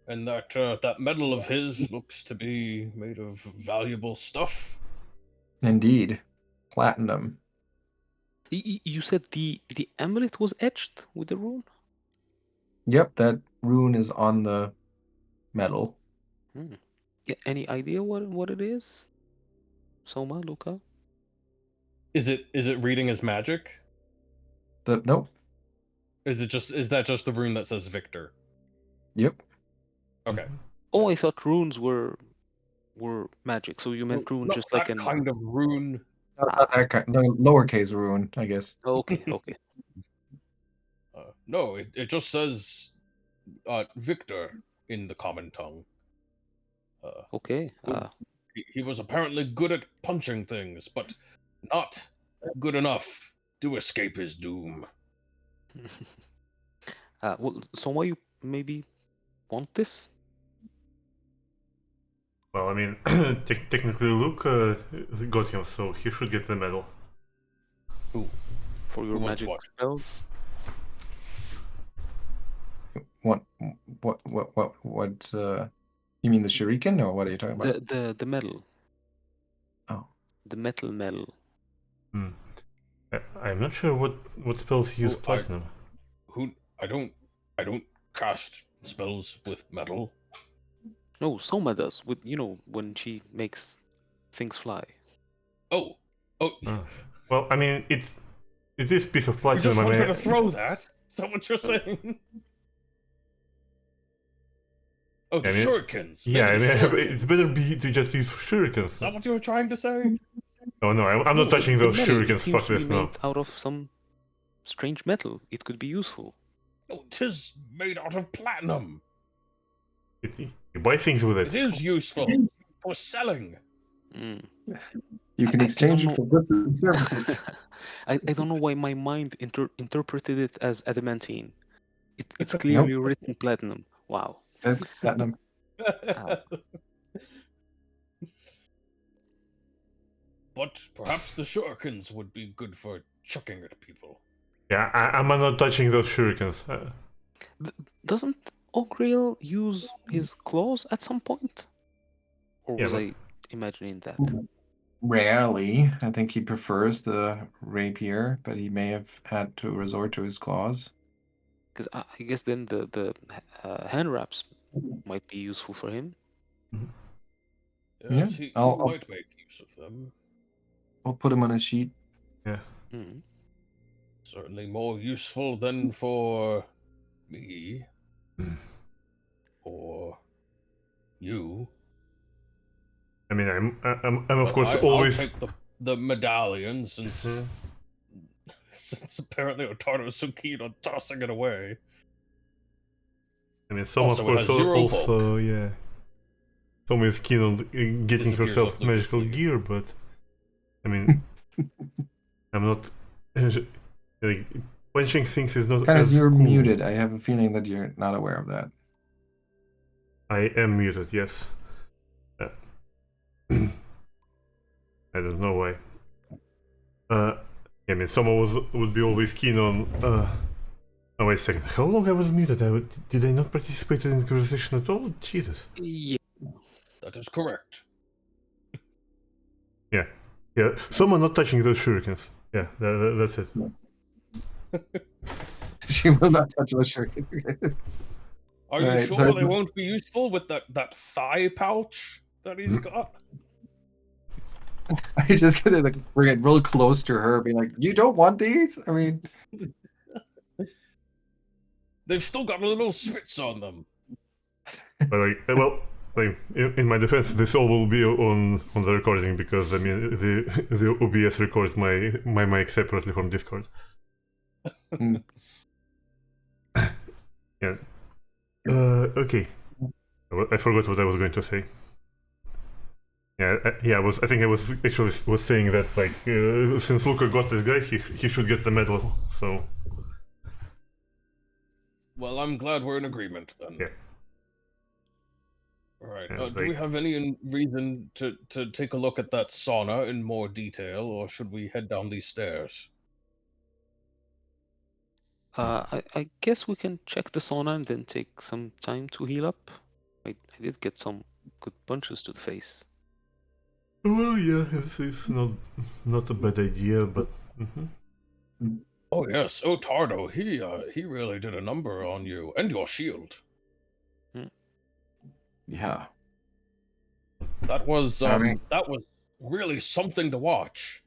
And that medal of his looks to be made of valuable stuff. Indeed. Platinum. You said the amulet was etched with the rune? Yep, that rune is on the medal. Yeah, any idea what it is? Souma, Lucca? Is it reading as magic? Nope. Is that just the rune that says victor? Yep. Okay. Oh, I thought runes were magic. So you meant rune Not just like that an kind of rune. Not that kind, no, lowercase rune, I guess. Okay. No, it just says victor in the common tongue. Okay. He was apparently good at punching things, but not good enough to escape his doom. Well, Souma, you maybe want this? Well, I mean, technically Luke got him, so he should get the medal. Who for your wants magic what? spells. What? You mean the shuriken, or what are you talking about? The metal, Oh, the metal. Hmm. I'm not sure what spells use Oh, platinum. I don't cast spells with metal. No, Soma does with when she makes things fly. Oh, Ah. Well, I mean, it is piece of you platinum. just I want her mean, to throw that? Is that what you're saying? Oh, the I mean, shurikens. yeah, I Maybe the mean, it's better shurikens. be to just use shurikens. Is that what you were trying to say? Oh no, I'm No, not touching the those metal. It shurikens. seems Fuck to be this, no. made out of some strange metal. It could be useful. Oh, it is made out of platinum. You buy things with It it. is useful for selling. Mm. you can I exchange don't it for goods and services. I don't know why my mind interpreted it as adamantine. It's Nope, clearly written platinum. Wow. that's platinum. But perhaps the shurikens would be good for chucking at people. Yeah, I'm not touching those shurikens. Doesn't Augrael use his claws at some point? Or Yeah, was but- I imagining that? Rarely, I think he prefers the rapier, but he may have had to resort to his claws. Because I guess then the hand wraps might be useful for him. Yeah, Yes, he I'll might make use of them. I'll put him on a sheet. Yeah. Mm. Certainly more useful than for me. Or you. I mean, I'm of But course I'll always. take the medallion since since apparently Ottardo is so keen on tossing it away. I mean, some Also, of it course has zero also yeah. Some is keen on getting Disappears herself off Lucca's magical sleeve. gear, but I mean, I'm not like punching things is not Kind as of, you're cool. muted. I have a feeling that you're not aware of that. I am muted, yes. I don't know why. I mean, someone would be always keen on. Oh wait a second. How long I was muted? Did I not participate in the conversation at all? Jesus. Yeah. That is correct. Yeah. Someone not touching those shurikens. Yeah, that's it. She will not touch the shuriken. Are you Alright, sure so- they won't be useful with that thigh pouch that he's got? I just gonna like bring it real close to her, be like, "You don't want these?" I mean, They've still got a little spits on them. But like in my defense, this all will be on the recording because I mean the OBS records my mic separately from Discord. Mm. Yeah. Okay. I forgot what I was going to say. Yeah, I think I was actually saying that like since Lucca got this guy, he should get the medal. So Well, I'm glad we're in agreement then. Yeah. All right. Yeah, Do we have any reason to take a look at that sauna in more detail, or should we head down these stairs? I guess we can check the sauna and then take some time to heal up. I did get some good punches to the face. well, yeah, this is not a bad idea, but. Oh yes, Ottardo, he really did a number on you and your shield. yeah. That was I mean- that was really something to watch.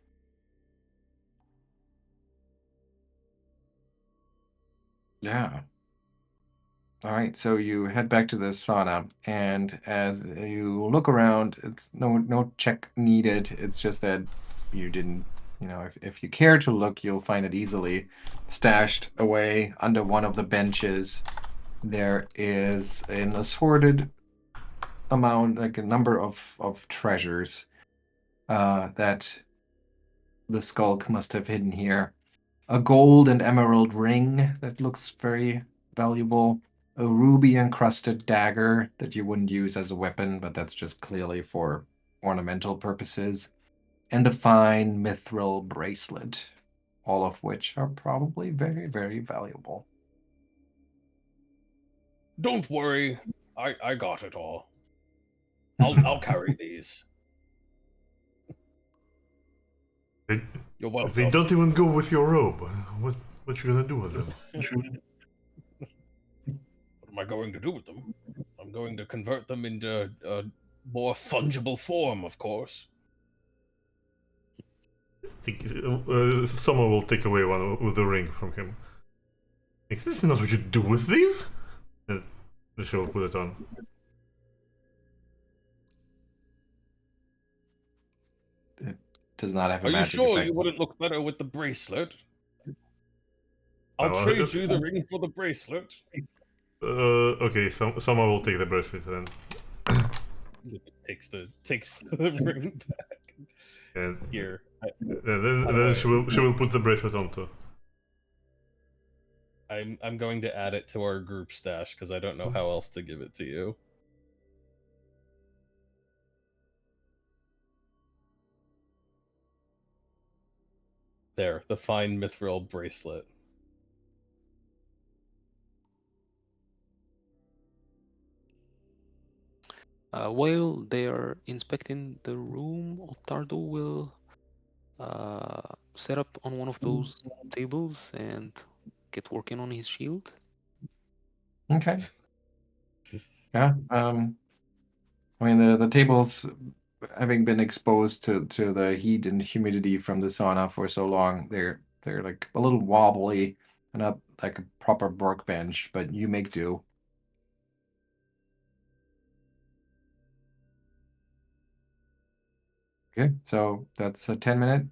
Yeah. All right, so you head back to the sauna, and as you look around, it's no check needed. It's just that you didn't, if you care to look, you'll find it easily stashed away under one of the benches. There is an assorted amount, like a number of treasures that the skulk must have hidden here. A gold and emerald ring that looks very valuable. A ruby encrusted dagger that you wouldn't use as a weapon, but that's just clearly for ornamental purposes. And a fine mithril bracelet. all of which are probably very, very valuable. Don't worry, I got it all. I'll carry these. They, You're they welcome. don't even go with your robe. What you gonna do with them? What am I going to do with them? I'm going to convert them into a more fungible form, of course. Someone will take away one with the ring from him. This is not what you do with these. And she will put it on. It does not have a Are you magic sure effect. you wouldn't look better with the bracelet? I'll trade you the ring for the bracelet. Okay, someone will take the bracelet then. Takes the ring back. And Here. then she will put the bracelet on too. I'm going to add it to our group stash because I don't know how else to give it to you. There, the fine mithril bracelet. While they are inspecting the room, Ottardo will set up on one of those tables and get working on his shield. Okay. Yeah. I mean, the tables, having been exposed to the heat and humidity from the sauna for so long, they're like a little wobbly and not like a proper workbench, but you make do. Okay, so that's a 10-minute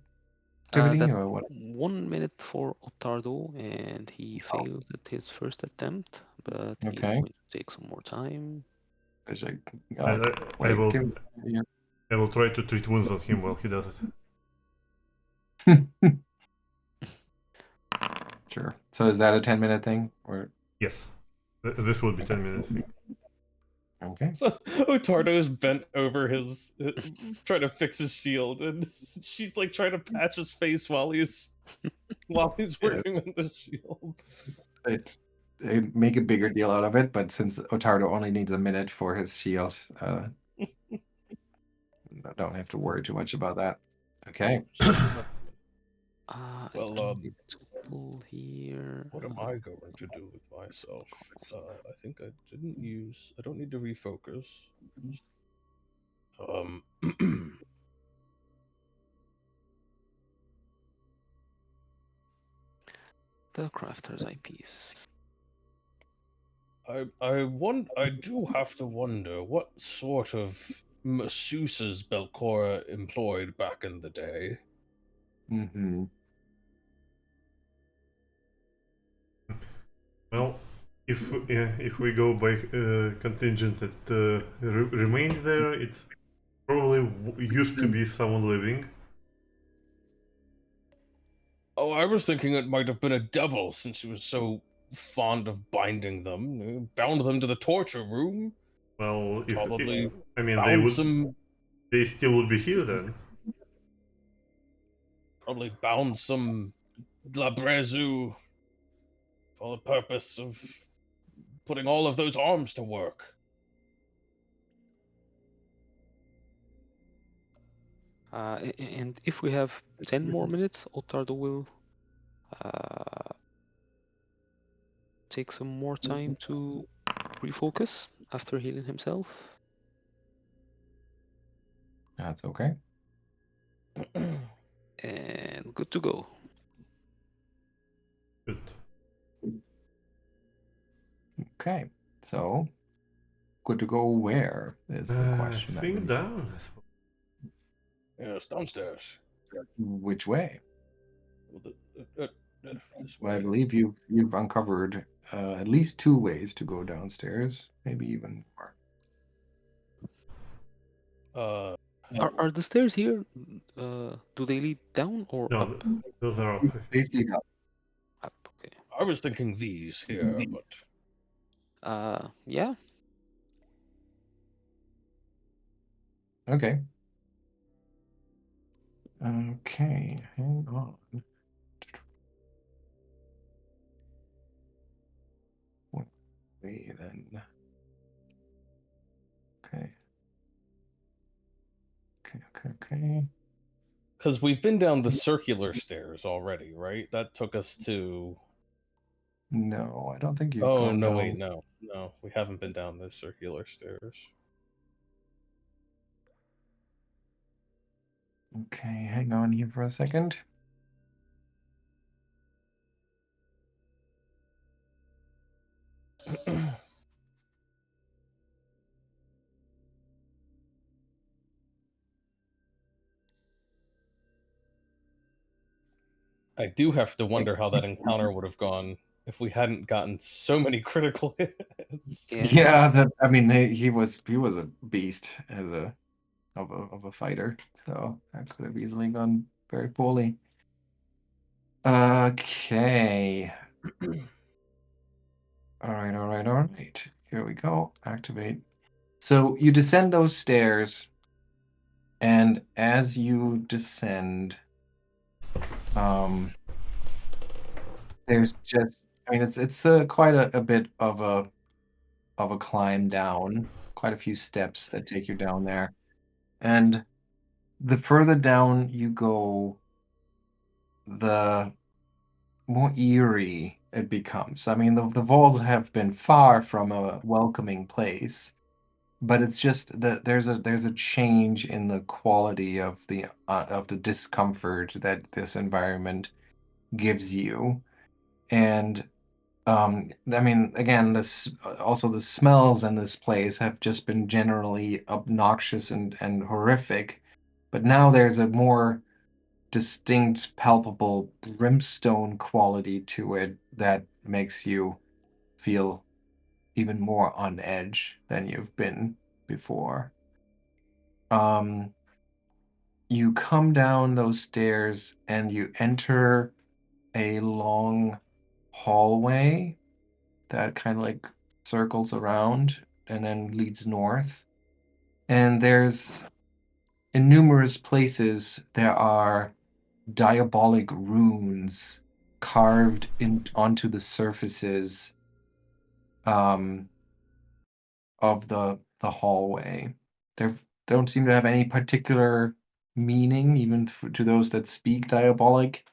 activity That's or what? 1 minute for Ottardo, and he failed at his first attempt, but he's Okay. going to take some more time. There's like, And wait, yeah. I will try to treat wounds on him while he does it. Sure. So is that a 10-minute thing or Yes, this will be 10 minutes. okay? So Ottardo's bent over his, trying to fix his shield, and she's like trying to patch his face while he's working on the shield. They make a bigger deal out of it, but since Ottardo only needs a minute for his shield, don't have to worry too much about that. Okay. I Well, just need to pull here. what am I going to do with myself? I think I didn't use. I don't need to refocus. The crafter's eyepiece. I do have to wonder what sort of masseuses Belcora employed back in the day. Mm-hmm. Well, if we go by contingent that remained there, it's probably used to be someone living. Oh, I was thinking it might have been a devil, since she was so fond of binding them. Bound them to the torture room. Well, Probably I mean, bound they still would be here then. Probably bound some Labrezu for the purpose of putting all of those arms to work. And if we have 10 more minutes, Ottardo will take some more time to refocus after healing himself. That's okay. And good to go. Good. Okay. So, good to go where is the question. I think down. Yes, downstairs. Which way? This Well, I way. believe you've uncovered at least 2 ways to go downstairs, maybe even more. Are the stairs here? Do they lead down or No, up? those are up. They lead up. Up. Okay. I was thinking these here, but Yeah. Okay. Okay, hang on. way then. Okay. Okay. Because we've been down the circular stairs already, right? That took us to. No, I don't think you've Oh, gone no, down. wait, no. No, we haven't been down those circular stairs. Okay, hang on here for a second. I do have to wonder how that encounter would have gone if we hadn't gotten so many critical hits. Yeah, I mean, he was a beast as of a fighter, so that could have easily gone very poorly. Okay. All right. Here we go. Activate. So you descend those stairs, and as you descend, there's just, I mean, it's quite a bit of a climb down, quite a few steps that take you down there, and the further down you go, the more eerie it becomes. I mean, the walls have been far from a welcoming place, but it's just that there's a change in the quality of the discomfort that this environment gives you. And I mean, again, this also the smells in this place have just been generally obnoxious and horrific, but now there's a more distinct, palpable brimstone quality to it that makes you feel even more on edge than you've been before. You come down those stairs and you enter a long hallway that kind of like circles around and then leads north. And there's in numerous places there are diabolic runes carved onto the surfaces um, of the hallway. They don't seem to have any particular meaning, even to those that speak diabolic.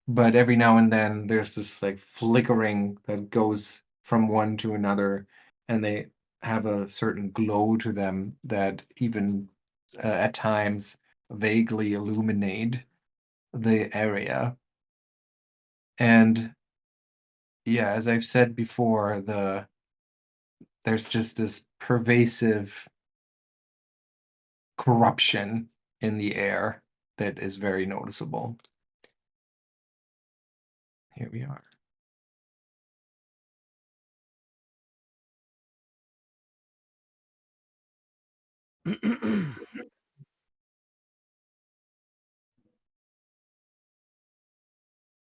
But every now and then there's this like flickering that goes from one to another, and they have a certain glow to them that even at times vaguely illuminate the area. And yeah, as I've said before, there's just this pervasive corruption in the air that is very noticeable. Here we are.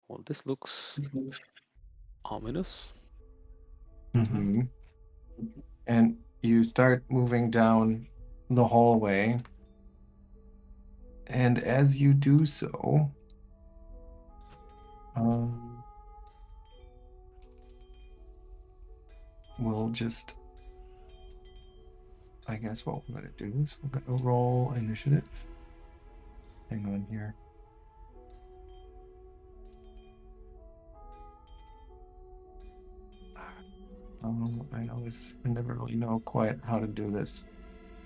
Well, this looks ominous. Mm-hmm. And you start moving down the hallway, and as you do so, we'll just, I guess what we're going to do is we're going to roll initiative. Hang on here. I always never really know quite how to do this,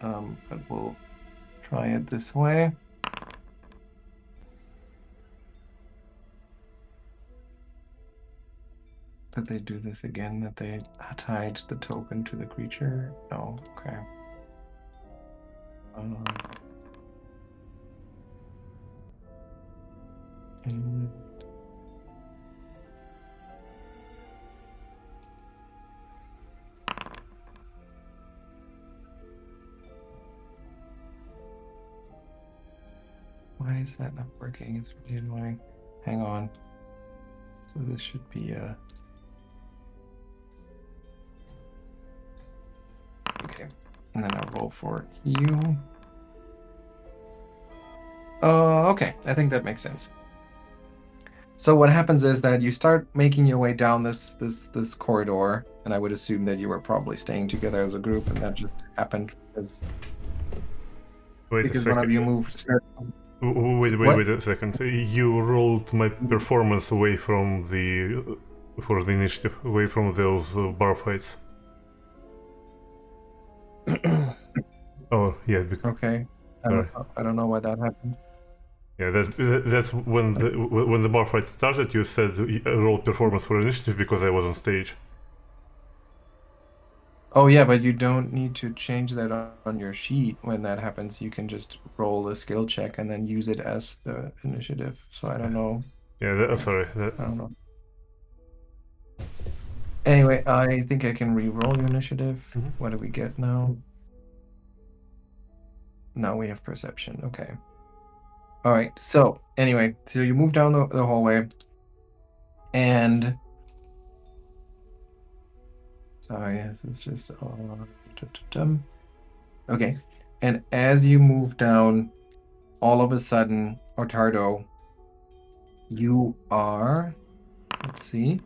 but we'll try it this way. Did they do this again? That they tied the token to the creature? No, okay. And why is that not working? It's really annoying. Hang on. So this should be okay. And then I'll roll for you. Okay, I think that makes sense. So what happens is that you start making your way down this corridor, and I would assume that you were probably staying together as a group, and that just happened Wait a because one of you second. moved. Wait What? a second. You rolled my performance away from the for the initiative, away from those bar fights. Oh yeah, Okay. sorry. I don't know why that happened. Yeah, that's when the bar fight started. You said roll performance for initiative because I was on stage. Oh yeah, but you don't need to change that on your sheet when that happens. You can just roll the skill check and then use it as the initiative. So I don't know. Yeah, sorry. I don't know. Anyway, I think I can re-roll your initiative. Mhm. What do we get now? Now we have perception. Okay. All right. So anyway, so you move down the hallway, and sorry, this is just okay. And as you move down, all of a sudden, Ottardo, you are. Let's see.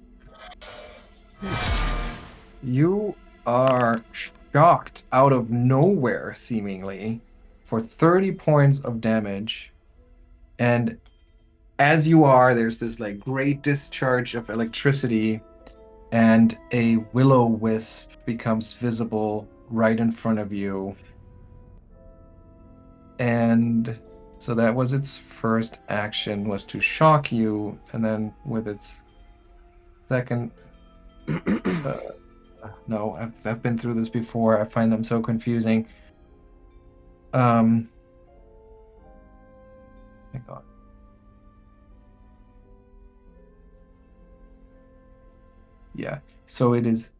You are shocked out of nowhere, seemingly, for 30 points of damage. And as you are, there's this like great discharge of electricity, and a will-o-wisp becomes visible right in front of you. And so that was its first action, was to shock you, and then with its second no, I've been through this before. I find them so confusing. My God. Yeah. So it is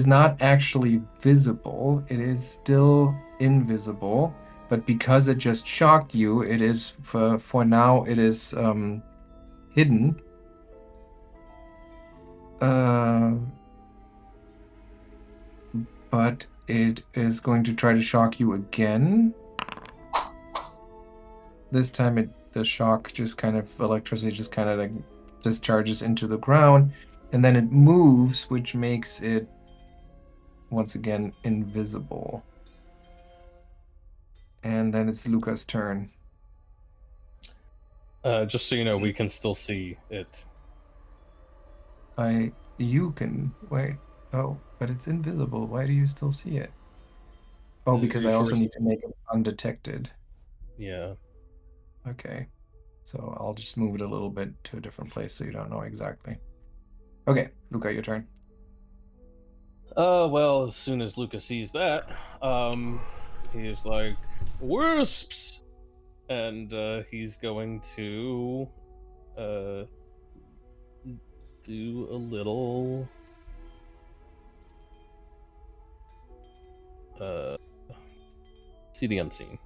not actually visible. It is still invisible, but because it just shocked you, it is for now it is hidden. Uh, but it is going to try to shock you again. This time the shock just kind of electricity just kind of like discharges into the ground, and then it moves, which makes it once again invisible. And then it's Lucca's turn. Just so you know, we can still see it. You can wait. Oh, but it's invisible. Why do you still see it? Oh, because I also need to make it undetected. Yeah. Okay. So I'll just move it a little bit to a different place so you don't know exactly. Okay, Lucca, your turn. Well, as soon as Lucca sees that, he's like, wisps! And he's going to do a little see the unseen.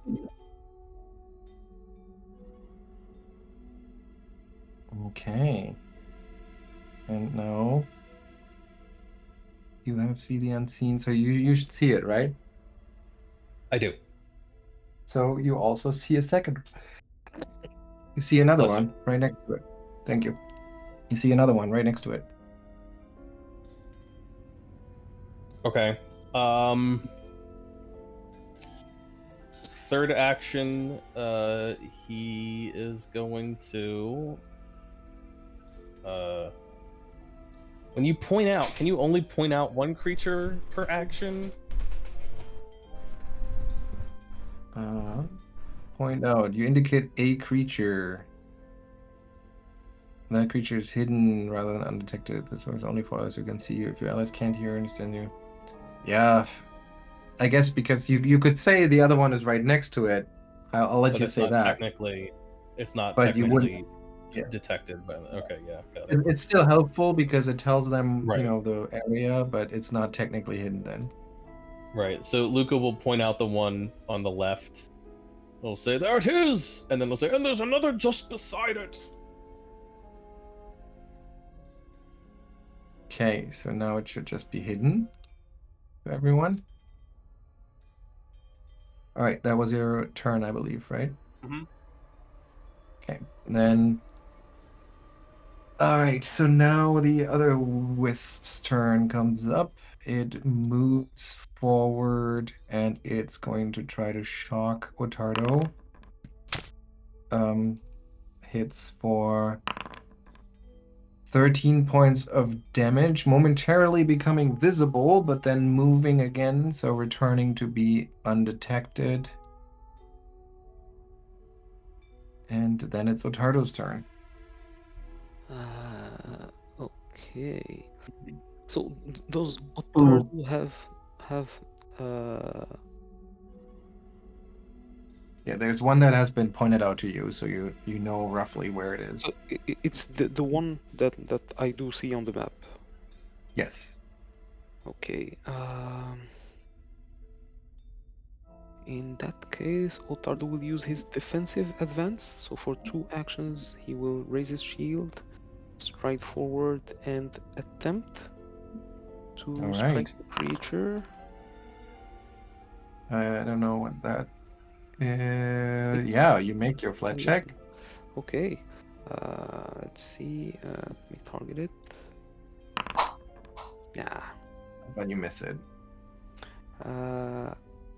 Okay. And now you have see the unseen, so you should see it, right? I do. So you also see a second. You see another Bless one right next to it. Thank you. You see another one right next to it. Okay. Third action, he is going to when you point out, can you only point out one creature per action? Point out. You indicate a creature. That creature is hidden rather than undetected. This works only for us who can see you. If your allies can't hear or understand you. Yeah. I guess because you could say the other one is right next to it. I'll let But you it's say not that. technically. It's not But you wouldn't. technically detected. But okay, yeah, got it. It's still helpful because it tells them, Right. you know, the area, but it's not technically hidden then. Right. So Lucca will point out the one on the left. They'll say, "There it is," and then they'll say, "And there's another just beside it." Okay, so now it should just be hidden to everyone. All right, that was your turn, I believe, right? Mm-hmm. Okay, and then All right, so now the other wisp's turn comes up. It moves forward and it's going to try to shock Ottardo. Hits for 13 points of damage, momentarily becoming visible, but then moving again, so returning to be undetected. And then it's Ottardo's turn. Okay. So does Ottardo have Yeah, there's one that has been pointed out to you, so you know roughly where it is. so it's the one that I do see on the map. Yes. Okay. In that case, Ottardo will use his defensive advance. So for 2 actions, he will raise his shield, stride forward, and attempt to All strike right. the creature. I don't know what that. It's Yeah, you make your flat 11. check. Okay. Let's see. Let me target it. Yeah. But you miss it.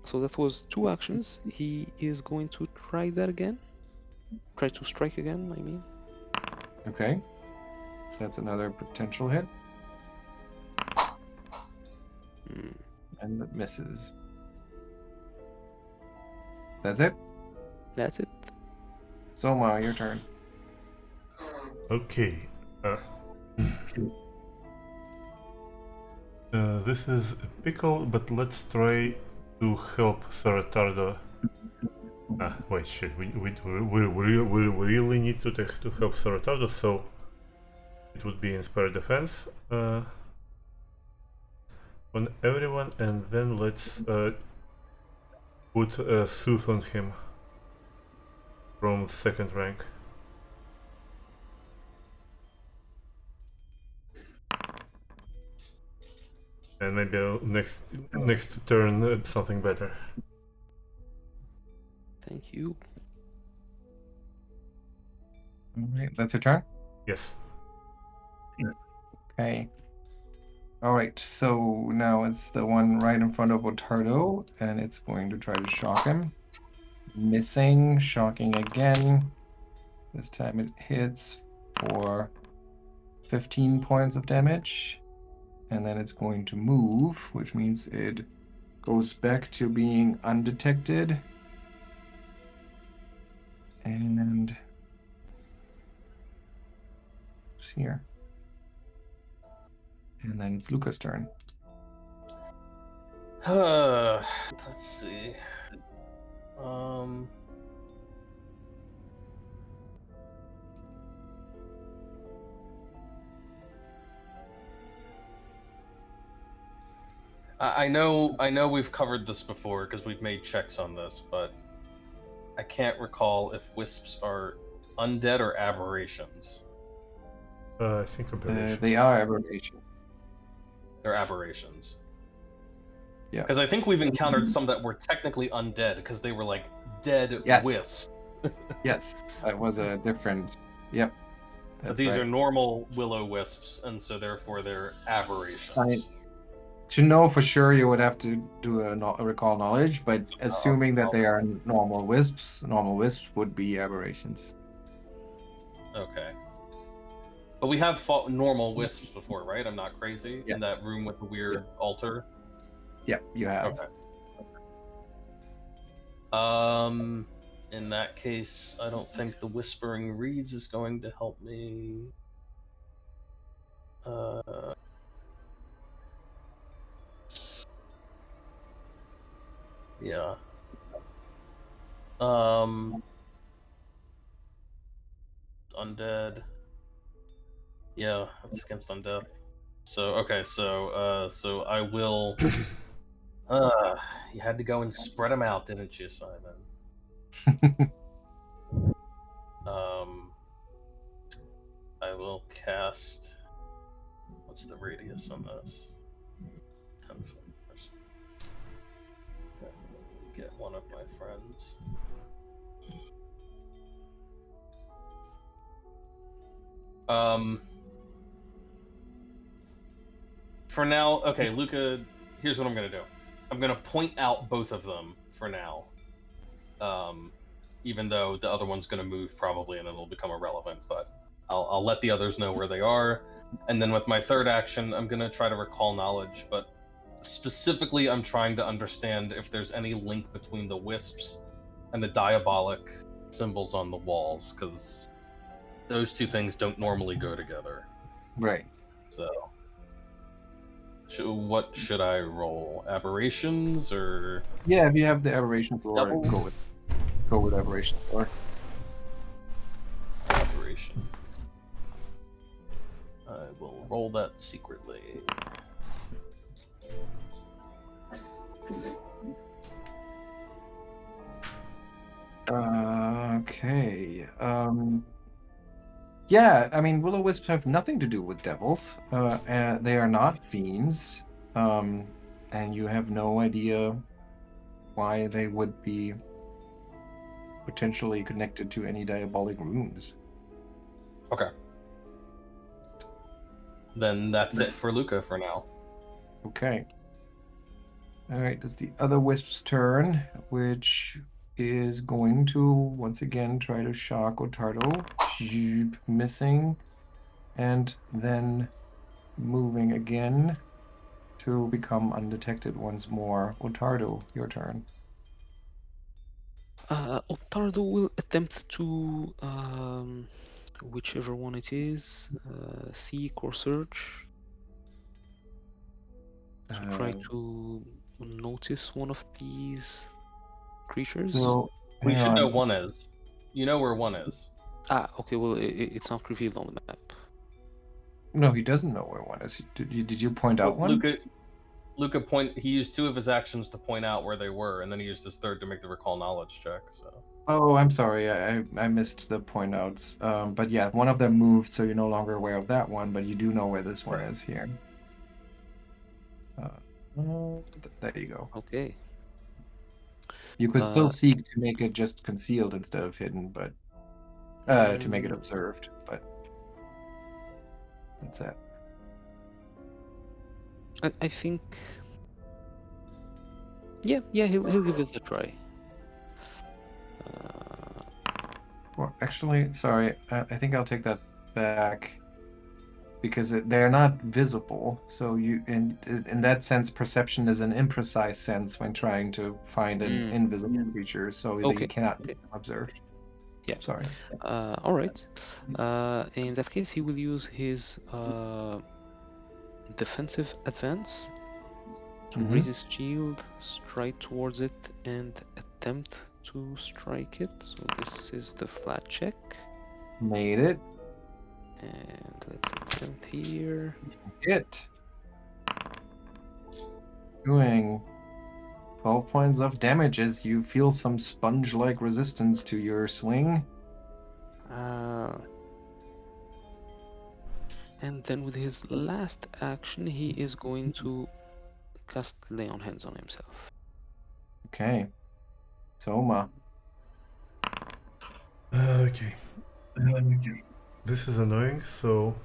So that was 2 actions. He is going to try that again. Try to strike again, I mean. Okay. That's another potential hit. Hmm. And it misses. That's it. That's it. Soma, your turn. Okay. This is a pickle, but let's try to help Sir Ottardo. Wait, shit. We really need to help Sir Ottardo, so it would be Inspired Defense on everyone, and then let's put Soothe on him from 2nd rank. And maybe next turn something better. Thank you. All right, that's your turn? Yes. Okay. All right, so now it's the one right in front of Ottardo, and it's going to try to shock him. Missing, shocking again. This time it hits for 15 points of damage. And then it's going to move, which means it goes back to being undetected. And it's here. And then it's Lucca's turn. Let's see. I know we've covered this before because we've made checks on this, but I can't recall if wisps are undead or aberrations. I think aberration. They are aberrations. They're aberrations. Yeah. Because I think we've encountered some that were technically undead because they were like dead Yes. wisp. Yes, that was a different. Yep. But these are normal willow wisps, and so therefore they're aberrations. To know for sure, you would have to do a recall knowledge, but assuming that they are normal wisps would be aberrations. Okay. But we have fought normal wisps before, right? I'm not crazy? Yeah. In that room with the weird altar? Yep, you have. Okay. In that case, I don't think the Whispering Reeds is going to help me. Yeah. Undead. Yeah, that's against undeath. So okay, so I will. You had to go and spread them out, didn't you, Simon? I will cast. What's the radius on this? 10 foot. Get one of my friends. For now, okay, Lucca, here's what I'm gonna do. I'm gonna point out both of them for now. Even though the other one's gonna move probably and it'll become irrelevant, but I'll let the others know where they are. And then with my third action, I'm gonna try to recall knowledge, but specifically I'm trying to understand if there's any link between the wisps and the diabolic symbols on the walls, because those two things don't normally go together. Right. So, what should I roll? Aberrations or? Yeah, if you have the aberration floor, Double. go with aberration floor. Aberration. I will roll that secretly. Okay. Yeah, I mean, will-o-wisps have nothing to do with devils. And they are not fiends. And you have no idea why they would be potentially connected to any diabolic runes. Okay. Then that's it for Lucca for now. Okay. All right, it's the other wisp's turn, which is going to once again try to shock Ottardo. Missing, and then moving again to become undetected once more. Ottardo, your turn. Ottardo will attempt to, whichever one it is, seek or search, to try to notice one of these creatures. So, We hang should know on. one is. You know where one is. Okay, well, it's not revealed on the map. No, he doesn't know where one is. Did you point out one? Lucca he used two of his actions to point out where they were, and then he used his third to make the recall knowledge check. So. Oh, I'm sorry. I missed the point outs. But yeah, one of them moved, so you're no longer aware of that one, but you do know where this one is here. There you go. Okay. You could still seek to make it just concealed instead of hidden, but to make it observed, but that's it. I think. Yeah, he'll give it a try. Well, actually, sorry, I think I'll take that back because they're not visible. So you, in that sense, perception is an imprecise sense when trying to find an invisible creature, so Okay. they cannot be observed. Yeah. Sorry. All right. In that case, he will use his defensive advance to raise his shield, stride towards it, and attempt to strike it. So this is the flat check. Made it. And let's attempt here. Hit. Doing 12 points of damage as you feel some sponge-like resistance to your swing. And then with his last action, he is going to cast Lay on Hands on himself. Okay. Souma. Okay. This is annoying, so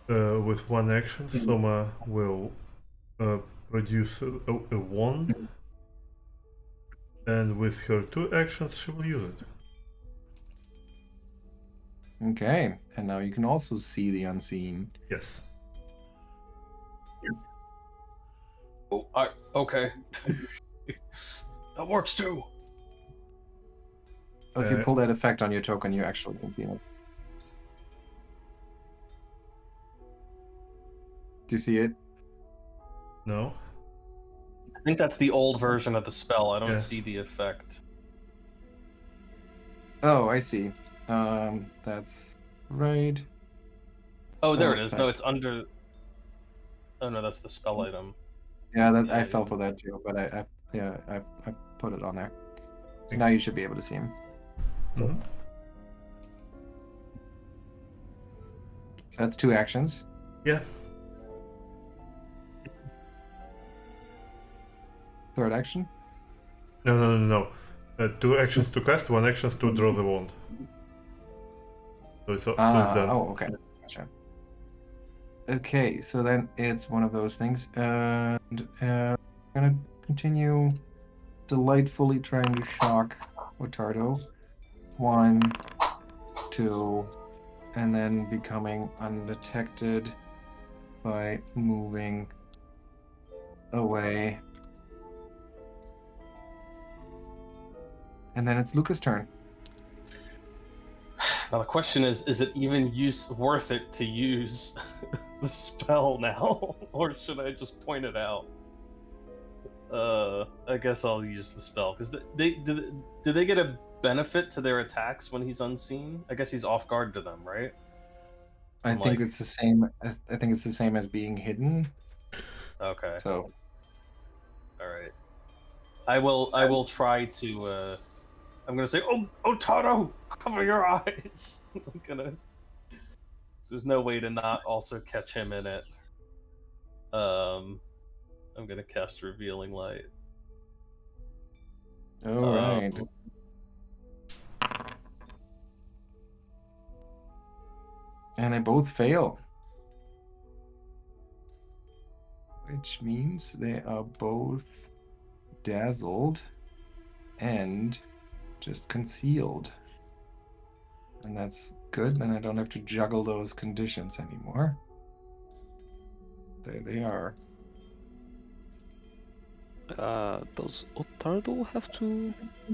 with one action, Souma will produce a wand, and with her two actions, she will use it. Okay, and now you can also see the unseen. Yes. Oh, okay. That works too. If you pull that effect on your token, you actually can see it. Do you see it? No. I think that's the old version of the spell. I don't see the effect. Oh, I see. That's right. Oh, there it is. No, it's under. Oh no, that's the spell item. Yeah, that I fell for that too, but I put it on there. So now you should be able to see him. So that's two actions. Yeah. Third action? No. Two actions to cast, one action to draw the wand. So it's done. Oh, okay. Gotcha. Okay, so then it's one of those things. And I'm gonna continue delightfully trying to shock Ottardo. 1, 2, and then becoming undetected by moving away. And then it's Lucca's turn. Now the question is it even worth it to use the spell now, or should I just point it out? I guess I'll use the spell because do they get a benefit to their attacks when he's unseen? I guess he's off guard to them, right? I think it's the same as being hidden. Okay. So, all right. I will try to. I'm gonna say, "Oh, Ottardo, cover your eyes." I'm gonna. There's no way to not also catch him in it. I'm gonna cast Revealing Light. all right. And they both fail. Which means they are both dazzled and just concealed. And that's good, then I don't have to juggle those conditions anymore. There they are. Does Ottardo have to I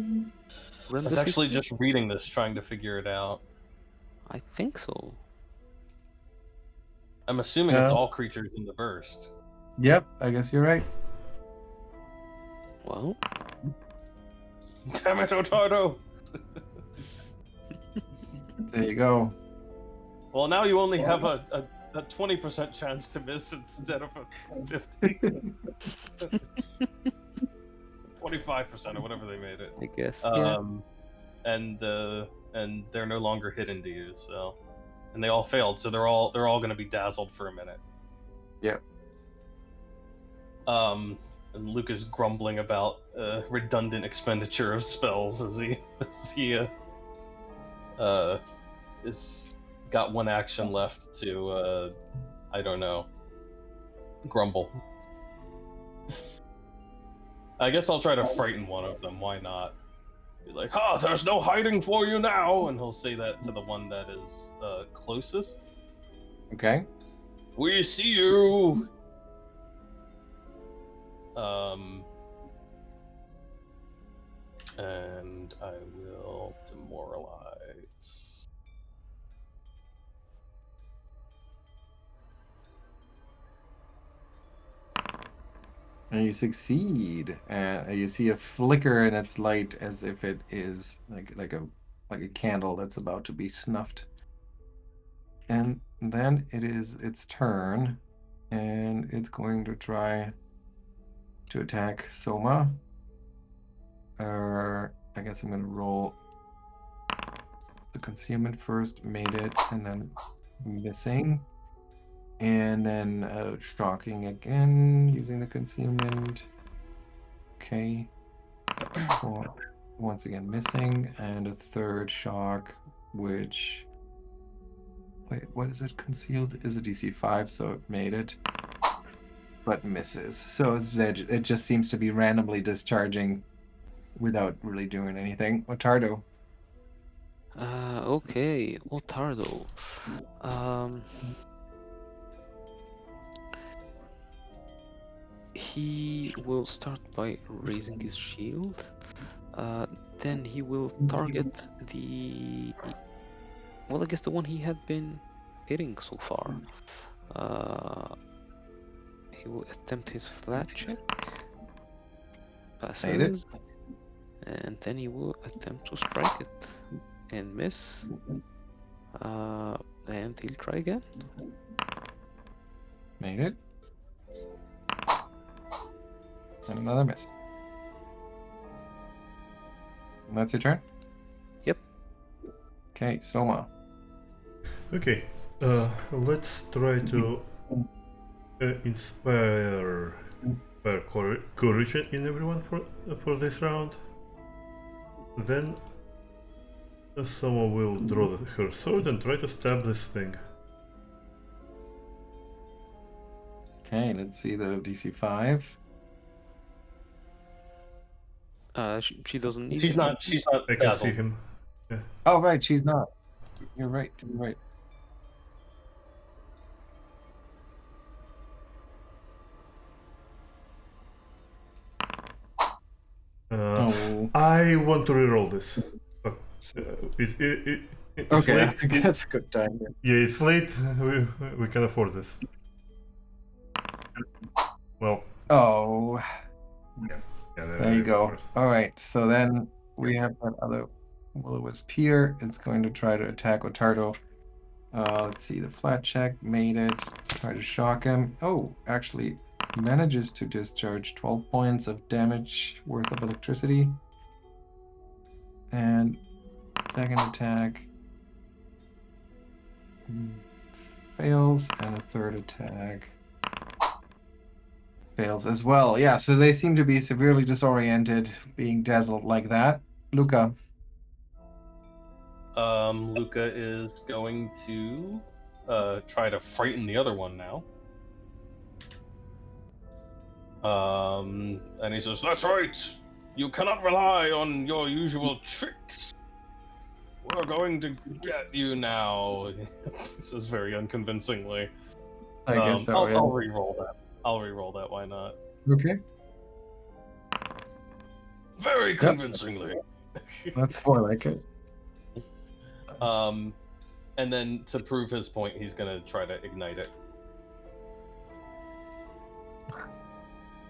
run was the actually system? just reading this, trying to figure it out. I think so. I'm assuming it's all creatures in the burst. Yep, I guess you're right. Well, Damn it, Ottardo! There you go. Well, now you only have a 20% chance to miss instead of a 50. 25% or whatever they made it. I guess. Yeah. And they're no longer hidden to you, so, and they all failed, so they're all going to be dazzled for a minute. Yep. And Luke is grumbling about redundant expenditure of spells as he is got one action left to I don't know, grumble. I guess I'll try to frighten one of them. Why not? Be like, "Ah, there's no hiding for you now," and he'll say that to the one that is closest. Okay. We see you. And I will demoralize. And you succeed, and you see a flicker in its light as if it is like a candle that's about to be snuffed. And then it is its turn, and it's going to try to attack Soma. I guess I'm going to roll the concealment first, made it, and then missing. And then shocking again, using the concealment. Okay. Once again missing, and a third shock, which... Wait, what is it? Concealed is a DC 5, so it made it. But misses. So it just seems to be randomly discharging without really doing anything. Ottardo. Okay, Ottardo. He will start by raising his shield. Then he will target well, I guess the one he had been hitting so far. He will attempt his flat check. Made it. Passes. And then he will attempt to strike it and miss. And he'll try again. Made it. And another miss. And that's your turn? Yep. Okay, Soma. Okay, let's try to inspire courage in everyone for this round. Then Someone will draw her sword and try to stab this thing. Okay, let's see the DC 5. She doesn't need. She's not I can see dazzled. him. Oh, right, she's not. You're right, you're right. Oh. I want to reroll this. But, it's Okay, late. I think that's a good time. Yeah, it's late. We can afford this. Well, Oh, yeah, there you of go. course. All right, so then we have that other will-o-wisp here. It's going to try to attack Ottardo. Let's see, the flat check made it. Try to shock him. Oh, actually manages to discharge 12 points of damage worth of electricity. And second attack fails, and a third attack fails as well. Yeah, so they seem to be severely disoriented, being dazzled like that. Lucca. Lucca is going to try to frighten the other one now. And he says, "That's right. You cannot rely on your usual tricks. We're going to get you now." He says very unconvincingly. I guess so, yeah. I'll re-roll that. I'll re-roll that. Why not? Okay. Very convincingly. That's more like it. And then to prove his point, he's gonna try to ignite it.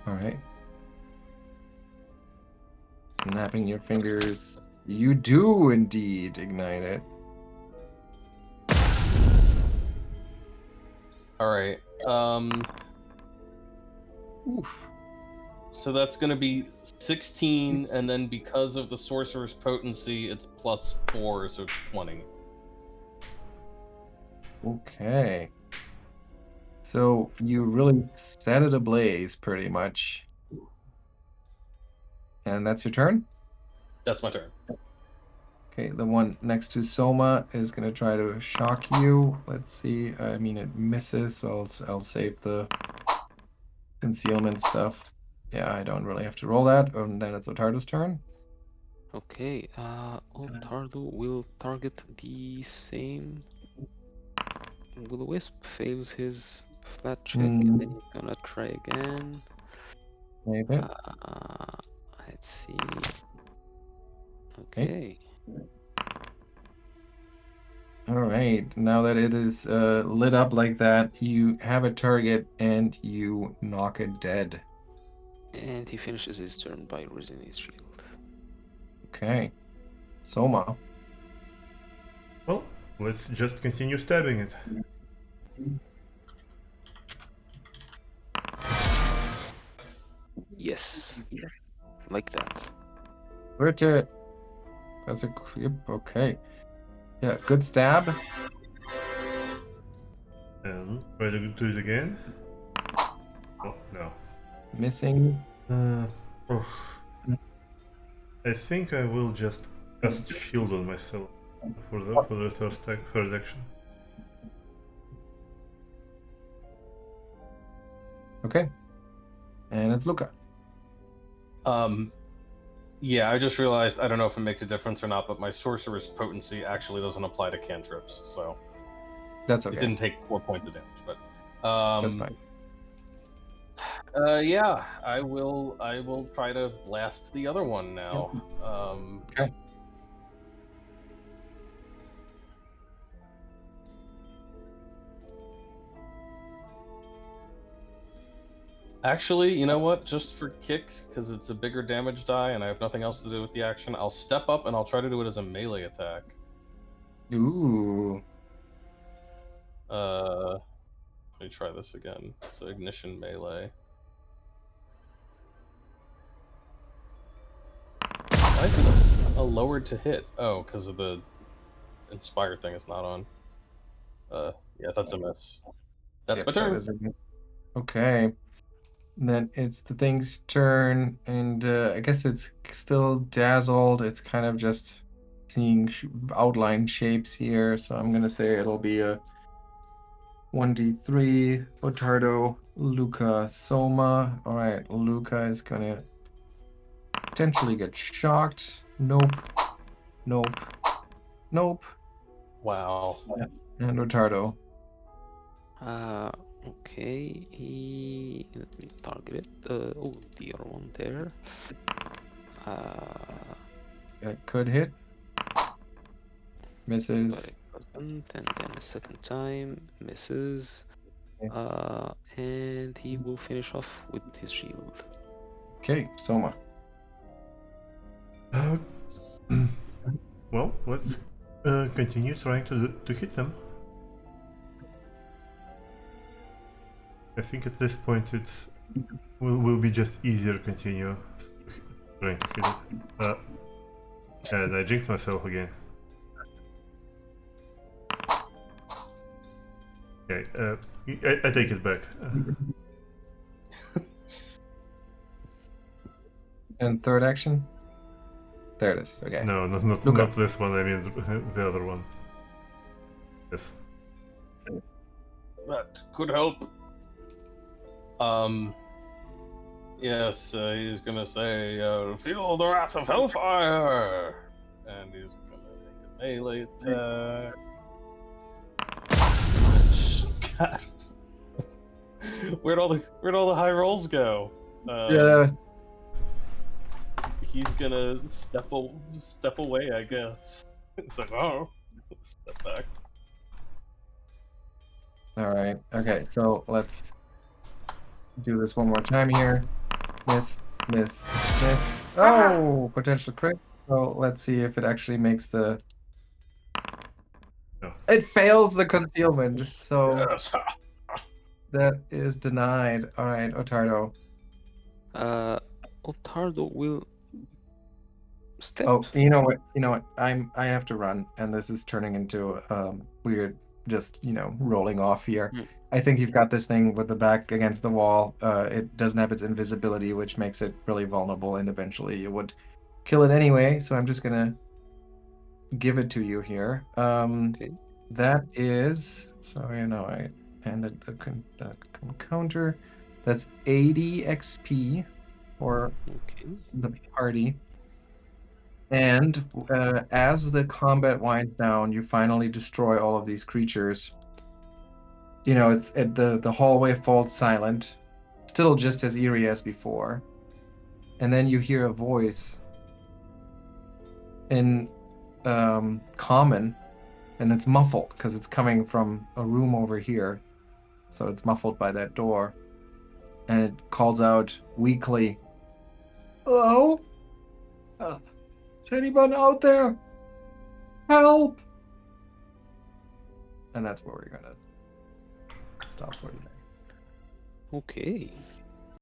All right. Snapping your fingers. You do indeed ignite it. All right. Oof. So that's going to be 16, and then because of the sorcerer's potency, it's +4, so it's 20. Okay. So you really set it ablaze, pretty much. And that's your turn? That's my turn. Okay, the one next to Soma is going to try to shock you. Let's see. I mean, it misses, so I'll save the concealment stuff. Yeah, I don't really have to roll that. And then it's Ottardo's turn. Okay, Ottardo will target the same will-o-wisp, fails his flat check, and then he's gonna try again. Maybe. Let's see. Okay. All right. Now that it is lit up like that, you have a target and you knock it dead. And he finishes his turn by raising his shield. Okay. Soma. Well, let's just continue stabbing it. Yes. Like that. Birke. That's a creep. Okay. Yeah, good stab. And try to do it again. Oh, no. Missing. I think I will just cast shield on myself for the third action. Okay. And it's Lucca. Yeah, I just realized, I don't know if it makes a difference or not, but my sorcerer's potency actually doesn't apply to cantrips, so That's okay. it didn't take 4 points of damage, but That's fine. yeah, I will try to blast the other one now. Okay. Actually, you know what? Just for kicks, because it's a bigger damage die and I have nothing else to do with the action, I'll step up and I'll try to do it as a melee attack. Ooh. Let me try this again. So ignition melee. Why is it a lower to hit? Oh, because of the inspire thing is not on. Yeah, that's a miss. That's Yep, my turn. that is a miss. Okay. Then it's the thing's turn, and I guess it's still dazzled. It's kind of just seeing outline shapes here, so I'm gonna say it'll be a 1d3. Ottardo, Lucca, Souma. All right, Lucca is gonna potentially get shocked. Nope. Nope. Nope. Wow. And Ottardo. Okay, let me target it. Oh, the other one there. That could hit. But Misses. it doesn't, and then a second time misses. Yes. And he will finish off with his shield. Okay, Soma. Well, let's continue trying to hit them. I think at this point it's will be just easier continue trying to hit it. And I jinxed myself again. Okay, I take it back. And third action? There it is. Okay. No, not Lucca. this one. I mean the other one. Yes. That could help. Yes, he's gonna say, feel the wrath of hellfire! And he's gonna make a melee attack. God. Where'd all the high rolls go? Yeah. He's gonna step away, I guess. It's like, oh, step back. All right. Okay, so let's do this one more time here. Miss, miss, miss. Oh, potential crit. So let's see if it actually makes the. No. It fails the concealment. So Yes. that is denied. All right, Ottardo. Ottardo will step. Oh, you know what? You know what? I have to run, and this is turning into weird, just rolling off here. Hmm. I think you've got this thing with the back against the wall. It doesn't have its invisibility, which makes it really vulnerable, and eventually you would kill it anyway. So I'm just gonna give it to you here. Okay. That is I handed the counter. That's 80 XP for Okay. the party. And as the combat winds down, you finally destroy all of these creatures. The hallway falls silent, still just as eerie as before. And then you hear a voice in common, and it's muffled because it's coming from a room over here. So it's muffled by that door. And it calls out weakly, "Hello? Is anyone out there? Help!" And that's where we're gonna stop for today. Okay.